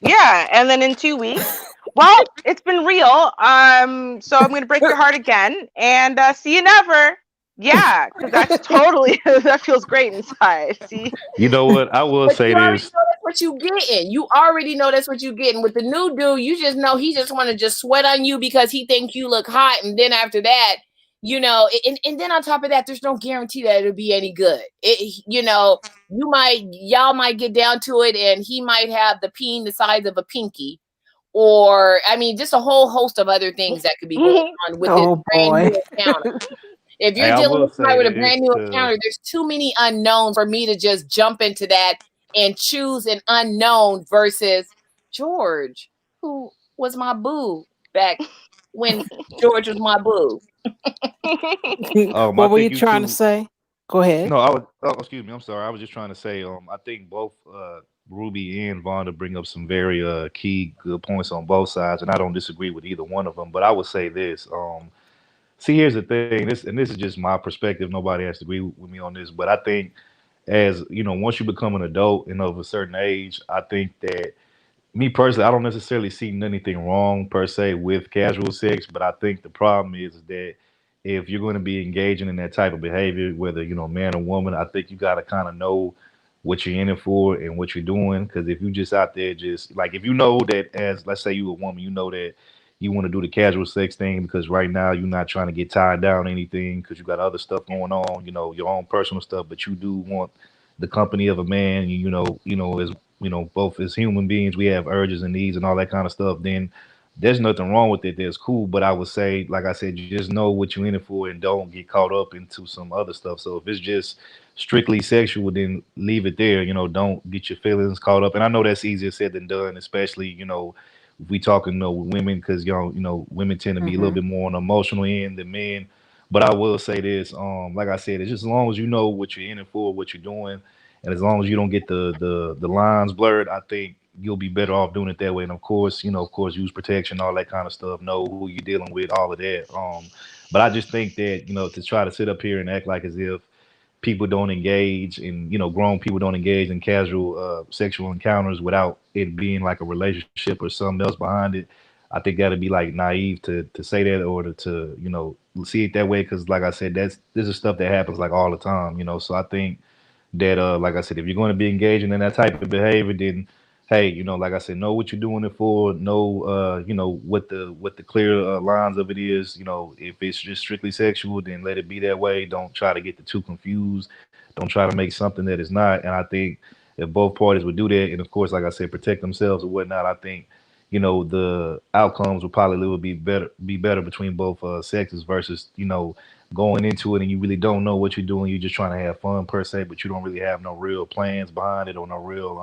Yeah, and then in 2 weeks, well, it's been real. So I'm gonna break your heart again, and see you never. Yeah, because that's totally that feels great inside. See. You know what? I will but say you already this. know that's what you getting. You already know that's what you getting. With the new dude, you just know he just want to just sweat on you because he think you look hot, and then after that, and then on top of that, there's no guarantee that it'll be any good. Y'all might get down to it, and he might have the peen the size of a pinky, or I mean, just a whole host of other things that could be going on with this Oh brand boy. new encounter. If Hey, you're I dealing will with somebody say with a brand this new to. encounter, there's too many unknowns for me to just jump into that and choose an unknown versus George, who was my boo back when George was my boo. I What were you think you trying to two. say? Go ahead. No, I was. Oh, excuse me. I'm sorry. I was just trying to say. I think both Ruby and Vonda bring up some very key good points on both sides, and I don't disagree with either one of them. But I would say this. See, here's the thing. This is just my perspective. Nobody has to agree with me on this, but I think as once you become an adult and of a certain age, I think that me personally, I don't necessarily see anything wrong per se with casual sex, but I think the problem is that if you're going to be engaging in that type of behavior, whether man or woman, I think you got to kind of know what you're in it for and what you're doing. Because if you just out there, just like if you know that, as let's say you a woman, you know that you want to do the casual sex thing because right now you're not trying to get tied down to anything because you got other stuff going on, your own personal stuff, but you do want the company of a man. As both as human beings, we have urges and needs and all that kind of stuff. Then there's nothing wrong with it. That's cool. But I would say, like I said, you just know what you're in it for and don't get caught up into some other stuff. So if it's just strictly sexual, then leave it there. Don't get your feelings caught up. And I know that's easier said than done, especially, if we talking, with women, because women tend to be a little Mm-hmm. bit more on the emotional end than men. But I will say this, like I said, it's just as long as you know what you're in it for, what you're doing, and as long as you don't get the lines blurred, I think you'll be better off doing it that way. And of course, use protection, all that kind of stuff. Know who you're dealing with, all of that. But I just think that to try to sit up here and act like as if people don't engage and grown people don't engage in casual sexual encounters without it being like a relationship or something else behind it. I think that'd be like naive to say that or to see it that way because like I said, this is stuff that happens like all the time. So I think that like I said, if you're going to be engaging in that type of behavior, then hey, like I said, know what you're doing it for, know what the clear lines of it is. If it's just strictly sexual, then let it be that way. Don't try to get the two confused. Don't try to make something that is not. And I think if both parties would do that, and of course, like I said, protect themselves or whatnot, I think the outcomes would probably be better between both sexes versus going into it and you really don't know what you're doing. You're just trying to have fun per se, but you don't really have no real plans behind it or no real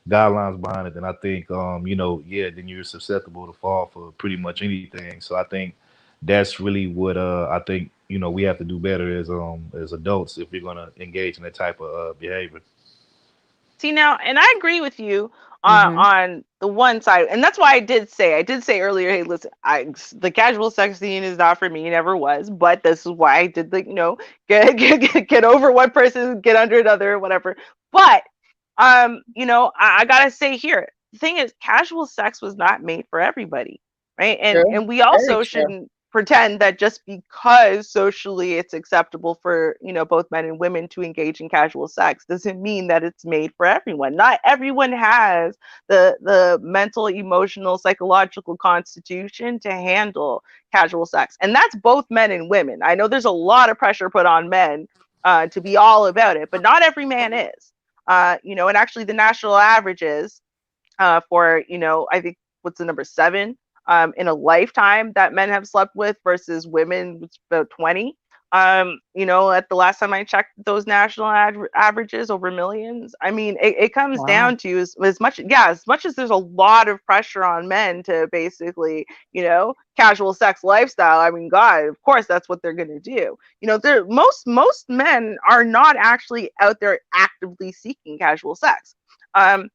guidelines behind it. Then I think yeah, then you're susceptible to fall for pretty much anything. So I think that's really what I think we have to do better as adults if you're gonna engage in that type of behavior. See now, and I agree with you Mm-hmm. on the one side, and that's why I did say earlier, hey, listen, the casual sex scene is not for me, never was, but this is why I did the, get over one person, get under another, whatever. But I gotta say here, the thing is, casual sex was not made for everybody, right? And True. and we Very also true. shouldn't pretend that just because socially it's acceptable for both men and women to engage in casual sex doesn't mean that it's made for everyone. Not everyone has the mental, emotional, psychological constitution to handle casual sex, and that's both men and women. I know there's a lot of pressure put on men to be all about it, but not every man is. And actually the national averages for, I think what's the number 7 in a lifetime that men have slept with versus women, which is about 20. At the last time I checked those national averages over millions. I mean, it comes Wow. down to as much as there's a lot of pressure on men to basically, casual sex lifestyle. I mean, God, of course, that's what they're going to do. Most men are not actually out there actively seeking casual sex. Um,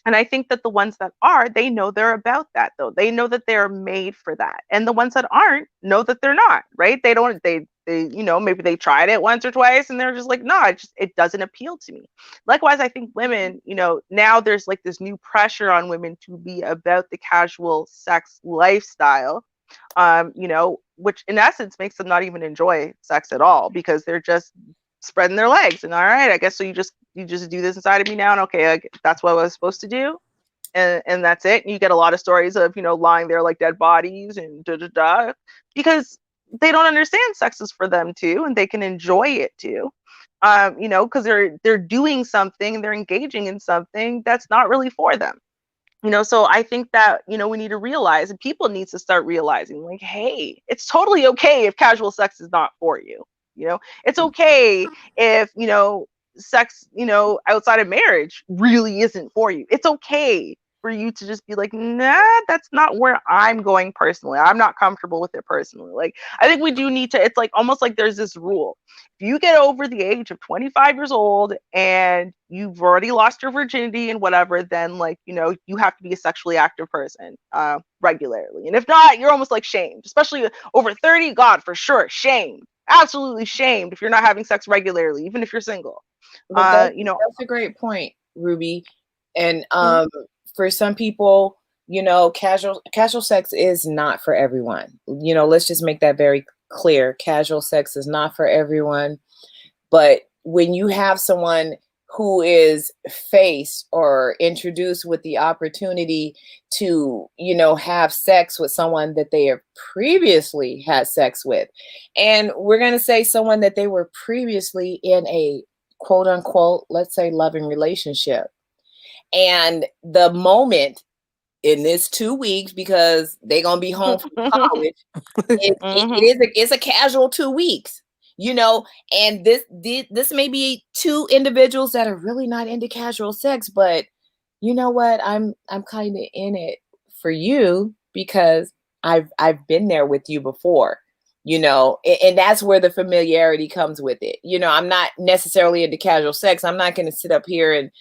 and I think that the ones that are, they know they're about that though. They know that they're made for that. And the ones that aren't know that they're not, right? They don't, maybe they tried it once or twice and they're just like, no, it doesn't appeal to me. Likewise, I think women, now there's like this new pressure on women to be about the casual sex lifestyle, which in essence makes them not even enjoy sex at all because they're just spreading their legs and all right, I guess so you just do this inside of me now and okay, that's what I was supposed to do, and that's it. And you get a lot of stories of lying there like dead bodies and da da da because they don't understand sex is for them too and they can enjoy it too, because they're doing something and they're engaging in something that's not really for them. So I think that we need to realize, and people need to start realizing, like, hey, it's totally okay if casual sex is not for you. It's okay if sex outside of marriage really isn't for you. It's okay for you to just be like, nah, that's not where I'm going personally. I'm not comfortable with it personally. Like, I think we do need to, it's like almost like there's this rule. If you get over the age of 25 years old and you've already lost your virginity and whatever, then like, you have to be a sexually active person regularly. And if not, you're almost like shamed, especially over 30. God, for sure, shamed. Absolutely shamed if you're not having sex regularly, even if you're single. But that's a great point, Ruby. And for some people, casual sex is not for everyone. Let's just make that very clear. Casual sex is not for everyone. But when you have someone who is faced or introduced with the opportunity to, have sex with someone that they have previously had sex with, and we're going to say someone that they were previously in a quote unquote, let's say, loving relationship. And the moment in this 2 weeks, because they're going to be home from college, it's a casual 2 weeks, and this may be two individuals that are really not into casual sex, but you know what? I'm kind of in it for you because I've been there with you before, and that's where the familiarity comes with it. I'm not necessarily into casual sex. I'm not going to sit up here and,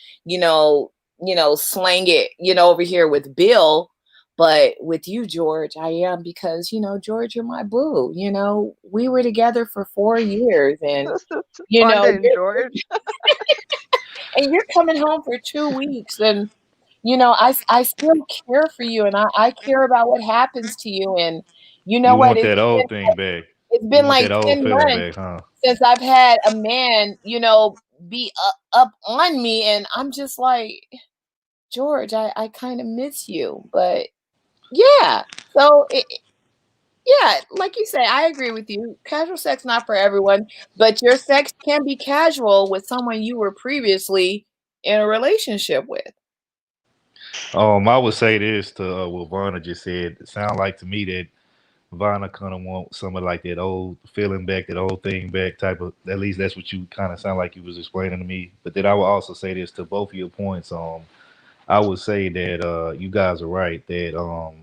slang it, over here with Bill. But with you, George, I am because, George, you're my boo. We were together for 4 years and, London, George. and you're coming home for 2 weeks. And, I still care for you and I care about what happens to you. And you know You what? want that old thing back. It's You been want like that old 10 feeling months back, huh? since I've had a man, be up on me. And I'm just like, George, I kind of miss you. But yeah. So, yeah, like you say, I agree with you. Casual sex not for everyone, but your sex can be casual with someone you were previously in a relationship with. I would say this to what Varna just said. It sound like to me that Varna kind of want some of like that old feeling back, that old thing back type of. At least that's what you kind of sound like you was explaining to me. But then I would also say this to both of your points. I would say that you guys are right that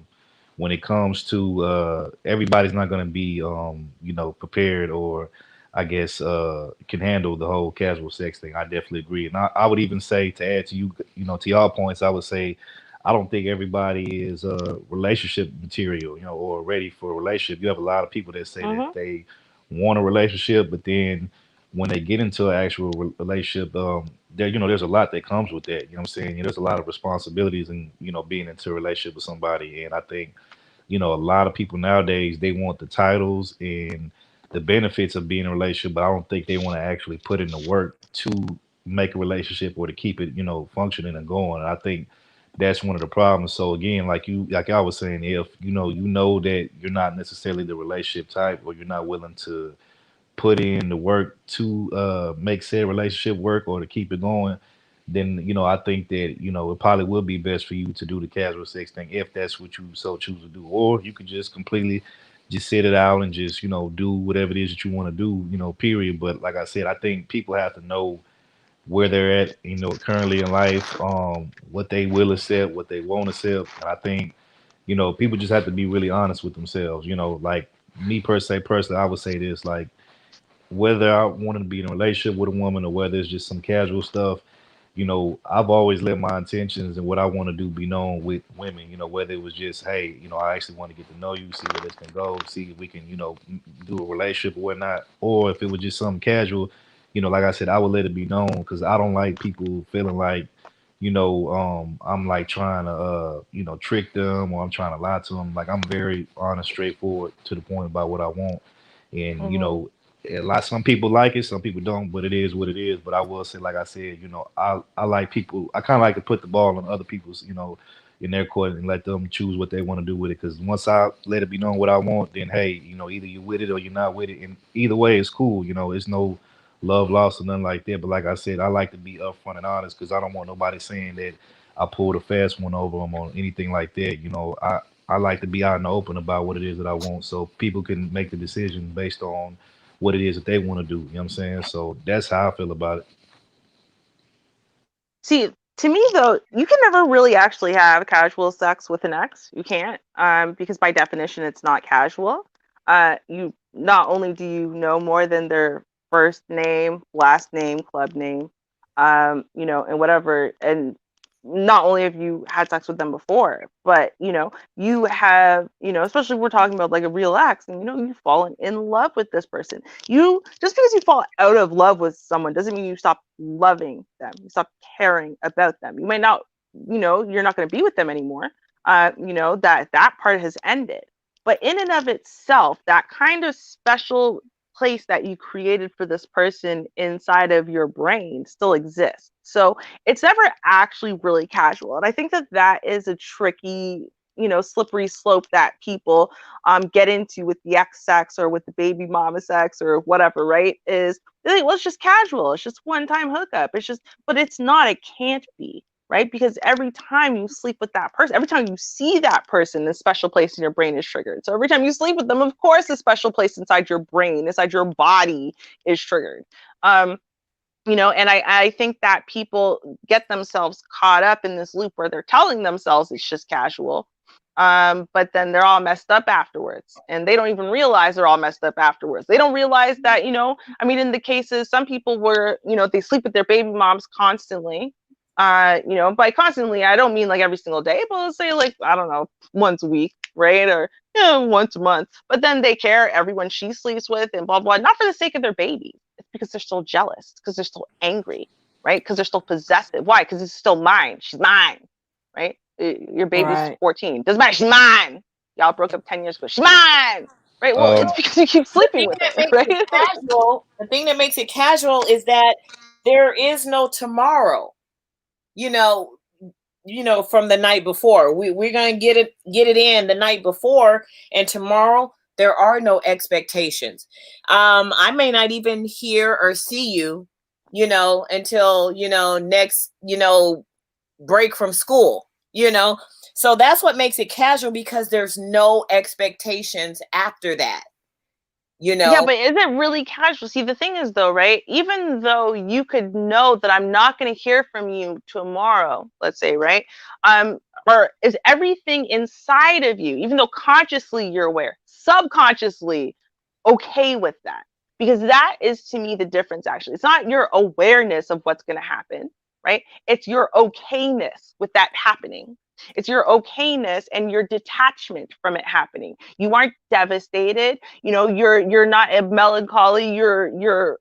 when it comes to everybody's not going to be prepared or I guess can handle the whole casual sex thing. I definitely agree, and I would even say to add to to y'all points, I would say I don't think everybody is relationship material, or ready for a relationship. You have a lot of people that say that Mm-hmm. they want a relationship, but then when they get into an actual relationship, there's a lot that comes with that. You know what I'm saying? There's a lot of responsibilities and being into a relationship with somebody, and I think a lot of people nowadays they want the titles and the benefits of being in a relationship, but I don't think they want to actually put in the work to make a relationship or to keep it, functioning and going. And I think that's one of the problems. So again, like I was saying, if you know that you're not necessarily the relationship type, or you're not willing to put in the work to make said relationship work or to keep it going, then I think that it probably would be best for you to do the casual sex thing if that's what you so choose to do, or you could just completely just sit it out and just do whatever it is that you want to do, period. But like I said, I think people have to know where they're at, currently in life, what they will accept, what they won't accept, and I think people just have to be really honest with themselves. Like me per se, personally, I would say this, like whether I wanted to be in a relationship with a woman or whether it's just some casual stuff, I've always let my intentions and what I want to do be known with women, whether it was just, hey, I actually want to get to know you, see where this can go, see if we can, do a relationship or whatnot. Or if it was just something casual, like I said, I would let it be known because I don't like people feeling like, I'm like trying to, trick them or I'm trying to lie to them. Like I'm very honest, straightforward to the point about what I want. And, Mm-hmm. some people like it, some people don't, but it is what it is. But I will say, like I said, I like people. I kind of like to put the ball in other people's, in their court and let them choose what they want to do with it. Because once I let it be known what I want, then hey, either you're with it or you're not with it, and either way, it's cool. It's no love lost or nothing like that. But like I said, I like to be upfront and honest because I don't want nobody saying that I pulled a fast one over them or anything like that. I like to be out in the open about what it is that I want, so people can make the decision based on what it is that they want to do. You know what I'm saying? So that's how I feel about it. See, to me though, you can never really actually have casual sex with an ex. You can't, because by definition, it's not casual. You not only do you know more than their first name, last name, club name, and whatever, and not only have you had sex with them before, but you have, especially if we're talking about like a real ex, and you've fallen in love with this person. You just because you fall out of love with someone doesn't mean you stop loving them. You stop caring about them. You might not, you're not going to be with them anymore. That part has ended. But in and of itself, that kind of special place that you created for this person inside of your brain still exists. So it's never actually really casual. And I think that that is a tricky, slippery slope that people get into with the ex sex or with the baby mama sex or whatever, right? Is they think, well, it's just casual. It's just one time hookup. It's just, but it's not. It can't be, right? Because every time you sleep with that person, every time you see that person, a special place in your brain is triggered. So every time you sleep with them, of course, a special place inside your brain, inside your body is triggered. And I think that people get themselves caught up in this loop where they're telling themselves it's just casual. But then they're all messed up afterwards, and they don't even realize they're all messed up afterwards. They don't realize that, in the cases, some people were, they sleep with their baby moms constantly. By constantly, I don't mean like every single day, but let's say like, I don't know, once a week, right? Or once a month. But then they care everyone she sleeps with and blah, blah, not for the sake of their baby. It's because they're still jealous, because they're still angry, right? Because they're still possessive. Why? Because it's still mine. She's mine, right? Your baby's Right. 14. Doesn't matter. She's mine. Y'all broke up 10 years ago. She's mine, right? Well, it's Um, because you keep The sleeping thing with that her, makes it right? casual, the thing that makes it casual is that there is no tomorrow. You know, from the night before. We're gonna get it in the night before, and tomorrow there are no expectations. I may not even hear or see you, until next, break from school, So that's what makes it casual, because there's no expectations after that, you Yeah, know. but is it really casual? See, the thing is, though, right? Even though you could know that I'm not going to hear from you tomorrow, let's say, right? Or is everything inside of you, even though consciously you're aware, subconsciously okay with that? Because that is, to me, the difference. Actually, it's not your awareness of what's going to happen, right? It's your okayness with that happening. It's your okayness and your detachment from it happening. You aren't devastated. You're not a melancholy. Your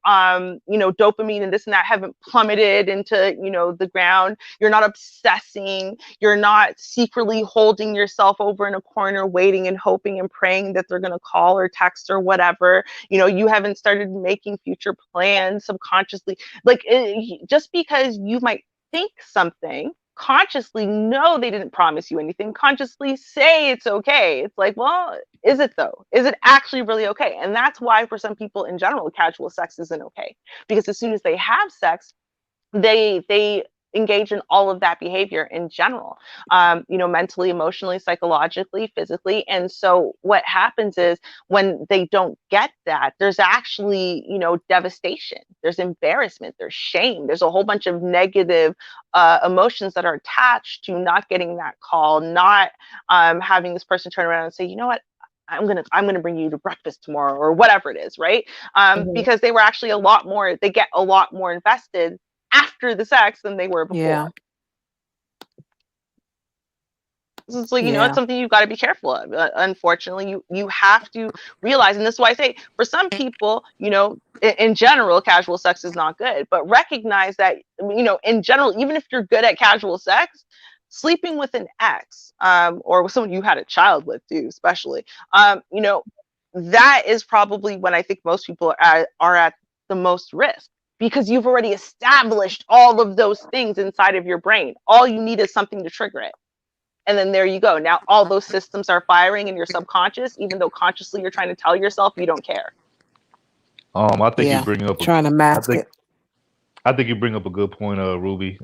dopamine and this and that haven't plummeted into, the ground. You're not obsessing. You're not secretly holding yourself over in a corner, waiting and hoping and praying that they're going to call or text or whatever. You haven't started making future plans subconsciously. Like, just because you might think something, consciously know they didn't promise you anything, consciously say it's okay. It's like, well, is it though? Is it actually really okay? And that's why for some people in general, casual sex isn't okay. Because as soon as they have sex, they engage in all of that behavior in general, mentally, emotionally, psychologically, physically. And so what happens is when they don't get that, there's actually, devastation, there's embarrassment, there's shame, there's a whole bunch of negative emotions that are attached to not getting that call, not having this person turn around and say, you know what, I'm gonna bring you to breakfast tomorrow or whatever it is, right? Because they were actually they get a lot more invested after the sex than they were before. Yeah. So it's like, it's Yeah. something you've got to be careful of. Unfortunately, you have to realize, and this is why I say for some people, in general, casual sex is not good. But recognize that, in general, even if you're good at casual sex, sleeping with an ex, or with someone you had a child with too, especially, that is probably when I think most people are at the most risk. Because you've already established all of those things inside of your brain. All you need is something to trigger it. And then there you go. Now all those systems are firing in your subconscious, even though consciously you're trying to tell yourself you don't care. I think you Yeah. bring up Trying to I mask think it. I think you bring up a good point, Ruby.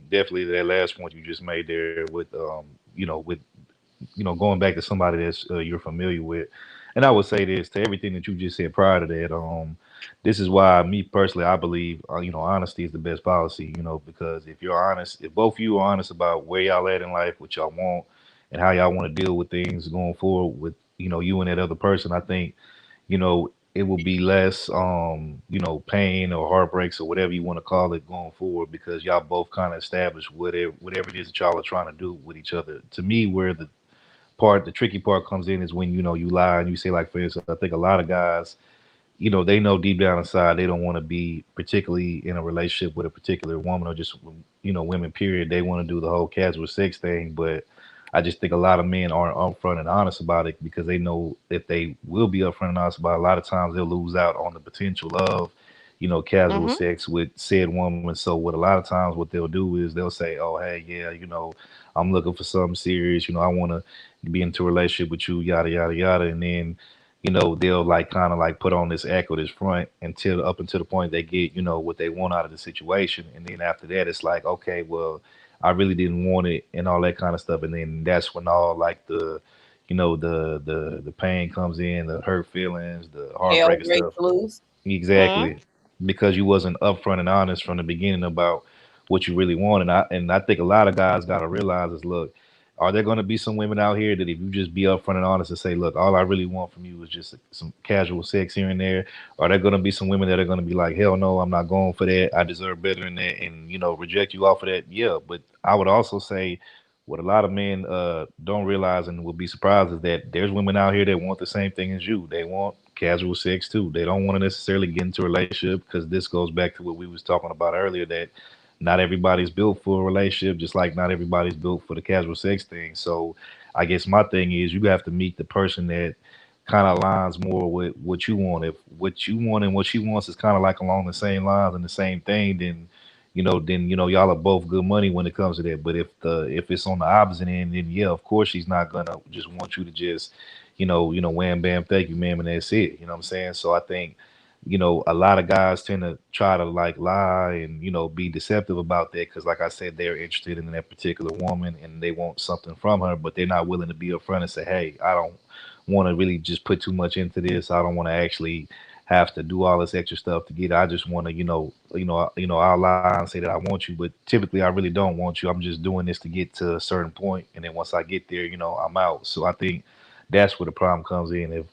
Definitely that last point you just made there with with going back to somebody that's you're familiar with. And I would say this to everything that you just said prior to that. This is why me personally, I believe honesty is the best policy. Because if you're honest, if both of you are honest about where y'all at in life, what y'all want, and how y'all want to deal with things going forward with you and that other person, I think it will be less pain or heartbreaks or whatever you want to call it going forward, because y'all both kind of establish whatever it is that y'all are trying to do with each other. To me, where the tricky part comes in is when you lie and you say, like, for instance, I think a lot of guys, they know deep down inside they don't want to be particularly in a relationship with a particular woman, or just women period. They want to do the whole casual sex thing. But I just think a lot of men aren't upfront and honest about it, because they know if they will be upfront and honest about it, a lot of times they'll lose out on the potential of casual Mm-hmm. sex with said woman. So what a lot of times what they'll do is they'll say, oh, hey, yeah, I'm looking for something serious, I want to be into a relationship with you, yada yada yada. And then they'll like kind of like put on this act or this front until up until the point they get, what they want out of the situation. And then after that, it's like, okay, well, I really didn't want it and all that kind of stuff. And then that's when all like the pain comes in, the hurt feelings, the Hell heartbreak and breaks stuff. loose. Mm-hmm. Exactly. Because you wasn't upfront and honest from the beginning about what you really want. And I think a lot of guys gotta realize is, look, are there gonna be some women out here that if you just be upfront and honest and say, look, all I really want from you is just some casual sex here and there? Are there gonna be some women that are gonna be like, hell no, I'm not going for that. I deserve better than that, and reject you off of that? Yeah. But I would also say what a lot of men don't realize and will be surprised is that there's women out here that want the same thing as you. They want casual sex too. They don't want to necessarily get into a relationship, because this goes back to what we was talking about earlier, that not everybody's built for a relationship, just like not everybody's built for the casual sex thing. So I guess my thing is you have to meet the person that kind of aligns more with what you want. If what you want and what she wants is kind of like along the same lines and the same thing, then y'all are both good money when it comes to that. But if it's on the opposite end, then yeah, of course she's not gonna just want you to just wham bam, thank you, ma'am, and that's it. You know what I'm saying? So I think a lot of guys tend to try to like lie and be deceptive about that, because like I said, they're interested in that particular woman and they want something from her, but they're not willing to be upfront and say, hey, I don't want to really just put too much into this. I don't want to actually have to do all this extra stuff to get it. I just want to, I'll lie and say that I want you, but typically I really don't want you. I'm just doing this to get to a certain point, and then once I get there, I'm out. So I think that's where the problem comes in. If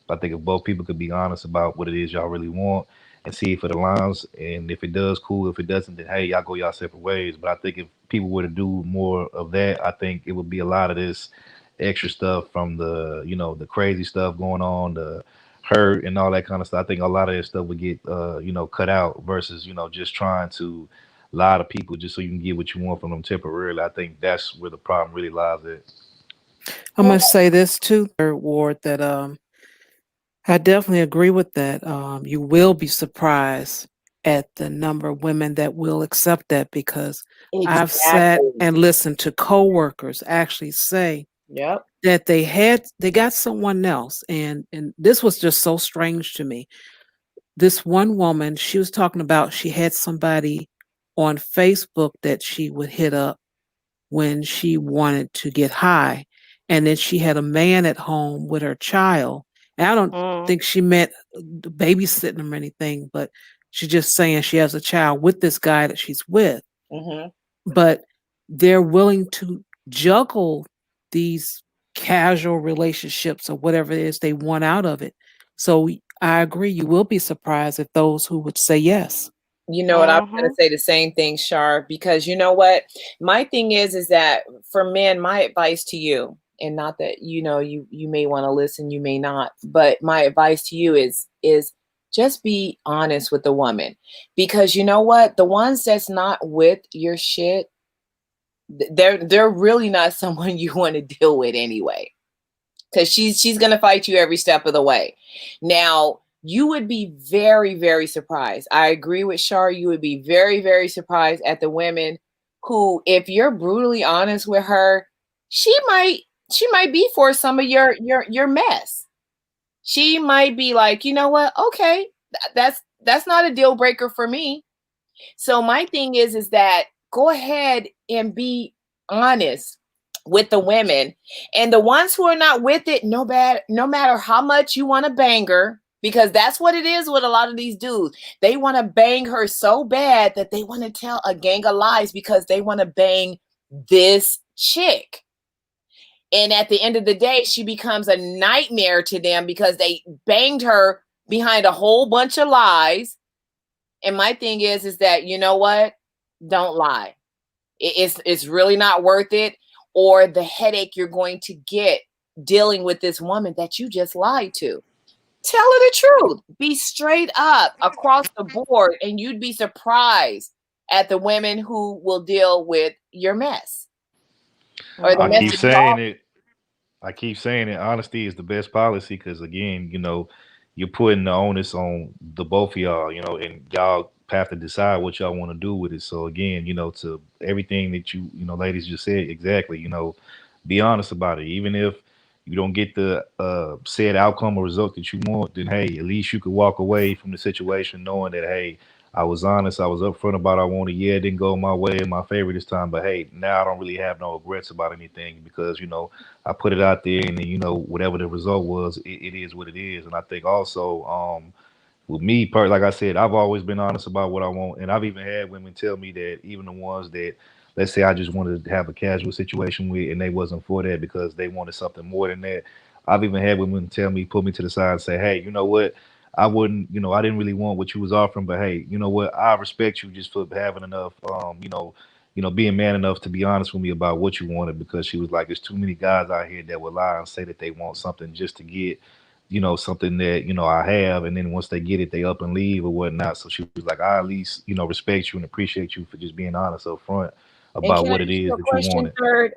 both people could be honest about what it is y'all really want, and see if it aligns. And if it does, cool. If it doesn't, then hey, y'all go y'all separate ways. But I think if people were to do more of that, I think it would be a lot of this extra stuff from the the crazy stuff going on, the hurt and all that kind of stuff. I think a lot of that stuff would get cut out versus just trying to lie to people just so you can get what you want from them temporarily. I think that's where the problem really lies at. I'm gonna say this too, third ward, that I definitely agree with that. You will be surprised at the number of women that will accept that, because I've sat Exactly. and listened to coworkers actually say Yep. that they got someone else, and this was just so strange to me. This one woman, she was talking about she had somebody on Facebook that she would hit up when she wanted to get high. And then she had a man at home with her child. And I don't Mm. think she meant babysitting him or anything, but she's just saying she has a child with this guy that she's with. Hmm. But they're willing to juggle these casual relationships or whatever it is they want out of it. So I agree. You will be surprised at those who would say yes. You know what? I was going to Mhm. say the same thing, Shar, because you know what? My thing is that for men, my advice to you, and not that you may want to listen, you may not, but my advice to you is just be honest with the woman, because you know what? The ones that's not with your shit, they're really not someone you want to deal with anyway, because she's gonna fight you every step of the way. Now, you would be very, very surprised. I agree with Shar. You would be very, very surprised at the women who, if you're brutally honest with her, she might be for some of your mess. She might be like, you know what? Okay, that's not a deal breaker for me. So my thing is that go ahead and be honest with the women, and the ones who are not with it, no matter how much you want to bang her, because that's what it is with a lot of these dudes. They want to bang her so bad that they want to tell a gang of lies because they want to bang this chick. And at the end of the day, she becomes a nightmare to them because they banged her behind a whole bunch of lies. And my thing is that, you know what? Don't lie. It's really not worth it, or the headache you're going to get dealing with this woman that you just lied to. Tell her the truth. Be straight up across the board, and you'd be surprised at the women who will deal with your mess or the I mess keep Mhm. that you saying it. I keep saying it. Honesty is the best policy because again, you're putting the onus on the both of y'all, and y'all have to decide what y'all want to do with it. So again, to everything that ladies just said, exactly, be honest about it. Even if you don't get the said outcome or result that you want, then hey, at least you could walk away from the situation knowing that hey, I was honest, I was upfront about I wanted. Yeah, it didn't go my way in my favor this time, but hey, now I don't really have no regrets about anything because I put it out there, and then whatever the result was, it is what it is. And I think also, with me, like I said, I've always been honest about what I want, and I've even had women tell me that even the ones that, let's say, I just wanted to have a casual situation with, and they wasn't for that because they wanted something more than that. I've even had women tell me, pull me to the side, and say, "Hey, you know what? I wouldn't, I didn't really want what you was offering, but hey, you know what? I respect you just for having enough, being man enough to be honest with me about what you wanted because she was like, there's too many guys out here that will lie and say that they want something just to get, something that, I have. And then once they get it, they up and leave or whatnot. So she was like, I at least, respect you and appreciate you for just being honest up front And about can I what it ask you is a that you question, wanted. Third?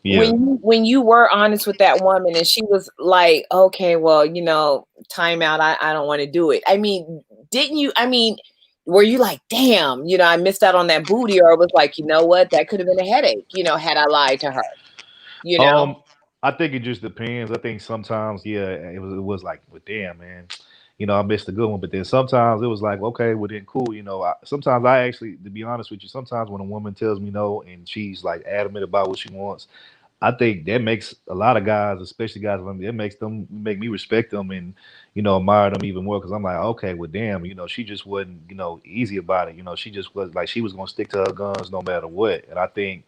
Yeah. When you were honest with that woman and she was like, okay, well, time out, I don't want to do it. I mean, didn't you, were you like, damn, I missed out on that booty, or it was like, you know what, that could have been a headache, had I lied to her, you know? Um, I think it just depends. I think sometimes, yeah, it was like, well, damn, man, I missed a good one. But then sometimes it was like, okay, well then cool. Sometimes I actually, to be honest with you, sometimes when a woman tells me no and she's like adamant about what she wants, I think that makes a lot of guys, especially guys like me, it make me respect them and admire them even more because I'm like, okay, well, damn, she just wasn't easy about it. She just was like she was gonna stick to her guns no matter what. And I think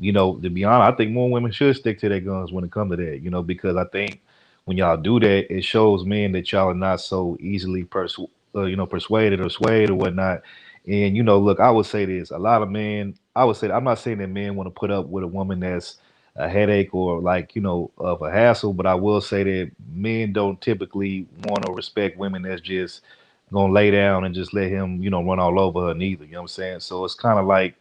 to be honest, I think more women should stick to their guns when it comes to that, because I think when y'all do that, it shows men that y'all are not so easily persuaded or swayed or whatnot. And look, I would say this: a lot of men. I would say I'm not saying that men want to put up with a woman that's a headache or like of a hassle, but I will say that men don't typically want to respect women that's just gonna lay down and just let him run all over her neither. You know what I'm saying? So it's kind of like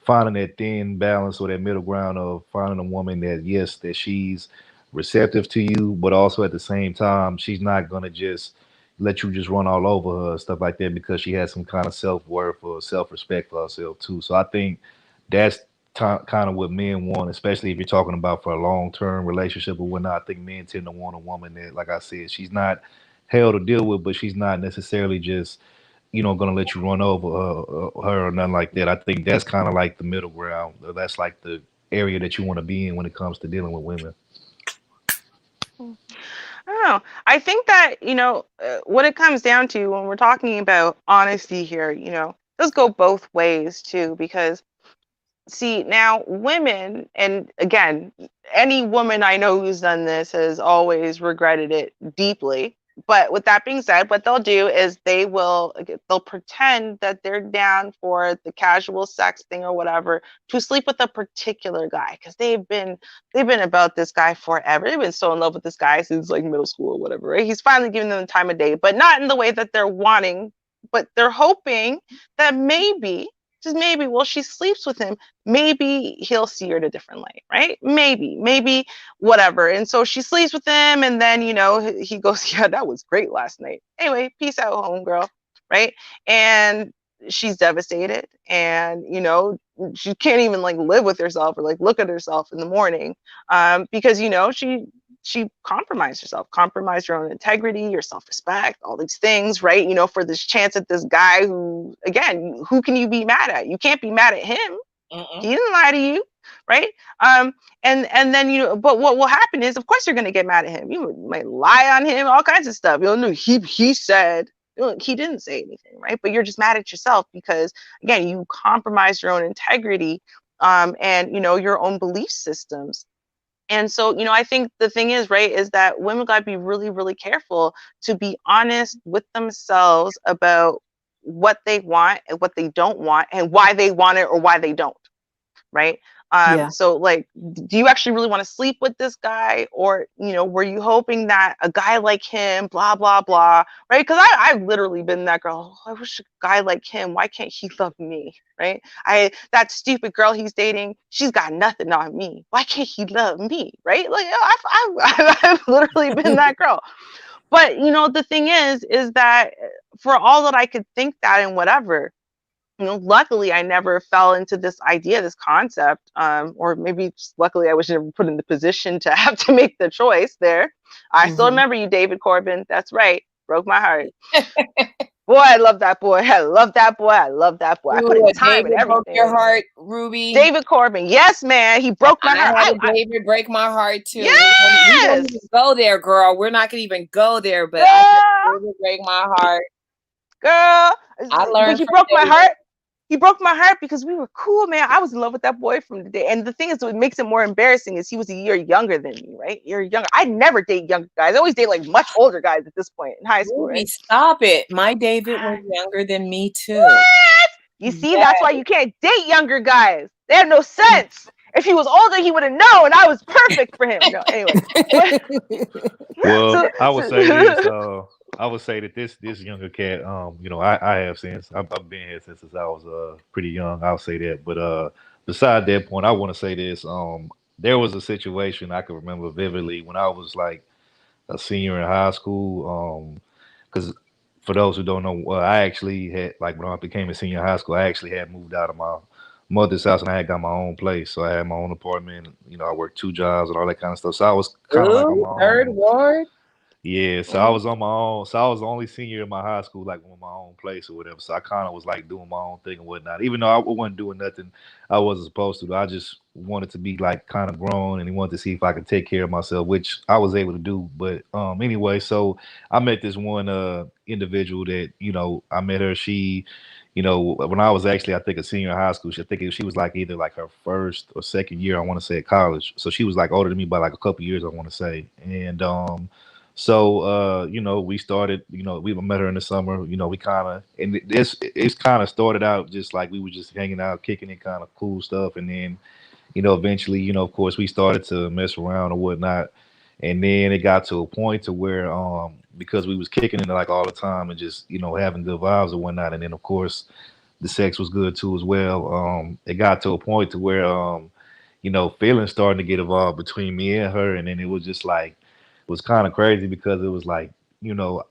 finding that thin balance or that middle ground of finding a woman that yes, that she's receptive to you, but also at the same time she's not gonna just let you just run all over her stuff like that because she has some kind of self worth or self respect for herself too. So I think that's kind of what men want, especially if you're talking about for a long term relationship or whatnot. I think men tend to want a woman that, like I said, she's not hell to deal with, but she's not necessarily just gonna let you run over her or nothing like that. I think that's kind of like the middle ground. That's like the area that you want to be in when it comes to dealing with women. I don't know. I think that, what it comes down to when we're talking about honesty here, does go both ways too, because see, now women, and again, any woman I know who's done this has always regretted it deeply. But with that being said, what they'll do is they'll pretend that they're down for the casual sex thing or whatever to sleep with a particular guy because they've been about this guy forever. They've been so in love with this guy since like middle school or whatever, right? He's finally giving them the time of day, but not in the way that they're wanting, but they're hoping that maybe, just maybe, while she sleeps with him, maybe he'll see her in a different light, right? Maybe, whatever. And so she sleeps with him, and then, he goes, yeah, that was great last night. Anyway, peace out, homegirl, right? And she's devastated, and, she can't even like live with herself or like look at herself in the morning because, she compromised herself, compromised her own integrity, your self-respect, all these things, right? For this chance at this guy who, again, who can you be mad at? You can't be mad at him. He didn't lie to you, right? And then but what will happen is, of course, you're gonna get mad at him. You might lie on him, all kinds of stuff. No, he said. He didn't say anything, right? But you're just mad at yourself because, again, you compromised your own integrity, and your own belief systems. And so, I think the thing is, right, is that women got to be really, really careful to be honest with themselves about what they want and what they don't want and why they want it or why they don't, right? So like, do you actually really want to sleep with this guy, or were you hoping that a guy like him, blah blah blah, right? Because I've literally been that girl. Oh, I wish a guy like him, why can't he love me, right? That stupid girl he's dating, she's got nothing on me, why can't he love me, right? Like, I've literally been that girl. But the thing is that for all that I could think that and whatever, luckily I never fell into this idea, this concept, or maybe just luckily I was never put in the position to have to make the choice there. I still remember you, David Corbin. That's right. Broke my heart. Boy, I love that boy. I love that boy. I love that boy. I put in time and everything. Broke your heart, Ruby. David Corbin. Yes, man. He broke my heart. I had David break my heart too. Yes! We won't even go there, girl. We're not gonna even go there, but I had David break my heart. Girl. I learned. But he broke my heart. He broke my heart because we were cool, man. I was in love with that boy from the day. And the thing is, what makes it more embarrassing is he was a year younger than me, right? You're younger. I never date younger guys. I always date like much older guys at this point in high school. Ruby, right? Stop it. My David was younger than me too. What? You see, that's why you can't date younger guys. They have no sense. If he was older, he would have known I was perfect for him. No, anyway. Well, I would say this. I would say that this younger cat, I have since I've been here since I was pretty young. I'll say that. But beside that point, I want to say this. There was a situation I can remember vividly when I was like a senior in high school. Because for those who don't know, I actually had, like, when I became a senior in high school, I actually had moved out of my mother's house and I had got my own place. So I had my own apartment. I worked 2 jobs and all that kind of stuff. So I was kind of like on my third ward. Yeah, so I was on my own. So I was the only senior in my high school, like with my own place or whatever. So I kind of was like doing my own thing and whatnot. Even though I wasn't doing nothing I wasn't supposed to. I just wanted to be like kind of grown and he wanted to see if I could take care of myself, which I was able to do. But anyway, so I met this one individual that, I met her. She, when I was actually, I think, a senior in high school, she was like either like her first or second year, I want to say, at college. So she was like older than me by like a couple years, I want to say. And So, we started, we met her in the summer, we kind of, and it's kind of started out just like we were just hanging out, kicking it, kind of cool stuff. And then, eventually, of course, we started to mess around or whatnot. And then it got to a point to where, because we was kicking it like all the time and just, having good vibes or whatnot. And then, of course, the sex was good too as well. It got to a point to where, feelings starting to get involved between me and her. And then it was just like, it was kind of crazy because it was like, you know,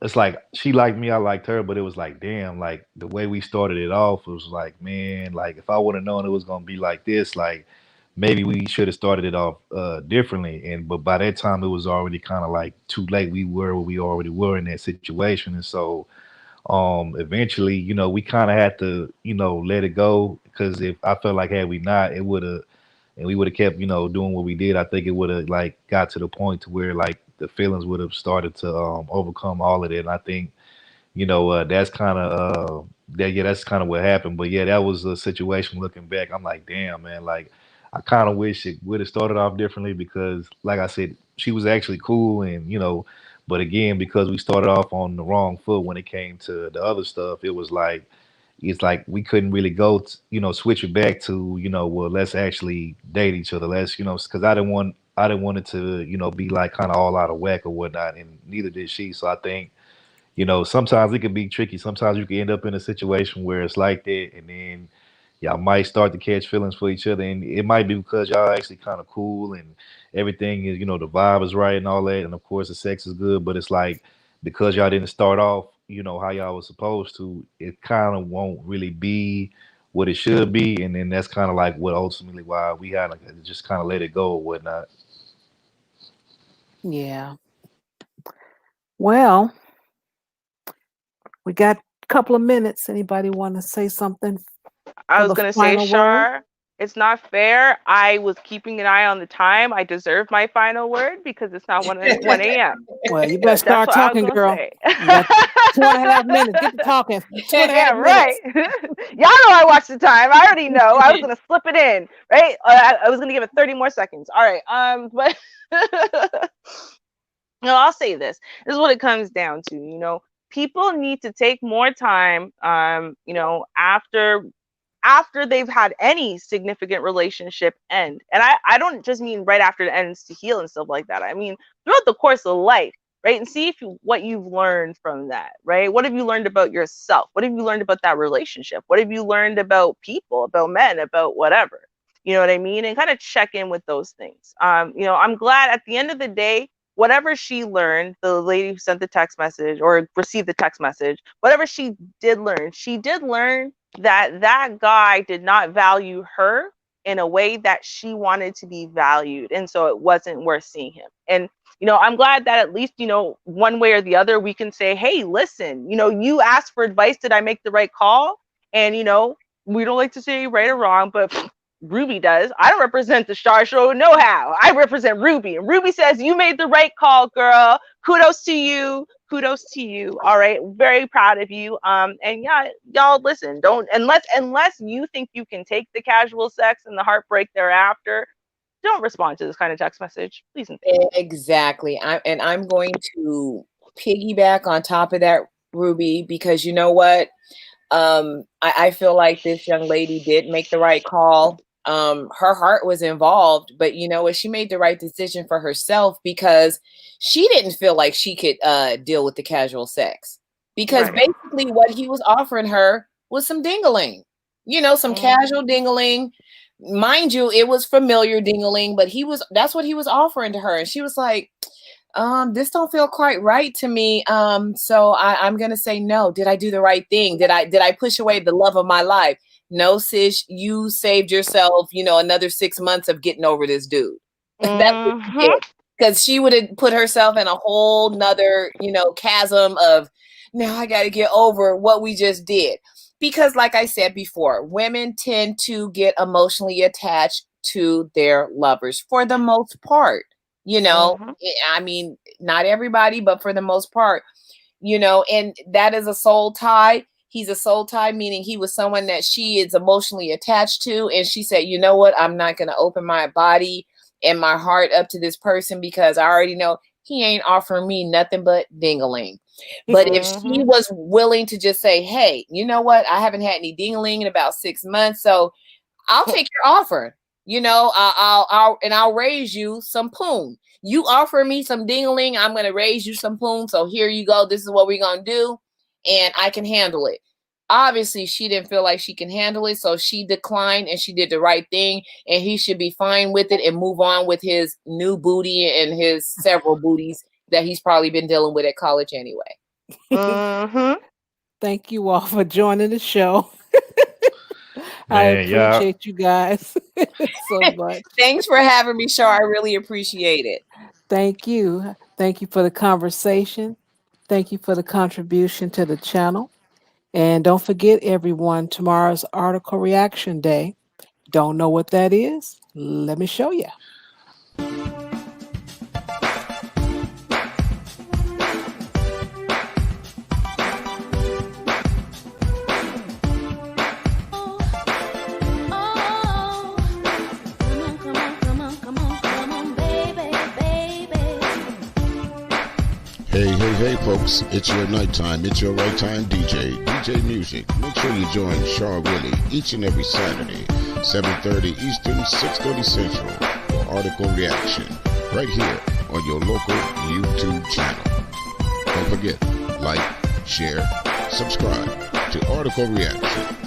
it's like she liked me, I liked her, but it was like, damn, like the way we started it off was like, man, like if I would have known it was gonna be like this, like maybe we should have started it off differently. And but by that time, it was already kind of like too late. We were where we already were in that situation, and so eventually, we kind of had to, let it go because if I felt like had we not, it would have and we would have kept, doing what we did, I think it would have like got to the point to where like the feelings would have started to overcome all of it. And I think, that's kind of that's kind of what happened. But yeah, that was a situation. Looking back, I'm like, damn, man, like I kind of wish it would have started off differently because, like I said, she was actually cool, and but again, because we started off on the wrong foot when it came to the other stuff, it was like it's like we couldn't really go, switch it back to, well, let's actually date each other. Let's, because I didn't want it to, be like kind of all out of whack or whatnot, and neither did she. So I think, sometimes it can be tricky. Sometimes you can end up in a situation where it's like that, and then y'all might start to catch feelings for each other, and it might be because y'all actually kind of cool and everything is, the vibe is right and all that, and of course the sex is good, but it's like because y'all didn't start off, how y'all was supposed to, it kind of won't really be what it should be, and then that's kind of like what ultimately why we had to just kind of let it go or whatnot. Yeah. Well, we got a couple of minutes. Anybody want to say something I for was the gonna say, final word? Shar, it's not fair. I was keeping an eye on the time. I deserve my final word because it's not 1 a.m. Well, you better That's start what I was talking, gonna girl. say. You got 2.5 minutes. Get to talking. Two and a Yeah, half right. minutes. Y'all know I watched the time. I already know. I was gonna slip it in, right? I was gonna give it 30 more seconds. All right. But no, I'll say this. This is what it comes down to. People need to take more time. After they've had any significant relationship end. And I don't just mean right after it ends to heal and stuff like that. I mean throughout the course of life, right? And see what you've learned from that, right? What have you learned about yourself? What have you learned about that relationship? What have you learned about people, about men, about whatever? You know what I mean? And kind of check in with those things. I'm glad at the end of the day, whatever she learned, the lady who sent the text message or received the text message, whatever she did learn that guy did not value her in a way that she wanted to be valued, and so it wasn't worth seeing him. And I'm glad that at least one way or the other we can say, hey, listen, you asked for advice, did I make the right call? And we don't like to say right or wrong, but Ruby does. I don't represent the Star Show, no how. I represent Ruby, and Ruby says you made the right call, girl. Kudos to you. Kudos to you. All right, very proud of you. And yeah, y'all listen. Don't unless you think you can take the casual sex and the heartbreak thereafter. Don't respond to this kind of text message, please and thank you. Exactly. I'm going to piggyback on top of that, Ruby, because you know what? I feel like this young lady did make the right call. Her heart was involved, but you know what? She made the right decision for herself because she didn't feel like she could deal with the casual sex. Because Right. basically what he was offering her was some dingling, some casual dingling. Mind you, it was familiar dingling, but that's what he was offering to her. And she was like, this don't feel quite right to me. So I'm gonna say no. Did I do the right thing? Did I push away the love of my life? No, sis, you saved yourself, another 6 months of getting over this dude. That's what you did. Because she would have put herself in a whole nother, chasm of now I gotta get over what we just did. Because like I said before, women tend to get emotionally attached to their lovers for the most part. I mean, not everybody, but for the most part, and that is a soul tie. He's a soul tie, meaning he was someone that she is emotionally attached to. And she said, you know what? I'm not going to open my body and my heart up to this person because I already know he ain't offering me nothing but ding-a-ling. But if she was willing to just say, hey, you know what? I haven't had any ding-a-ling in about 6 months, so I'll take your offer. You know, I'll raise you some poon. You offer me some ding-a-ling, I'm going to raise you some poon. So here you go. This is what we're going to do. And I can handle it. Obviously, she didn't feel like she can handle it. So she declined and she did the right thing. And he should be fine with it and move on with his new booty and his several booties that he's probably been dealing with at college anyway. Thank you all for joining the show. I appreciate you guys so much. Thanks for having me, Char. I really appreciate it. Thank you. Thank you for the conversation. Thank you for the contribution to the channel. And don't forget, everyone, tomorrow's article reaction day. Don't know what that is? Let me show you. Hey, folks, it's your nighttime. It's your right time DJ Music. Make sure you join Char Willie each and every Saturday, 7:30 Eastern, 6:30 Central, for article reaction, right here on your local YouTube channel. Don't forget, like, share, subscribe to Article Reaction.